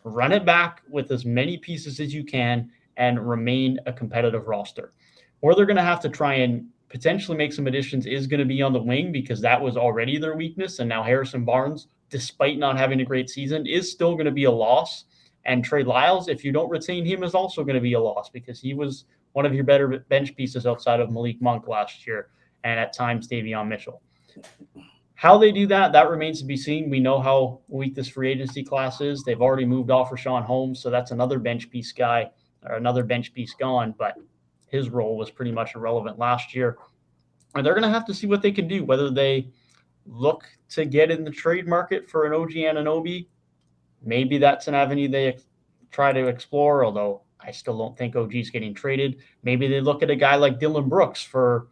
run it back with as many pieces as you can, and remain a competitive roster. Or they're going to have to try and potentially make some additions is going to be on the wing because that was already their weakness. And now Harrison Barnes, despite not having a great season, is still going to be a loss. And Trey Lyles, if you don't retain him, is also going to be a loss because he was one of your better bench pieces outside of Malik Monk last year and at times Davion Mitchell. How they do that, that remains to be seen. We know how weak this free agency class is. They've already moved off Rashawn Holmes, so that's another bench piece guy or another bench piece gone, but his role was pretty much irrelevant last year. And they're going to have to see what they can do, whether they look to get in the trade market for an OG Anunoby. Maybe that's an avenue they try to explore, although I still don't think OG's getting traded. Maybe they look at a guy like Dylan Brooks for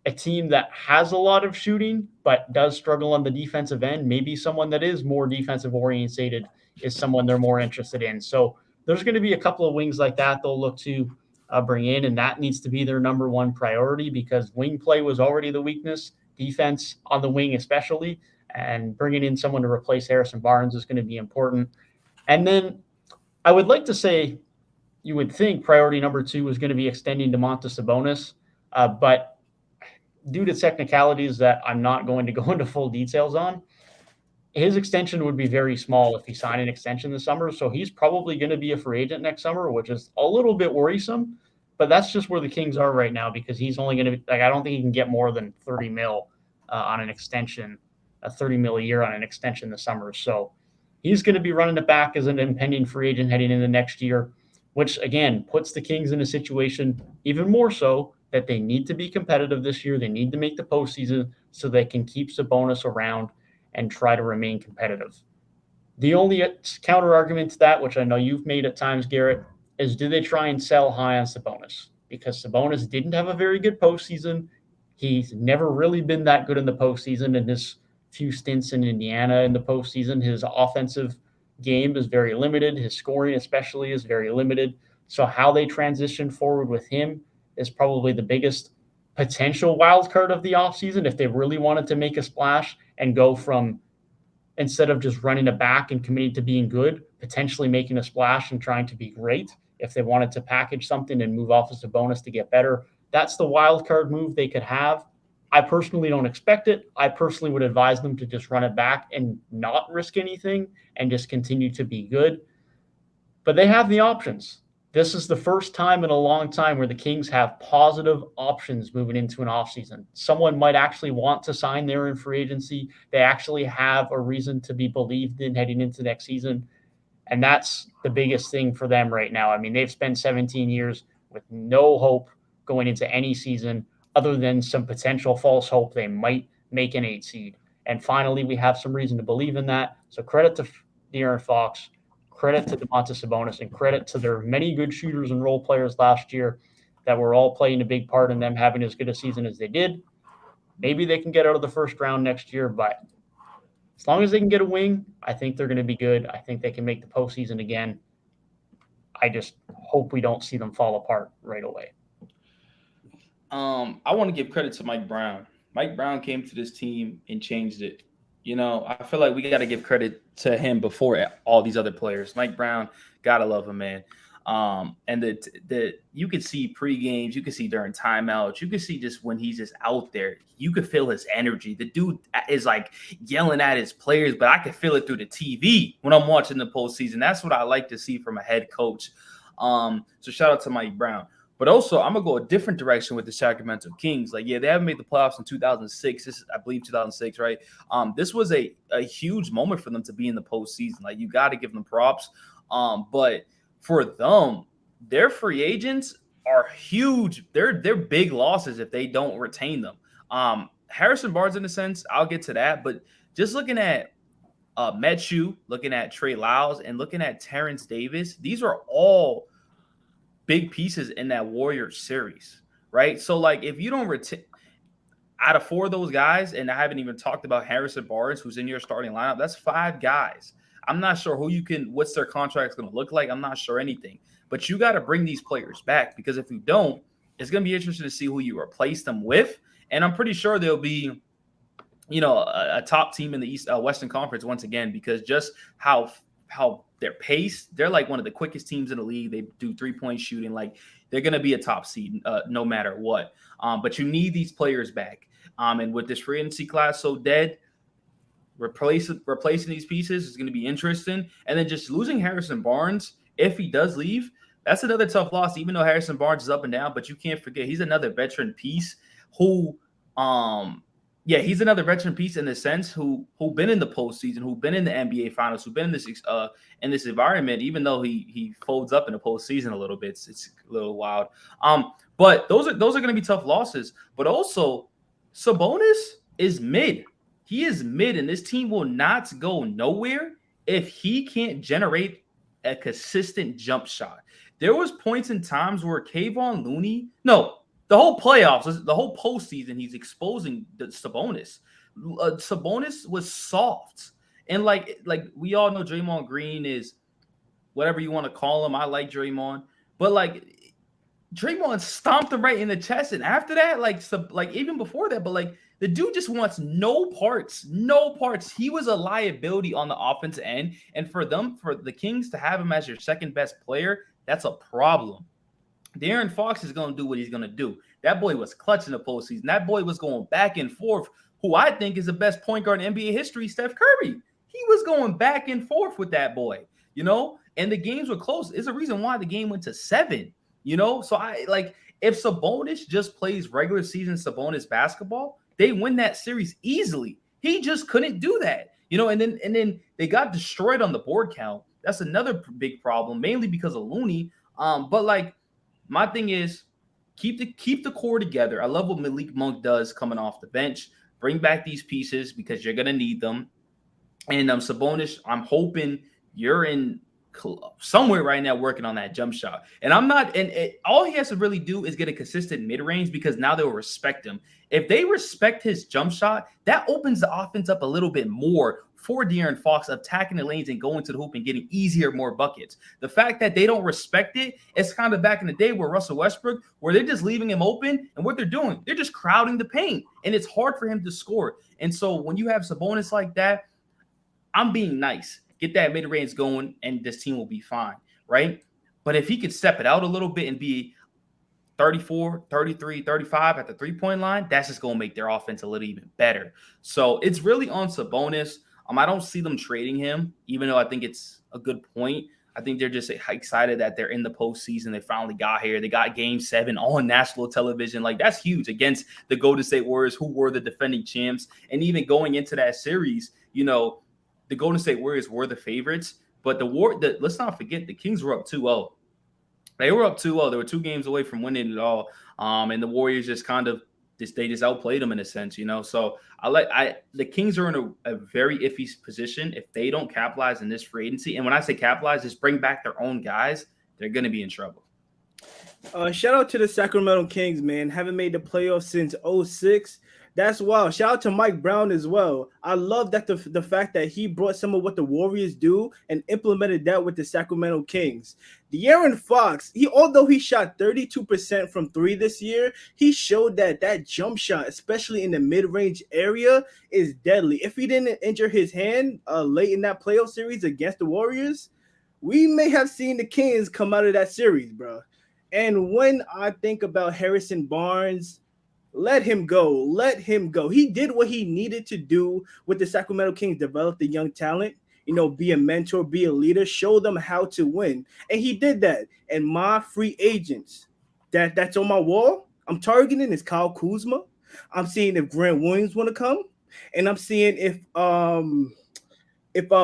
a team that has a lot of shooting but does struggle on the defensive end. Maybe someone that is more defensive oriented is someone they're more interested in. So there's going to be a couple of wings like that they'll look to bring in, and that needs to be their number one priority because wing play was already the weakness, defense on the wing especially, and bringing in someone to replace Harrison Barnes is going to be important. And then I would like to say you would think priority number 2 was going to be extending Domantas Sabonis, but due to technicalities that I'm not going to go into full details on, his extension would be very small if he signed an extension this summer. So he's probably going to be a free agent next summer, which is a little bit worrisome, but that's just where the Kings are right now because he's only going to be like, I don't think he can get more than 30 mil on an extension, a 30 mil a year on an extension this summer. So he's going to be running it back as an impending free agent heading into next year, which again puts the Kings in a situation even more so that they need to be competitive this year. They need to make the postseason so they can keep Sabonis around and try to remain competitive. The only counter argument to that, which I know you've made at times, Garrett, is do they try and sell high on Sabonis? because Sabonis didn't have a very good postseason. He's never really been that good in the postseason. In his few stints in Indiana in the postseason, his offensive game is very limited. His scoring, especially, is very limited. So how they transition forward with him is probably the biggest potential wild card of the offseason if they really wanted to make a splash and go from, instead of just running it back and committing to being good, potentially making a splash and trying to be great. If they wanted to package something and move off as a bonus to get better, that's the wild card move they could have. I personally don't expect it. I personally would advise them to just run it back and not risk anything and just continue to be good. But they have the options. This is the first time in a long time where the Kings have positive options moving into an offseason. Someone might actually want to sign there in free agency. They actually have a reason to be believed in heading into next season. And that's the biggest thing for them right now. I mean, they've spent 17 years with no hope going into any season other than some potential false hope they might make an 8 seed. And finally, we have some reason to believe in that. So credit to De'Aaron Fox, credit to Domantas Sabonis, and credit to their many good shooters and role players last year that were all playing a big part in them having as good a season as they did. Maybe they can get out of the first round next year, but as long as they can get a wing, I think they're going to be good. I think they can make the postseason again. I just hope we don't see them fall apart right away. I want to give credit to Mike Brown. Mike Brown came to this team and changed it. You know, I feel like we got to give credit to him before all these other players. Mike Brown, gotta love him, man. And the you could see pre-games, you could see during timeouts, you could see just when he's just out there, you could feel his energy. The dude is like yelling at his players, but I can feel it through the TV when I'm watching the postseason. That's what I like to see from a head coach. So shout out to Mike Brown. But also, I'm going to go a different direction with the Sacramento Kings. Like, yeah, they haven't made the playoffs in 2006. This is, I believe, 2006, right? This was a huge moment for them to be in the postseason. Like, you got to give them props. But for them, their free agents are huge. They're big losses if they don't retain them. Harrison Barnes, in a sense, I'll get to that. But just looking at Metsu, looking at Trey Lyles, and looking at Terrence Davis, these are all big pieces in that Warriors series, right? So, like, if you don't retain out of 4 of those guys, and I haven't even talked about Harrison Barnes, who's in your starting lineup, that's 5 guys. I'm not sure what's their contract's going to look like. I'm not sure anything. But you got to bring these players back, because if you don't, it's going to be interesting to see who you replace them with. And I'm pretty sure there'll be, you know, a top team in the East Western Conference once again, because just how their pace, they're like one of the quickest teams in the league. They do 3-point shooting. Like, they're going to be a top seed no matter what. But you need these players back. And with this free agency class so dead, replacing these pieces is going to be interesting. And then just losing Harrison Barnes, if he does leave, that's another tough loss, even though Harrison Barnes is up and down. But you can't forget, he's another veteran piece who he's another veteran piece in the sense who been in the postseason, who been in the NBA Finals, who been in this environment. Even though he folds up in the postseason a little bit, it's a little wild. But those are going to be tough losses. But also, Sabonis is mid. He is mid, and this team will not go nowhere if he can't generate a consistent jump shot. There was points in times where Kayvon Looney, the whole playoffs, the whole postseason, he's exposing the Sabonis. Sabonis was soft. And like we all know Draymond Green is whatever you want to call him. I like Draymond. But like Draymond stomped him right in the chest. And after that, like even before that, but like the dude just wants no parts. He was a liability on the offensive end. And for the Kings to have him as your second best player, that's a problem. De'Aaron Fox is going to do what he's going to do. That boy was clutch in the postseason. That boy was going back and forth. Who I think is the best point guard in NBA history, Steph Curry. He was going back and forth with that boy, you know? And the games were close. There's a reason why the game went to 7, you know? So if Sabonis just plays regular season Sabonis basketball, they win that series easily. He just couldn't do that, you know? And then they got destroyed on the board count. That's another big problem, mainly because of Looney. But like, my thing is keep the core together. I love what Malik Monk does coming off the bench. Bring back these pieces because you're going to need them. And Sabonis, I'm hoping you're in somewhere right now working on that jump shot. And I'm not, and all he has to really do is get a consistent mid-range, because now they'll respect him. If they respect his jump shot, that opens the offense up a little bit more for De'Aaron Fox, attacking the lanes and going to the hoop and getting easier, more buckets. The fact that they don't respect it, it's kind of back in the day where Russell Westbrook, where they're just leaving him open, and what they're doing, they're just crowding the paint, and it's hard for him to score. And so when you have Sabonis like that, I'm being nice. Get that mid-range going, and this team will be fine, right? But if he could step it out a little bit and be 34, 33, 35 at the three-point line, that's just going to make their offense a little even better. So it's really on Sabonis. I don't see them trading him, even though I think it's a good point. I think they're just excited that they're in the postseason. They finally got here. They got Game 7 on national television. Like, that's huge against the Golden State Warriors, who were the defending champs. And even going into that series, the Golden State Warriors were the favorites, but let's not forget, the Kings were up 2-0. They were up 2-0. They were 2 games away from winning it all. And the Warriors just they just outplayed them in a sense, So the Kings are in a very iffy position. If they don't capitalize in this free agency, and when I say capitalize, just bring back their own guys, they're going to be in trouble. Shout out to the Sacramento Kings, man. Haven't made the playoffs since 2006. That's wild. Shout out to Mike Brown as well. I love that the fact that he brought some of what the Warriors do and implemented that with the Sacramento Kings. De'Aaron Fox, although he shot 32% from 3 this year, he showed that jump shot, especially in the mid-range area, is deadly. If he didn't injure his hand late in that playoff series against the Warriors, we may have seen the Kings come out of that series, bro. And when I think about Harrison Barnes, let him go. Let him go. He did what he needed to do with the Sacramento Kings, develop the young talent, be a mentor, be a leader, show them how to win. And he did that. And my free agents that's on my wall, I'm targeting is Kyle Kuzma. I'm seeing if Grant Williams want to come. And I'm seeing if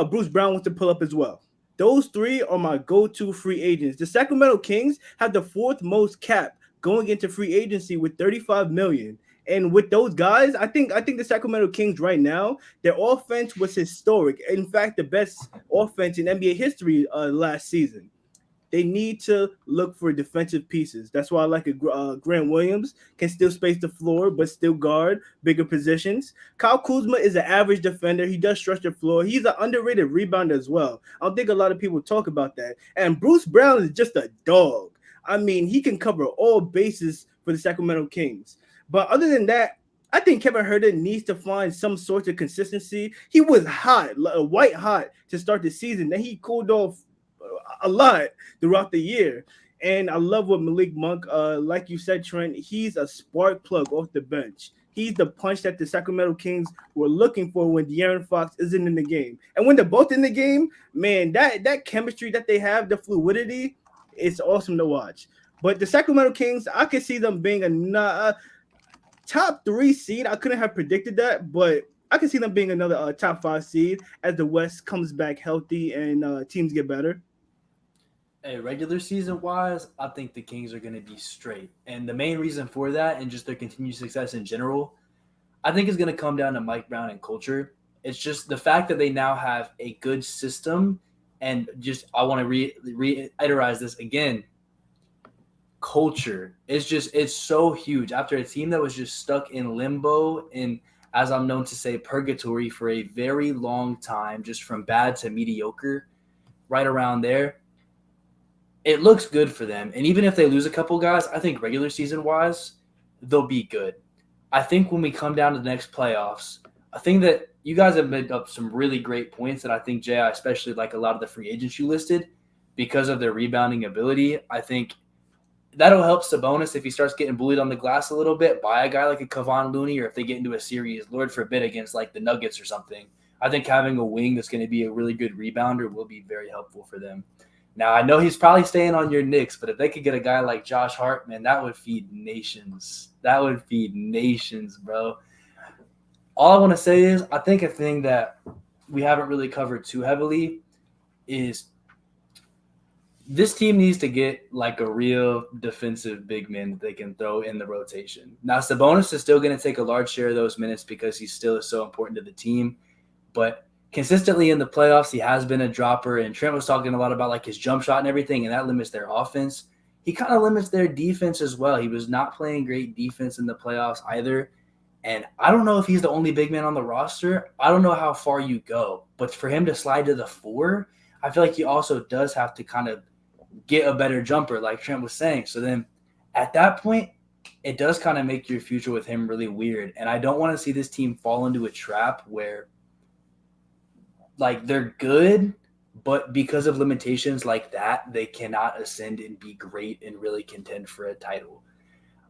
Bruce Brown wants to pull up as well. Those 3 are my go-to free agents. The Sacramento Kings have the 4th most cap going into free agency with $35 million. And with those guys, I think the Sacramento Kings right now, their offense was historic. In fact, the best offense in NBA history last season. They need to look for defensive pieces. That's why I like Grant Williams, can still space the floor, but still guard bigger positions. Kyle Kuzma is an average defender. He does stretch the floor. He's an underrated rebounder as well. I don't think a lot of people talk about that. And Bruce Brown is just a dog. I mean, he can cover all bases for the Sacramento Kings. But other than that, I think Kevin Huerter needs to find some sort of consistency. He was hot, white hot to start the season. Then he cooled off a lot throughout the year. And I love what Malik Monk, like you said, Trent, he's a spark plug off the bench. He's the punch that the Sacramento Kings were looking for when De'Aaron Fox isn't in the game. And when they're both in the game, man, that chemistry that they have, the fluidity, it's awesome to watch. But the Sacramento Kings, I could see them being a top 3 seed. I couldn't have predicted that, but I can see them being another top 5 seed as the West comes back healthy and teams get better. Hey, regular season wise, I think the Kings are going to be straight. And the main reason for that, and just their continued success in general, I think is going to come down to Mike Brown and culture. It's just the fact that they now have a good system. And just, I want to reiterate this again. Culture. It's so huge. After a team that was just stuck in limbo and, as I'm known to say, purgatory for a very long time, just from bad to mediocre, right around there, it looks good for them. And even if they lose a couple guys, I think regular season wise, they'll be good. I think when we come down to the next playoffs, I think that you guys have made up some really great points that I think, Jay, I especially like a lot of the free agents you listed because of their rebounding ability. I think that'll help Sabonis if he starts getting bullied on the glass a little bit by a guy like a Kevon Looney, or if they get into a series, Lord forbid, against like the Nuggets or something. I think having a wing that's going to be a really good rebounder will be very helpful for them. Now, I know he's probably staying on your Knicks, but if they could get a guy like Josh Hart, man, that would feed nations. That would feed nations, bro. All I want to say is I think a thing that we haven't really covered too heavily is this team needs to get like a real defensive big man that they can throw in the rotation. Now, Sabonis is still going to take a large share of those minutes because he still is so important to the team. But consistently in the playoffs, he has been a dropper. And Trent was talking a lot about like his jump shot and everything, and that limits their offense. He kind of limits their defense as well. He was not playing great defense in the playoffs either. And I don't know if he's the only big man on the roster. I don't know how far you go. But for him to slide to the 4, I feel like he also does have to kind of get a better jumper, like Trent was saying. So then at that point, it does kind of make your future with him really weird. And I don't want to see this team fall into a trap where like they're good, but because of limitations like that, they cannot ascend and be great and really contend for a title.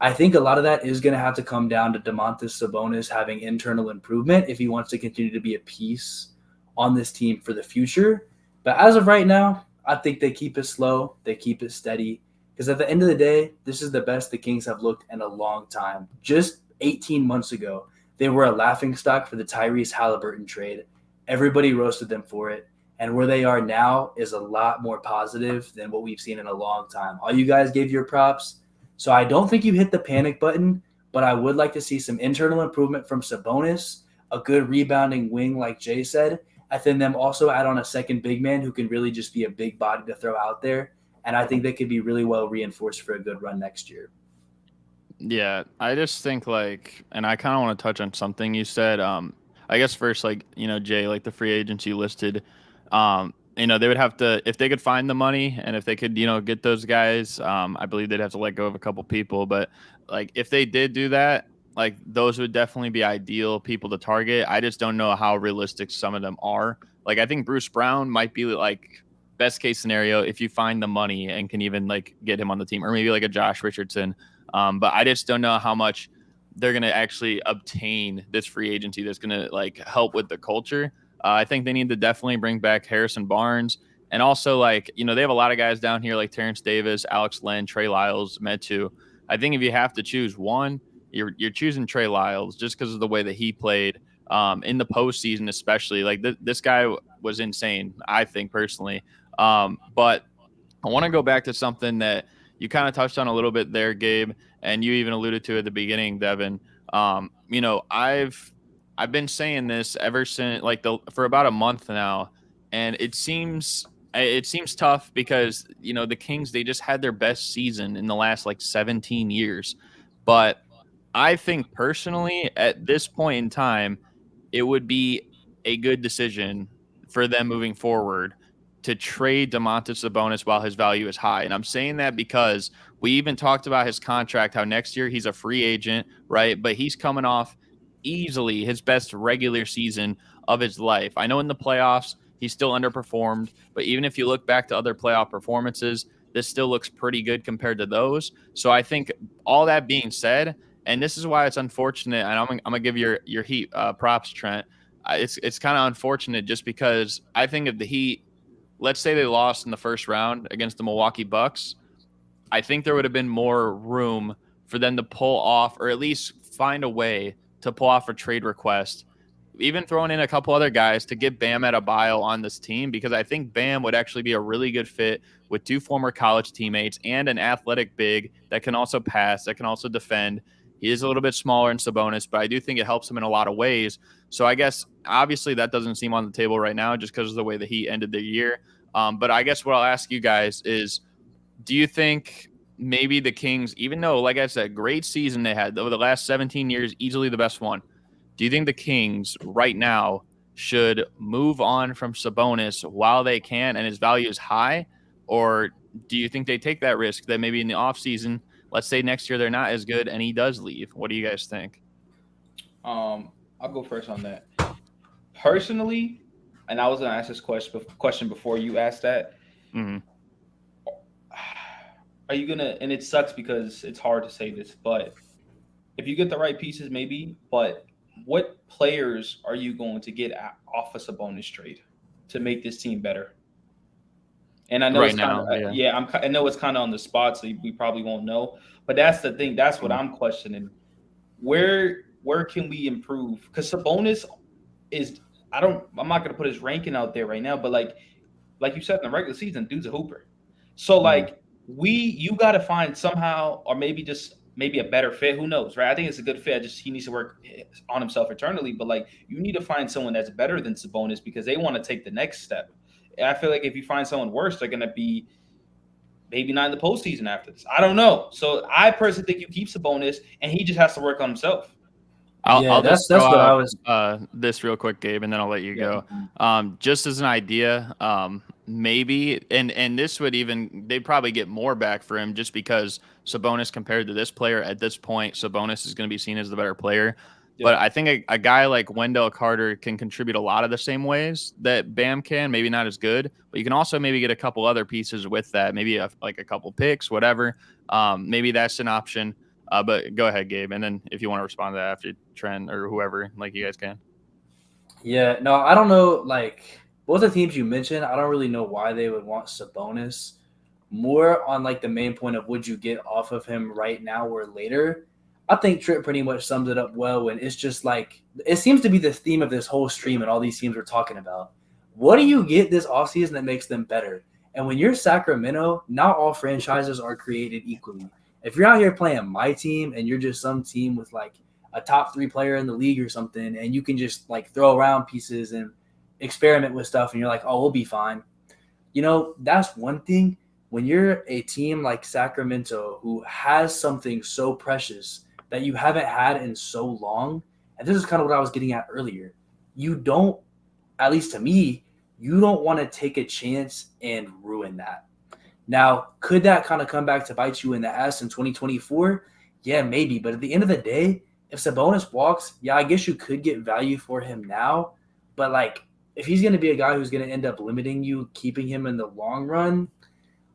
I think a lot of that is going to have to come down to Domantas Sabonis having internal improvement if he wants to continue to be a piece on this team for the future. But as of right now, I think they keep it slow. They keep it steady. Because at the end of the day, this is the best the Kings have looked in a long time. Just 18 months ago, they were a laughingstock for the Tyrese Halliburton trade. Everybody roasted them for it. And where they are now is a lot more positive than what we've seen in a long time. All you guys gave your props. So I don't think you hit the panic button, but I would like to see some internal improvement from Sabonis, a good rebounding wing like Jay said, and then them also add on a second big man who can really just be a big body to throw out there. And I think they could be really well reinforced for a good run next year. Yeah, I just think like, and I kind of want to touch on something you said. I guess first, like, Jay, like the free agents you listed, they would have to, if they could find the money and if they could, get those guys, I believe they'd have to let go of a couple people. But like, if they did do that, like those would definitely be ideal people to target. I just don't know how realistic some of them are. Like, I think Bruce Brown might be like best case scenario if you find the money and can even like get him on the team, or maybe like a Josh Richardson. But I just don't know how much they're going to actually obtain this free agency that's going to like help with the culture. I think they need to definitely bring back Harrison Barnes. And also, like, they have a lot of guys down here like Terrence Davis, Alex Len, Trey Lyles, Metu. I think if you have to choose one, you're choosing Trey Lyles just because of the way that he played in the postseason, especially. Like, this guy was insane, I think, personally. But I want to go back to something that you kind of touched on a little bit there, Gabe, and you even alluded to at the beginning, Devin. I've been saying this ever since for about a month now, and it seems tough because the Kings, they just had their best season in the last like 17 years. But I think personally at this point in time, it would be a good decision for them moving forward to trade Domantas Sabonis while his value is high. And I'm saying that because we even talked about his contract, how next year he's a free agent, right? But he's coming off easily his best regular season of his life. I know in the playoffs he still underperformed, but even if you look back to other playoff performances, this still looks pretty good compared to those. So I think all that being said, and this is why it's unfortunate, and I'm gonna give your Heat props, Trent. It's kind of unfortunate just because I think if the Heat, let's say they lost in the first round against the Milwaukee Bucks, I think there would have been more room for them to pull off, or at least find a way to pull off a trade request, even throwing in a couple other guys to get Bam Adebayo on this team, because I think Bam would actually be a really good fit with 2 former college teammates and an athletic big that can also pass, that can also defend. He is a little bit smaller in Sabonis, but I do think it helps him in a lot of ways. So I guess obviously that doesn't seem on the table right now just because of the way that he ended the year. But I guess what I'll ask you guys is, do you think maybe the Kings, even though, like I said, great season they had over the last 17 years, easily the best one, do you think the Kings right now should move on from Sabonis while they can and his value is high? Or do you think they take that risk that maybe in the offseason, let's say next year they're not as good and he does leave? What do you guys think? I'll go first on that. Personally, and I was going to ask this question before you asked that. Mm-hmm. Are you going to, and it sucks because it's hard to say this, but if you get the right pieces, maybe, but what players are you going to get off a Sabonis trade to make this team better? And I know right it's now, I know it's kind of on the spot, so we probably won't know. But that's the thing. That's what I'm questioning. Where can we improve? Because Sabonis is, I'm not going to put his ranking out there right now, but like you said, in the regular season, dude's a hooper. So like you got to find somehow, or maybe just maybe a better fit. Who knows, right? I think it's a good fit. He needs to work on himself internally. But like, you need to find someone that's better than Sabonis because they want to take the next step. And I feel like if you find someone worse, they're going to be maybe not in the postseason after this. I don't know. So I personally think you keep Sabonis, and he just has to work on himself. I'll that's just throw what I out, was. this real quick, Gabe, and then I'll let you go. Just as an idea, maybe, and this would even, they'd probably get more back for him just because Sabonis compared to this player at this point, Sabonis is going to be seen as the better player. Yeah. But I think a guy like Wendell Carter can contribute a lot of the same ways that Bam can, maybe not as good, but you can also maybe get a couple other pieces with that, maybe like a couple picks, whatever. Maybe that's an option. But go ahead, Gabe, and then if you want to respond to that after Trent or whoever, like you guys can. Yeah, no, I don't know. Like both the teams you mentioned, I don't really know why they would want Sabonis. More on like the main point of would you get off of him right now or later. I think Tripp pretty much sums it up well, and it's just like it seems to be the theme of this whole stream and all these teams we're talking about. What do you get this offseason that makes them better? And when you're Sacramento, not all franchises are created equally. If you're out here playing my team and you're just some team with like a top 3 player in the league or something, and you can just like throw around pieces and experiment with stuff and you're like, oh, we'll be fine. You know, that's one thing. When you're a team like Sacramento who has something so precious that you haven't had in so long, and this is kind of what I was getting at earlier, you don't, at least to me, you don't want to take a chance and ruin that. Now, could that kind of come back to bite you in the ass in 2024? Yeah, maybe. But at the end of the day, if Sabonis walks, yeah, I guess you could get value for him now. But, like, if he's going to be a guy who's going to end up limiting you, keeping him in the long run,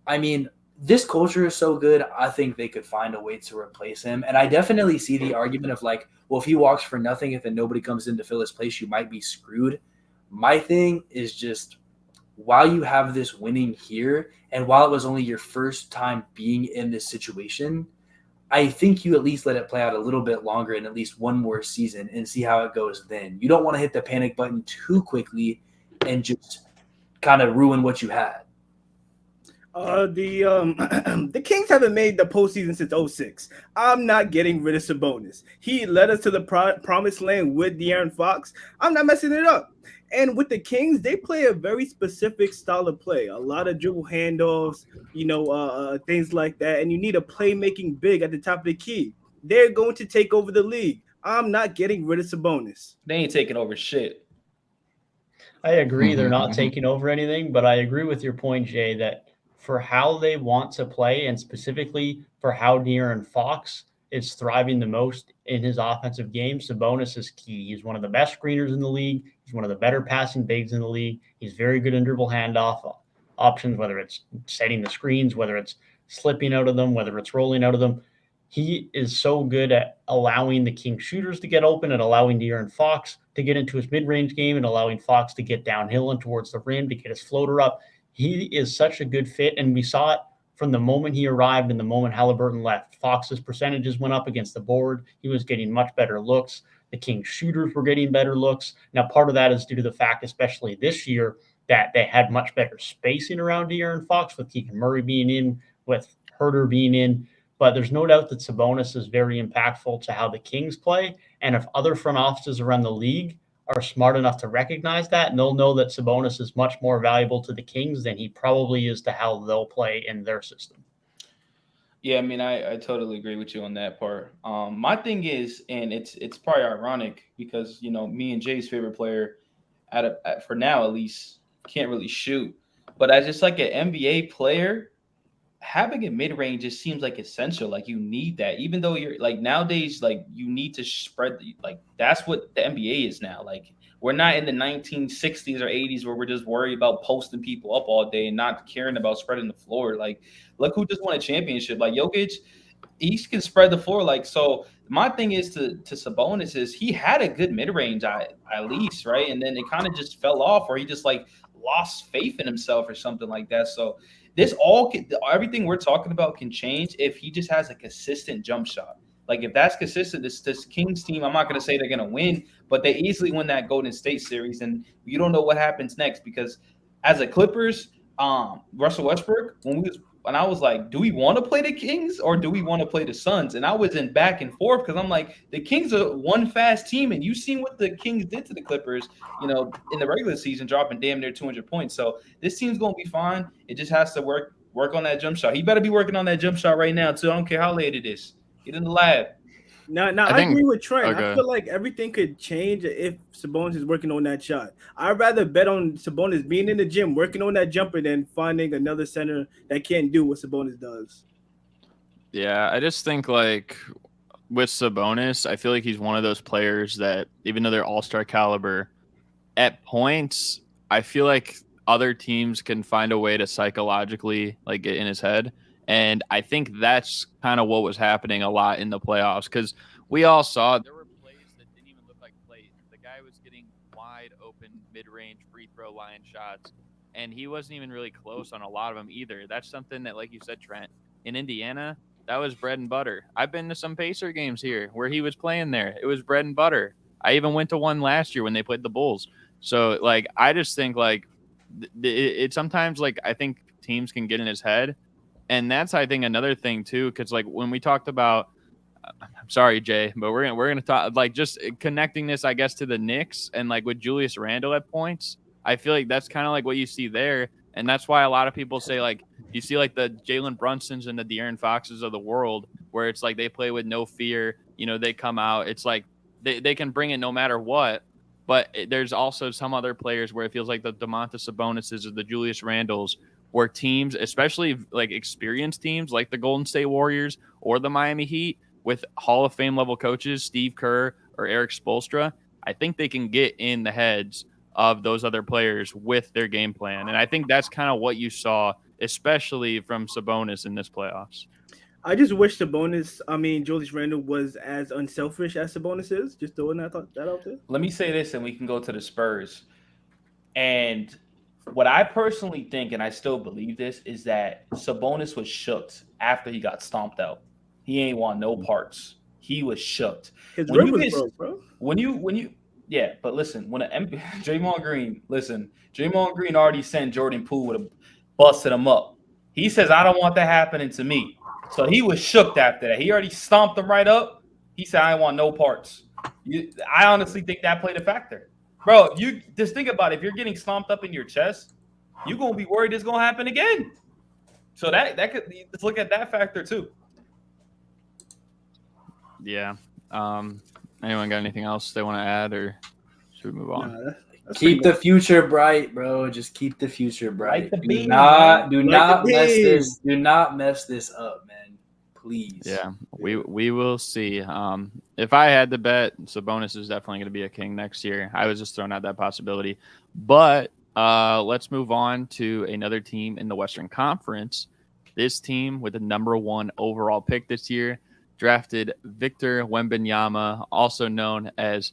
I mean, this culture is so good, I think they could find a way to replace him. And I definitely see the argument of, like, well, if he walks for nothing, if then nobody comes in to fill his place, you might be screwed. My thing is just, while you have this winning here, and while it was only your first time being in this situation, I think you at least let it play out a little bit longer and at least one more season and see how it goes then. You don't want to hit the panic button too quickly and just kind of ruin what you had. The Kings haven't made the postseason since 2006. I'm not getting rid of Sabonis. He led us to the promised land with De'Aaron Fox. I'm not messing it up. And with the Kings, they play a very specific style of play. A lot of dribble handoffs, things like that. And you need a playmaking big at the top of the key. They're going to take over the league. I'm not getting rid of Sabonis. They ain't taking over shit. I agree. They're not taking over anything, but I agree with your point, Jay, that for how they want to play and specifically for how De'Aaron Fox is thriving the most in his offensive game, Sabonis is key. He's one of the best screeners in the league. He's one of the better passing bigs in the league. He's very good in dribble handoff options, whether it's setting the screens, whether it's slipping out of them, whether it's rolling out of them. He is so good at allowing the Kings shooters to get open and allowing De'Aaron Fox to get into his mid-range game and allowing Fox to get downhill and towards the rim to get his floater up. He is such a good fit, and we saw it from the moment he arrived and the moment Halliburton left. Fox's percentages went up against the board. He was getting much better looks. The Kings shooters were getting better looks. Now, part of that is due to the fact, especially this year, that they had much better spacing around De'Aaron Fox with Keegan Murray being in, with Herter being in. But there's no doubt that Sabonis is very impactful to how the Kings play. And if other front offices around the league are smart enough to recognize that, and they'll know that Sabonis is much more valuable to the Kings than he probably is to how they'll play in their system. Yeah, I mean, I totally agree with you on that part. My thing is, and it's probably ironic because, you know, me and Jay's favorite player, for now at least, can't really shoot. But as just like an NBA player, having a mid-range just seems like essential. Like you need that, even though you're like nowadays, like you need to spread, like that's what the NBA is now. Like we're not in the 1960s or 80s where we're just worried about posting people up all day and not caring about spreading the floor. Like look who just won a championship. Like Jokic, he can spread the floor. Like, so my thing is to Sabonis is he had a good mid-range at least, right? And then it kind of just fell off, or he just like lost faith in himself or something like that. So this everything we're talking about can change if he just has a consistent jump shot. Like if that's consistent, this Kings team, I'm not going to say they're going to win, but they easily win that Golden State series. And you don't know what happens next because as a Clippers, Russell Westbrook, when we was and I was like, do we want to play the Kings or do we want to play the Suns? And I was in back and forth because I'm like, the Kings are one fast team, and you've seen what the Kings did to the Clippers, in the regular season, dropping damn near 200 points. So this team's gonna be fine. It just has to work on that jump shot. He better be working on that jump shot right now too. I don't care how late it is. Get in the lab. Now I agree with Trent. I feel like everything could change if Sabonis is working on that shot. I'd rather bet on Sabonis being in the gym, working on that jumper, than finding another center that can't do what Sabonis does. Yeah, I just think like with Sabonis, I feel like he's one of those players that even though they're all-star caliber, at points, I feel like other teams can find a way to psychologically like get in his head. And I think that's kind of what was happening a lot in the playoffs because we all saw there were plays that didn't even look like plays. The guy was getting wide open mid-range free throw line shots, and he wasn't even really close on a lot of them either. That's something that, like you said, Trent, in Indiana, that was bread and butter. I've been to some Pacer games here where he was playing there. It was bread and butter. I even went to one last year when they played the Bulls. So, like, I just think, like, it sometimes, like, I think teams can get in his head. And that's, I think, another thing, too, because, like, when we talked about I'm sorry, Jay, but we're gonna talk, like, just connecting this, I guess, to the Knicks and, like, with Julius Randle at points. I feel like that's kind of like what you see there. And that's why a lot of people say, like, you see, like, the Jalen Brunsons and the De'Aaron Foxes of the world where it's like they play with no fear. They come out. It's like they can bring it no matter what. But there's also some other players where it feels like the Domantas Sabonises or the Julius Randles, where teams, especially like experienced teams like the Golden State Warriors or the Miami Heat with Hall of Fame level coaches, Steve Kerr or Eric Spoelstra, I think they can get in the heads of those other players with their game plan. And I think that's kind of what you saw, especially from Sabonis in this playoffs. I just wish Julius Randle was as unselfish as Sabonis is. Just throwing that out there. Let me say this, and we can go to the Spurs. And what I personally think, and I still believe this, is that Sabonis was shooked after he got stomped out. He ain't want no parts. He was shooked. His rib was broke, bro. Yeah, but listen, Draymond Green already sent Jordan Poole with a busted him up. He says, I don't want that happening to me. So he was shook after that. He already stomped him right up. He said, I want no parts. I honestly think that played a factor. Bro, you just think about it. If you're getting stomped up in your chest, you're going to be worried it's going to happen again. So that could, let's look at that factor too. Yeah. Anyone got anything else they want to add, or should we move on? Keep the future bright, bro. Just keep the future bright. Do not mess this up, man. Please. Yeah, we will see. If I had to bet, Sabonis is definitely going to be a King next year. I was just throwing out that possibility. But let's move on to another team in the Western Conference. This team with the #1 overall pick this year drafted Victor Wembanyama, also known as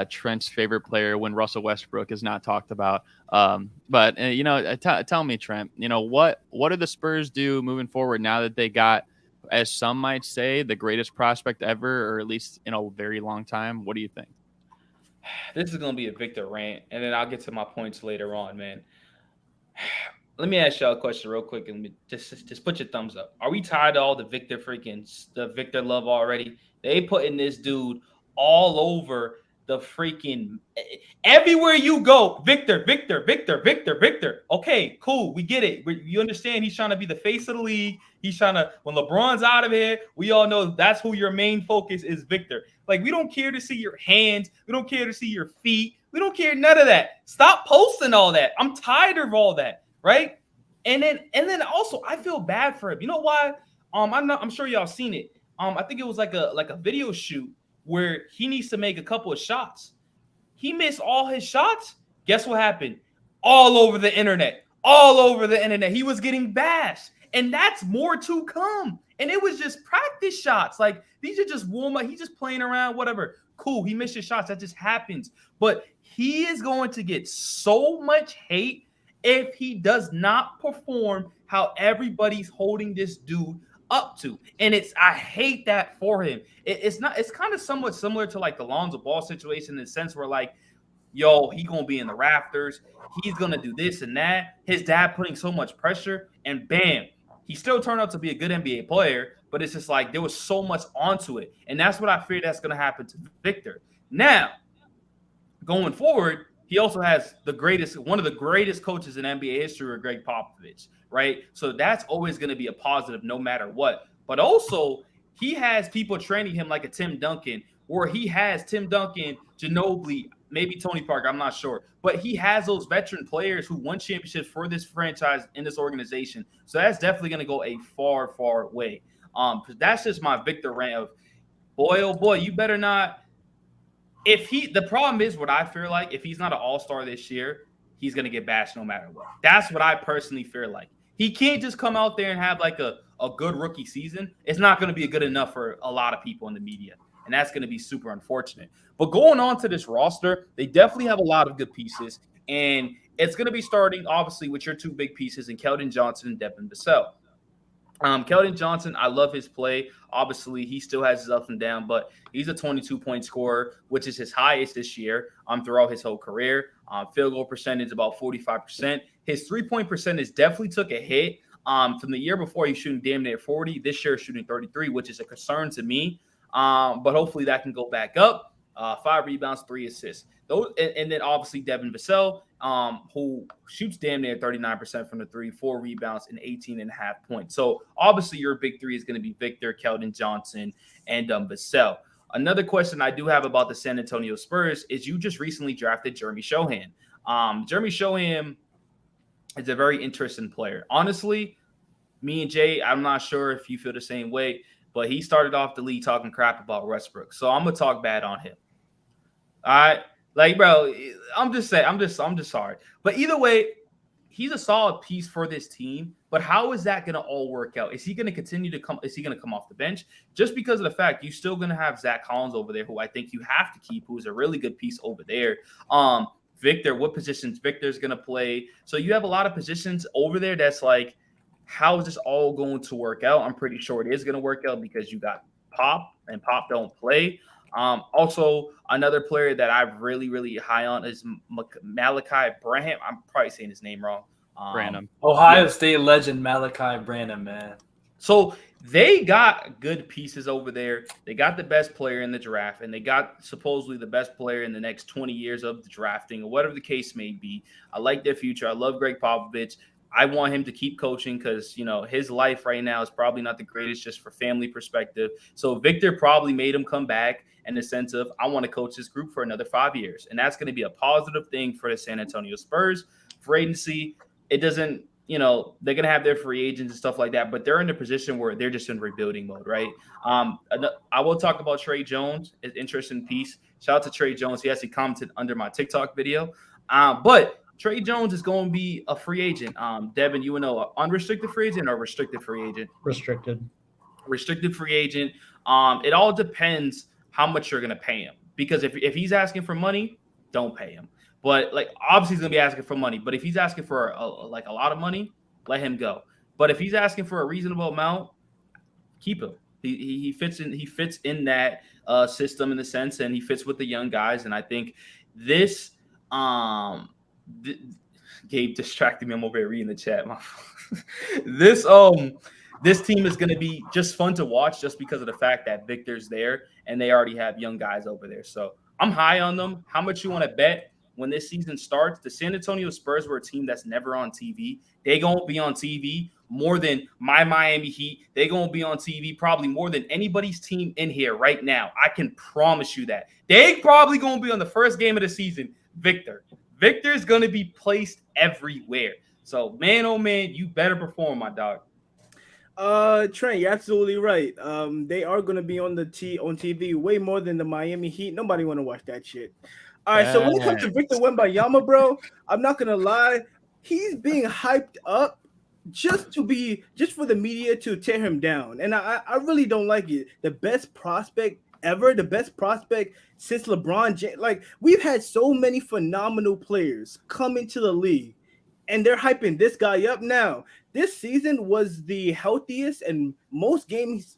Trent's favorite player when Russell Westbrook is not talked about. But tell me, Trent, what do the Spurs do moving forward now that they got, as some might say, the greatest prospect ever, or at least in a very long time? What do you think? This is going to be a Victor rant, and then I'll get to my points later on, man. Let me ask y'all a question real quick, and just put your thumbs up. Are we tired of all the Victor love already? They putting this dude all over the freaking everywhere you go. Victor. Okay, cool. We get it. You understand he's trying to be the face of the league. He's trying to, when LeBron's out of here, we all know that's who your main focus is, Victor. Like, we don't care to see your hands. We don't care to see your feet. We don't care none of that. Stop posting all that. I'm tired of all that. Right. And then also I feel bad for him. You know why? I'm sure y'all seen it. I think it was like a video shoot where he needs to make a couple of shots. He missed all his shots. Guess what happened? All over the internet. He was getting bashed. And that's more to come. And it was just practice shots. Like, these are just warm up. He's just playing around, whatever. Cool. He missed his shots. That just happens. But he is going to get so much hate if he does not perform how everybody's holding this dude up to. And I hate that for him. It's kind of somewhat similar to like the Lonzo Ball situation in the sense where, like, yo, he gonna be in the rafters, he's gonna do this and that. His dad putting so much pressure, and bam, He still turned out to be a good NBA player, but it's just like there was so much onto it. And that's what I fear that's going to happen to Victor. Now, going forward, he also has one of the greatest coaches in NBA history, Greg Popovich, right? So that's always going to be a positive no matter what. But also, he has people training him like a Tim Duncan, or he has Tim Duncan, Ginobili, maybe Tony Parker, I'm not sure. But he has those veteran players who won championships for this franchise in this organization. So that's definitely going to go a far, far way. That's just my Victor rant of, boy, oh boy, you better not. The problem is what I feel like, if he's not an all-star this year, he's going to get bashed no matter what. That's what I personally feel like. He can't just come out there and have like a good rookie season. It's not going to be good enough for a lot of people in the media. And that's going to be super unfortunate. But going on to this roster, they definitely have a lot of good pieces. And it's going to be starting, obviously, with your two big pieces in Keldon Johnson and Devin Vassell. Keldon Johnson, I love his play. Obviously, he still has his up and down, but he's a 22-point scorer, which is his highest this year throughout his whole career. Field goal percentage about 45%. His three-point percentage definitely took a hit. From the year before, he's shooting damn near 40. This year, shooting 33, which is a concern to me. But hopefully that can go back up. 5 rebounds, 3 assists. And then obviously Devin Vassell, who shoots damn near 39% from the 3, 4 rebounds, and 18.5 points. So obviously your big three is going to be Victor, Keldon Johnson, and Vassell. Another question I do have about the San Antonio Spurs is you just recently drafted Jeremy Shohan. Jeremy Shohan is a very interesting player. Honestly, me and Jay, I'm not sure if you feel the same way, but he started off the league talking crap about Westbrook. So I'm going to talk bad on him. All right. Like, bro, I'm just sorry. But either way, he's a solid piece for this team. But how is that going to all work out? Is he going to continue to come? Is he going to come off the bench? Just because of the fact you're still going to have Zach Collins over there, who I think you have to keep, who's a really good piece over there. Victor, what positions Victor's going to play? So you have a lot of positions over there that's like, how is this all going to work out? I'm pretty sure it is going to work out because you got Pop, and Pop don't play. Also, another player that I'm really, really high on is Malachi Branham. I'm probably saying his name wrong. Branham. Ohio State legend Malachi Branham, man. So they got good pieces over there. They got the best player in the draft, and they got supposedly the best player in the next 20 years of the drafting, or whatever the case may be. I like their future. I love Greg Popovich. I want him to keep coaching because, you know, his life right now is probably not the greatest just for family perspective. So Victor probably made him come back in the sense of, I want to coach this group for another 5 years. And that's going to be a positive thing for the San Antonio Spurs. For agency, it doesn't, you know, they're going to have their free agents and stuff like that, but they're in a position where they're just in rebuilding mode, right? I will talk about Trey Jones, an interesting piece. Shout out to Trey Jones. He actually commented under my TikTok video. But Trey Jones is going to be a free agent. Devin, you would know, unrestricted free agent or restricted free agent? Restricted free agent. It all depends how much you're going to pay him. Because if he's asking for money, don't pay him. But like obviously he's going to be asking for money. But if he's asking for a lot of money, let him go. But if he's asking for a reasonable amount, keep him. He fits in that system in the sense, and he fits with the young guys. And I think this Gabe distracted me. I'm over here reading the chat. This team is going to be just fun to watch just because of the fact that Victor's there and they already have young guys over there. So I'm high on them. How much you want to bet when this season starts? The San Antonio Spurs were a team that's never on TV. They going to be on TV more than my Miami Heat. They going to be on TV probably more than anybody's team in here right now. I can promise you that. They probably going to be on the first game of the season. Victor's going to be placed everywhere. So, man, oh, man, you better perform, my dog. Trent, you're absolutely right. They are going to be on TV way more than the Miami Heat. Nobody want to watch that shit. All right, so when it comes to Victor Wembanyama, bro, I'm not going to lie. He's being hyped up just for the media to tear him down. And I really don't like it. The best prospect ever, the best prospect since LeBron James. Like, we've had so many phenomenal players come into the league, and they're hyping this guy up now. This season was the healthiest and most games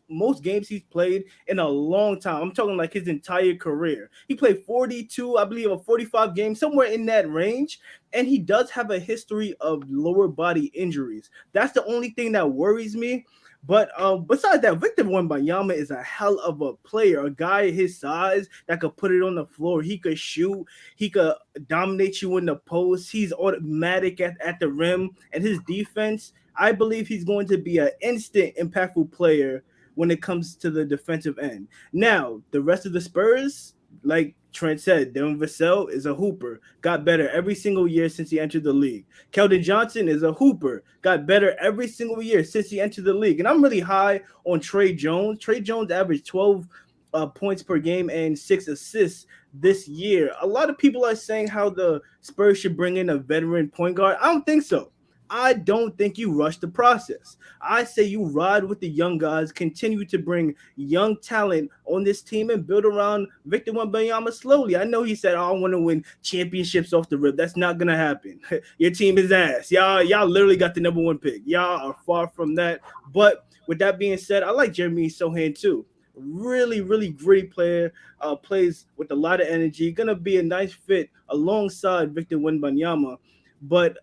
he's played in a long time. I'm talking like his entire career. He played 42, I believe, or 45 games, somewhere in that range. And he does have a history of lower body injuries. That's the only thing that worries me. But besides that, Victor Wembanyama is a hell of a player, a guy his size that could put it on the floor. He could shoot. He could dominate you in the post. He's automatic at the rim. And his defense, I believe he's going to be an instant impactful player when it comes to the defensive end. Now, the rest of the Spurs, like Trent said, Devin Vassell is a hooper, got better every single year since he entered the league. Keldon Johnson is a hooper, got better every single year since he entered the league. And I'm really high on Trey Jones. Trey Jones averaged 12 points per game and 6 assists this year. A lot of people are saying how the Spurs should bring in a veteran point guard. I don't think so. I don't think you rush the process. I say you ride with the young guys, continue to bring young talent on this team and build around Victor Wembanyama slowly. I know he said, I want to win championships off the rip. That's not going to happen. Your team is ass. Y'all literally got the number 1 pick. Y'all are far from that. But with that being said, I like Jeremy Sohan too. Really, really gritty player, plays with a lot of energy. Going to be a nice fit alongside Victor Wembanyama. But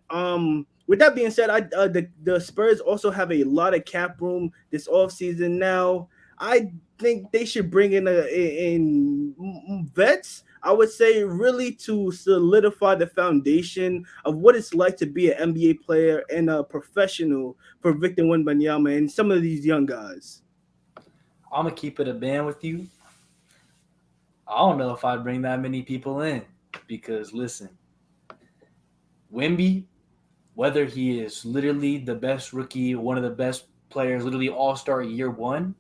with that being said, the Spurs also have a lot of cap room this offseason now. I think they should bring in vets, I would say, really to solidify the foundation of what it's like to be an NBA player and a professional for Victor Wembanyama and some of these young guys. I'm going to keep it a band with you. I don't know if I'd bring that many people in because, listen, Wemby, whether he is literally the best rookie, one of the best players, literally all-star year 1,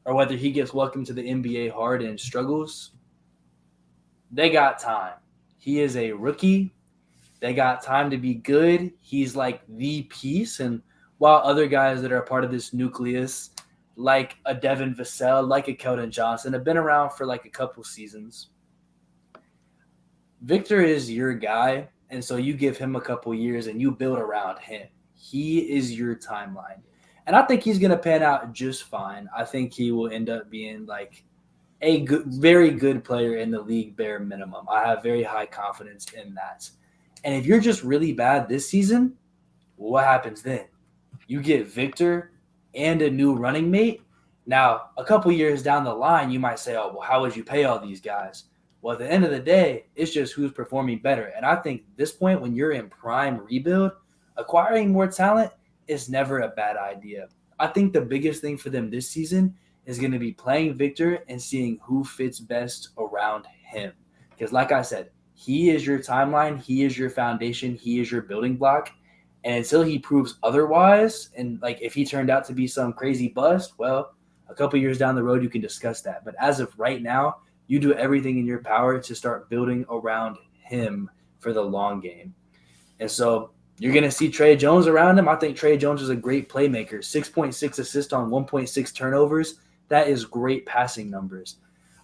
or whether he gets welcomed to the NBA hard and struggles, they got time. He is a rookie. They got time to be good. He's like the piece. And while other guys that are a part of this nucleus, like a Devin Vassell, like a Keldon Johnson, have been around for like a couple seasons, Victor is your guy. And so you give him a couple years and you build around him. He is your timeline. And I think he's going to pan out just fine. I think he will end up being like a good, very good player in the league bare minimum. I have very high confidence in that. And if you're just really bad this season, what happens then? You get Victor and a new running mate. Now, a couple years down the line, you might say, oh, well, how would you pay all these guys? Well, at the end of the day, it's just who's performing better. And I think at this point, when you're in prime rebuild, acquiring more talent is never a bad idea. I think the biggest thing for them this season is going to be playing Victor and seeing who fits best around him. Because like I said, he is your timeline. He is your foundation. He is your building block. And until he proves otherwise, and like if he turned out to be some crazy bust, well, a couple years down the road, you can discuss that. But as of right now, you do everything in your power to start building around him for the long game. And so you're going to see Trey Jones around him. I think Trey Jones is a great playmaker. 6.6 assists on 1.6 turnovers. That is great passing numbers.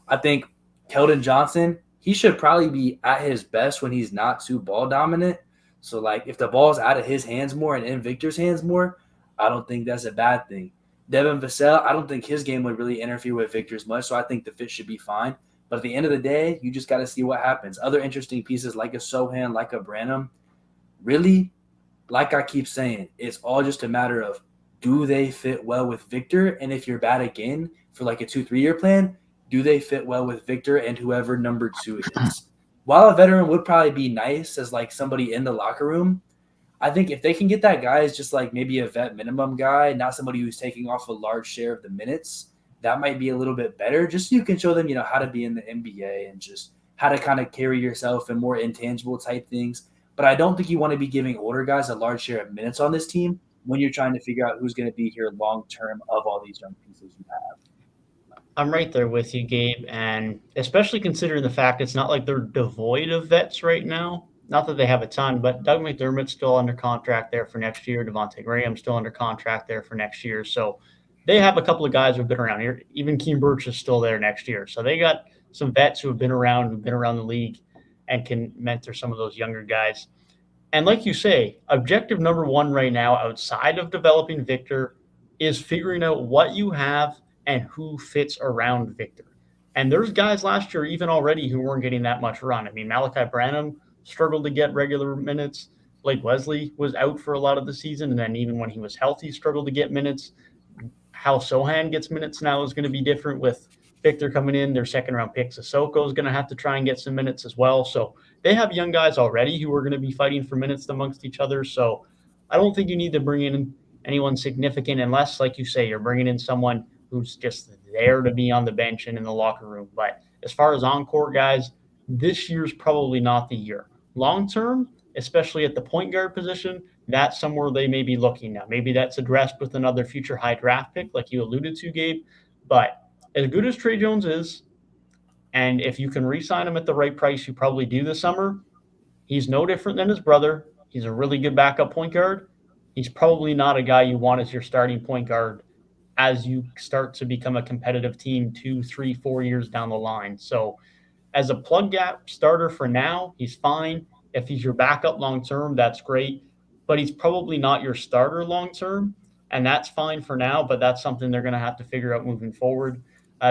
I think Keldon Johnson, he should probably be at his best when he's not too ball dominant. So, like, if the ball's out of his hands more and in Victor's hands more, I don't think that's a bad thing. Devin Vassell, I don't think his game would really interfere with Victor's much, so I think the fit should be fine. But at the end of the day, you just got to see what happens. Other interesting pieces like a Sohan, like a Branham, really, like I keep saying, it's all just a matter of do they fit well with Victor? And if you're bad again for like a 2-3 year plan, do they fit well with Victor and whoever number 2 is? While a veteran would probably be nice as like somebody in the locker room, I think if they can get that guy as just like maybe a vet minimum guy, not somebody who's taking off a large share of the minutes, that might be a little bit better. Just so you can show them, how to be in the NBA and just how to kind of carry yourself and more intangible type things. But I don't think you want to be giving older guys a large share of minutes on this team when you're trying to figure out who's going to be here long-term of all these young pieces you have. I'm right there with you, Gabe, and especially considering the fact it's not like they're devoid of vets right now. Not that they have a ton, but Doug McDermott's still under contract there for next year. Devontae Graham's still under contract there for next year. So they have a couple of guys who have been around here. Even Keem Birch is still there next year. So they got some vets who have been around the league and can mentor some of those younger guys. And like you say, objective number one right now, outside of developing Victor, is figuring out what you have and who fits around Victor. And there's guys last year, even already, who weren't getting that much run. I mean, Malachi Branham struggled to get regular minutes. Blake Wesley was out for a lot of the season. And then even when he was healthy, struggled to get minutes. How Sohan gets minutes now is going to be different with Victor coming in. Their second round pick, Sissoko, is going to have to try and get some minutes as well. So they have young guys already who are going to be fighting for minutes amongst each other. So I don't think you need to bring in anyone significant unless, like you say, you're bringing in someone who's just there to be on the bench and in the locker room. But as far as on-court guys, this year's probably not the year. Long term, especially at the point guard position, that's somewhere they may be looking now. Maybe that's addressed with another future high draft pick, like you alluded to, Gabe. But as good as Trey Jones is, and if you can re-sign him at the right price, you probably do this summer, he's no different than his brother. He's a really good backup point guard. He's probably not a guy you want as your starting point guard as you start to become a competitive team 2, 3, 4 years down the line. So as a plug gap starter for now, he's fine. If he's your backup long term, that's great. But he's probably not your starter long term, and that's fine for now. But that's something they're going to have to figure out moving forward.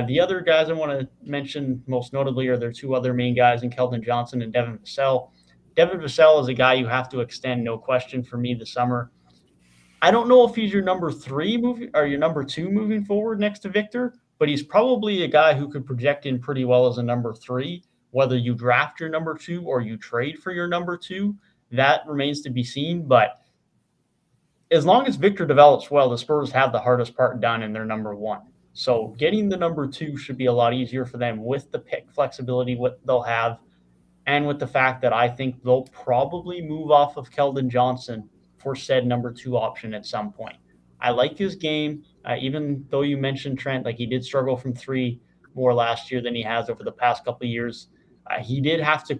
The other guys I want to mention most notably are their two other main guys in Keldon Johnson and Devin Vassell. Devin Vassell is a guy you have to extend, no question, for me this summer. I don't know if he's your number 3 moving or your number 2 moving forward next to Victor, but he's probably a guy who could project in pretty well as a number 3. Whether you draft your number 2 or you trade for your number 2, that remains to be seen. But as long as Victor develops well, the Spurs have the hardest part done in their number 1. So getting the number 2 should be a lot easier for them with the pick flexibility what they'll have, and with the fact that I think they'll probably move off of Keldon Johnson for said number 2 option at some point. I like his game, even though you mentioned Trent, like he did struggle from 3 more last year than he has over the past couple of years. He did have to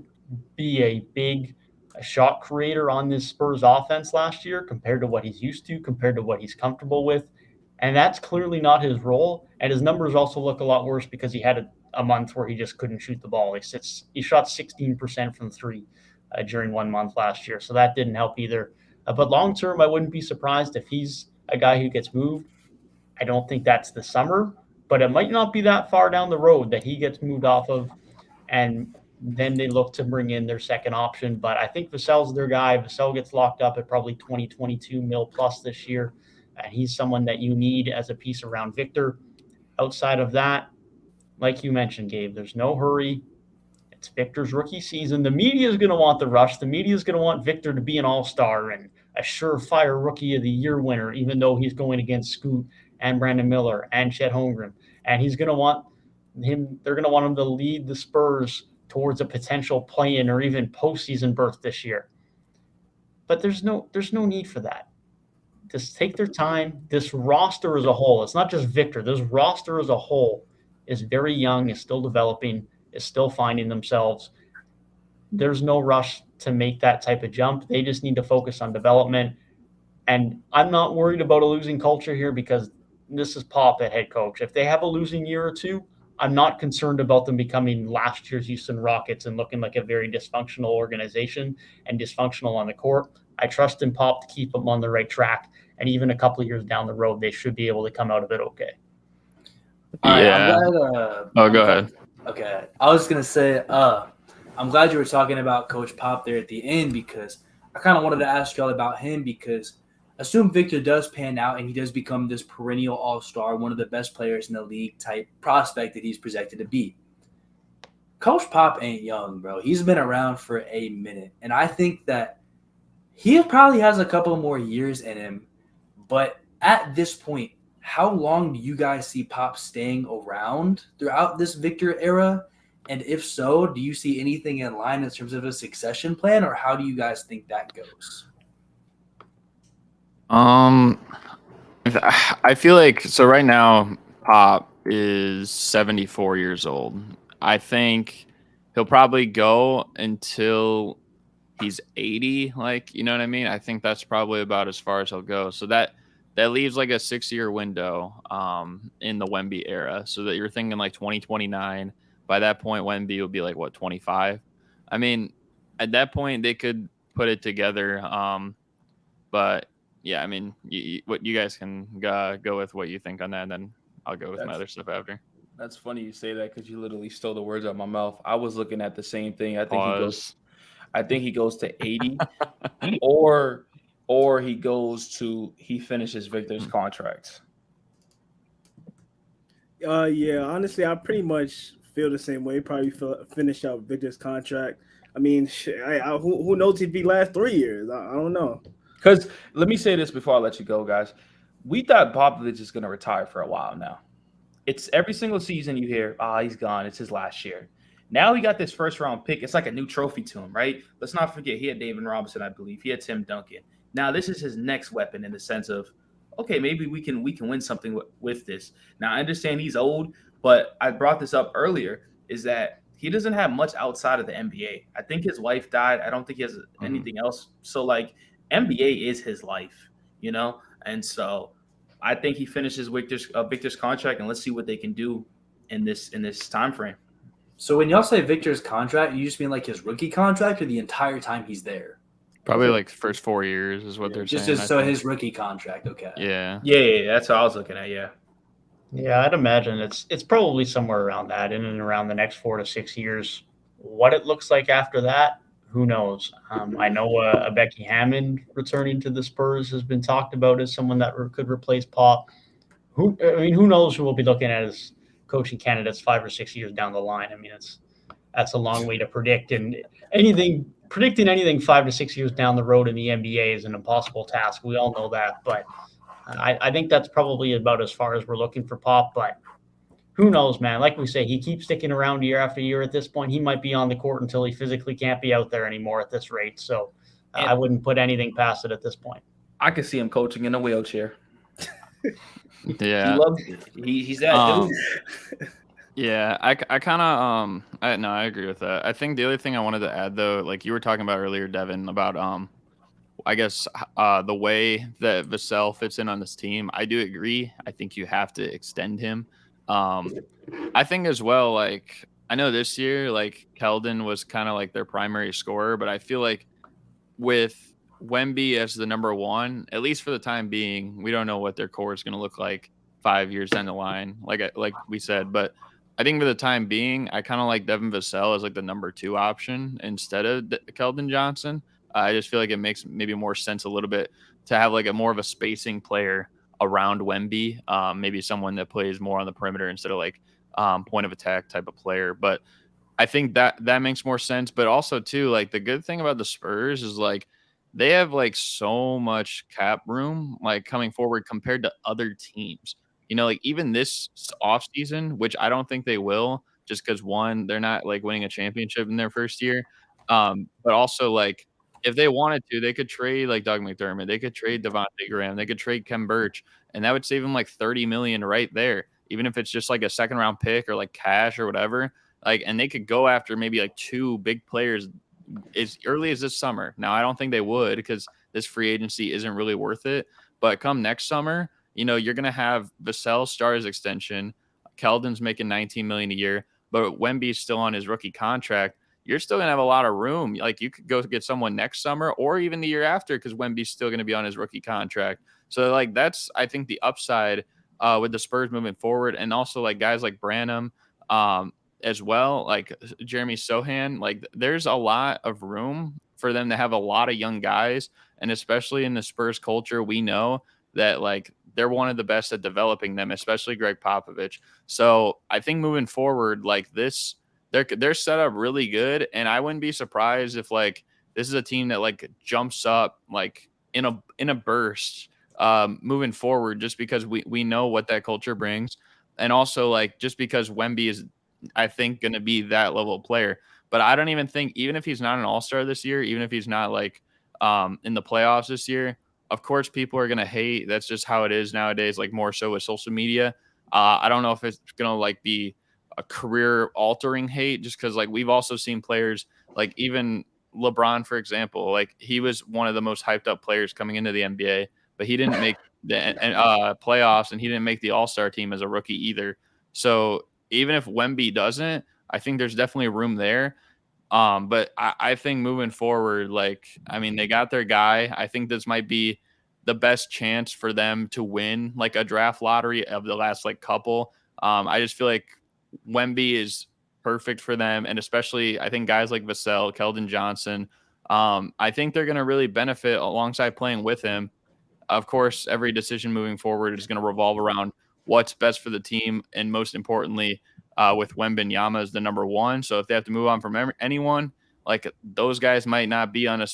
be a big shot creator on this Spurs offense last year compared to what he's used to, compared to what he's comfortable with. And that's clearly not his role. And his numbers also look a lot worse because he had a month where he just couldn't shoot the ball. He shot 16% from 3 during 1 month last year. So that didn't help either. But long term, I wouldn't be surprised if he's a guy who gets moved. I don't think that's the summer, but it might not be that far down the road that he gets moved off of, and then they look to bring in their second option. But I think Vassell's their guy. Vassell gets locked up at probably 22 mil plus this year, and he's someone that you need as a piece around Victor. Outside of that, like you mentioned, Gabe, there's no hurry. It's Victor's rookie season. The media is going to want the rush. The media is going to want Victor to be an all-star and a surefire rookie of the year winner, even though he's going against Scoot and Brandon Miller and Chet Holmgren. And he's going to want him, they're going to want him to lead the Spurs towards a potential play-in or even postseason berth this year. But there's no need for that. Just take their time. This roster as a whole, it's not just Victor. This roster as a whole is very young, is still developing, is still finding themselves. There's no rush to make that type of jump. They just need to focus on development. And I'm not worried about a losing culture here because this is Pop at head coach. If they have a losing year or two, I'm not concerned about them becoming last year's Houston Rockets and looking like a very dysfunctional organization and dysfunctional on the court. I trust in Pop to keep them on the right track. And even a couple of years down the road, they should be able to come out of it okay. Yeah. Go ahead. Okay. I was going to say, I'm glad you were talking about Coach Pop there at the end because I kind of wanted to ask y'all about him because assume Victor does pan out and he does become this perennial all-star, one of the best players in the league type prospect that he's projected to be. Coach Pop ain't young, bro. He's been around for a minute. And I think that he probably has a couple more years in him. But at this point, how long do you guys see Pop staying around throughout this Victor era? And if so, do you see anything in line in terms of a succession plan, or how do you guys think that goes? I feel like so right now Pop is 74 years old. I think he'll probably go until he's 80, like, you know what I mean? I think that's probably about as far as he'll go. So that leaves like a 6-year window in the Wemby era. So that you're thinking like 2029. By that point, Wemby will be like, what, 25? I mean, at that point, they could put it together. But yeah, I mean, what you guys can go with what you think on that, and then I'll go with my other stuff after. That's funny you say that because you literally stole the words out of my mouth. I was looking at the same thing. I think he goes to 80, or he finishes Victor's contract. Yeah, honestly, I pretty much feel the same way. Probably finish out Victor's contract. I mean, who knows if he lasts 3 years? I don't know. Because let me say this before I let you go, guys. We thought Popovich is going to retire for a while now. It's every single season you hear, he's gone. It's his last year. Now he got this first-round pick. It's like a new trophy to him, right? Let's not forget he had David Robinson, I believe. He had Tim Duncan. Now this is his next weapon in the sense of, okay, maybe we can win something with this. Now I understand he's old, but I brought this up earlier, is that he doesn't have much outside of the NBA. I think his wife died. I don't think he has anything else. So, like, NBA is his life, you know? And so I think he finishes Victor's contract, and let's see what they can do in this time frame. So when y'all say Victor's contract, you just mean like his rookie contract or the entire time he's there? Probably like the first 4 years is what they're saying. So his rookie contract, okay. Yeah. Yeah, that's what I was looking at, yeah. Yeah, I'd imagine it's probably somewhere around that, in and around the next 4 to 6 years. What it looks like after that, who knows? I know a Becky Hammond returning to the Spurs has been talked about as someone that could replace Pop. Who knows who we'll be looking at as coaching candidates 5 or 6 years down the line? I mean, that's a long way to predict, and predicting anything 5 to 6 years down the road in the NBA is an impossible task. We all know that, but I think that's probably about as far as we're looking for Pop. But who knows, man? Like we say, he keeps sticking around year after year. At this point, he might be on the court until he physically can't be out there anymore at this rate. So I wouldn't put anything past it at this point. I could see him coaching in a wheelchair. Yeah. He's that dude. Yeah, I kind of I agree with that. I think the other thing I wanted to add, though, like you were talking about earlier, Devin, about I guess the way that Vassell fits in on this team, I do agree. I think you have to extend him. I think as well, like, I know this year, like, Keldon was kind of like their primary scorer, but I feel like with Wemby as the number one, at least for the time being, we don't know what their core is going to look like 5 years down the line, like we said. But I think for the time being, I kind of like Devin Vassell as like the number 2 option instead of Keldon Johnson. I just feel like it makes maybe more sense a little bit to have like a more of a spacing player around Wemby, maybe someone that plays more on the perimeter instead of like point of attack type of player. But I think that makes more sense. But also too, like, the good thing about the Spurs is like they have like so much cap room like coming forward compared to other teams. You know, like even this offseason, which I don't think they will, just because one, they're not like winning a championship in their first year. But also, like, if they wanted to, they could trade like Doug McDermott. They could trade Devontae Graham. They could trade Kem Birch, and that would save them like $30 million right there. Even if it's just like a second round pick or like cash or whatever, like, and they could go after maybe like 2 big players as early as this summer. Now, I don't think they would because this free agency isn't really worth it. But come next summer, you know, you're gonna have Vassell start his extension. Keldon's making $19 million a year, but Wemby's still on his rookie contract. You're still going to have a lot of room. Like, you could go get someone next summer or even the year after because Wemby's still going to be on his rookie contract. So, like, that's, I think, the upside with the Spurs moving forward. And also, like, guys like Branham as well, like Jeremy Sohan, like, there's a lot of room for them to have a lot of young guys. And especially in the Spurs culture, we know that, like, they're one of the best at developing them, especially Greg Popovich. So I think moving forward, like, this, they're set up really good, and I wouldn't be surprised if like this is a team that like jumps up like in a burst moving forward, just because we know what that culture brings, and also like just because Wemby is, I think, going to be that level of player. But I don't even think, even if he's not an all-star this year, even if he's not like in the playoffs this year, of course people are going to hate. That's just how it is nowadays, like more so with social media. I don't know if it's going to like be a career altering hate, just because like we've also seen players like even LeBron, for example, like he was one of the most hyped up players coming into the NBA, but he didn't make the playoffs, and he didn't make the all-star team as a rookie either. So even if Wemby doesn't, I think there's definitely room there. But I think moving forward, like, I mean, they got their guy. I think this might be the best chance for them to win like a draft lottery of the last like couple. I just feel like Wemby is perfect for them, and especially I think guys like Vassell, Keldon Johnson. I think they're going to really benefit alongside playing with him. Of course, every decision moving forward is going to revolve around what's best for the team, and most importantly, with Wembanyama as the number one. So if they have to move on from anyone, like those guys might not be on a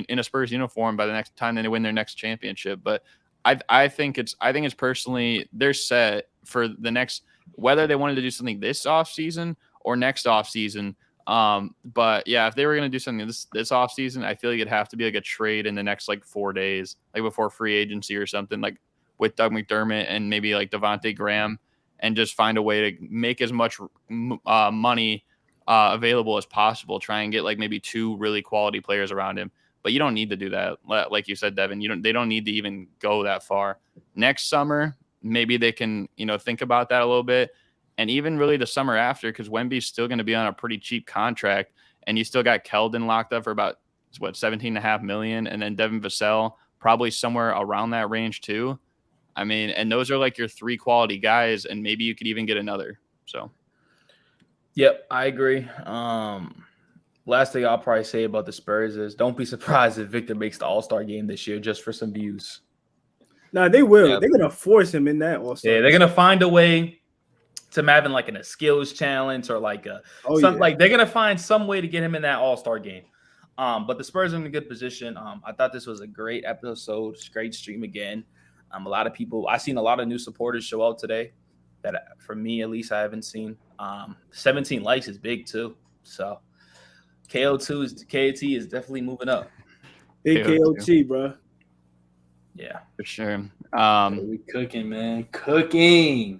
in a Spurs uniform by the next time they win their next championship. But I think it's personally they're set for the next, whether they wanted to do something this offseason or next offseason. But yeah, if they were going to do something this off season, I feel like it'd have to be like a trade in the next like 4 days, like before free agency or something, like with Doug McDermott and maybe like Devontae Graham, and just find a way to make as much money available as possible. Try and get like maybe 2 really quality players around him. But you don't need to do that, like you said, Devin. They don't need to even go that far. Next summer, maybe they can think about that a little bit. And even really the summer after, because Wemby's still going to be on a pretty cheap contract, and you still got Keldon locked up for about $17.5 million, and then Devin Vassell probably somewhere around that range too. I mean, and those are like your 3 quality guys, and maybe you could even get another. So, yep, I agree. Last thing I'll probably say about the Spurs is don't be surprised if Victor makes the All-Star game this year just for some views. Nah, they will. Yeah. They're gonna force him in that All-Star. Yeah, they're gonna find a way to having like a skills challenge or like like they're gonna find some way to get him in that All-Star game. But the Spurs are in a good position. I thought this was a great episode, great stream again. A lot of people, I've seen a lot of new supporters show out today that for me at least I haven't seen. 17 likes is big too. So KOT is definitely moving up. Big KOT, bro. Yeah, for sure. We cooking, man. Cooking.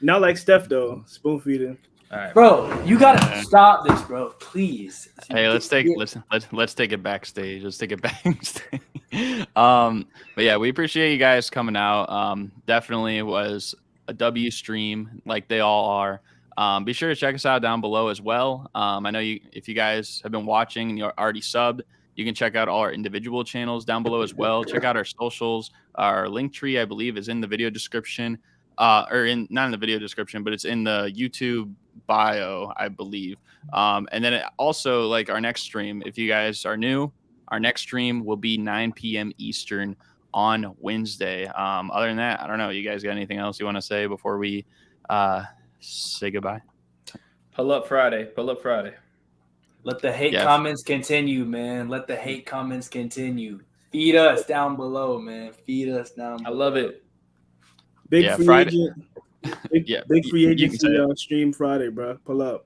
Not like Steph though. Spoon feeding. All right, bro. You gotta stop this, bro. Please. Hey, let's take it backstage. Let's take it backstage. But yeah, we appreciate you guys coming out. Definitely was a W stream, like they all are. Be sure to check us out down below as well. I know if you guys have been watching and you're already subbed, you can check out all our individual channels down below as well. Check out our socials. Our link tree, I believe, is in the video description. Not in the video description, but it's in the YouTube bio, I believe. And then also, like, our next stream, if you guys are new, our next stream will be 9 p.m. Eastern on Wednesday. Other than that, I don't know. You guys got anything else you want to say before we say goodbye? Pull up Friday. Let the hate comments continue, man. Let the hate comments continue. Feed us down below, man. Feed us down below. I love it. Big free Friday. agent. Big free agency stream Friday, bro. Pull up.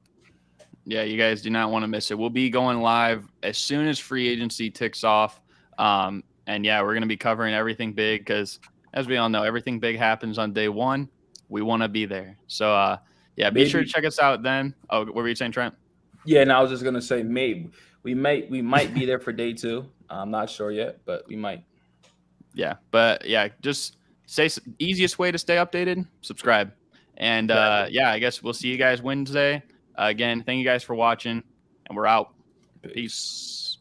Yeah, you guys do not want to miss it. We'll be going live as soon as free agency ticks off. And yeah, we're going to be covering everything big because, as we all know, everything big happens on day one. We want to be there. So, yeah, be sure to check us out then. Oh, what were you saying, Trent? Yeah, and I was just going to say, maybe we might be there for day 2. I'm not sure yet, but we might. Yeah, but yeah, just easiest way to stay updated, subscribe. And yeah, I guess we'll see you guys Wednesday. Again, thank you guys for watching, and we're out. Peace.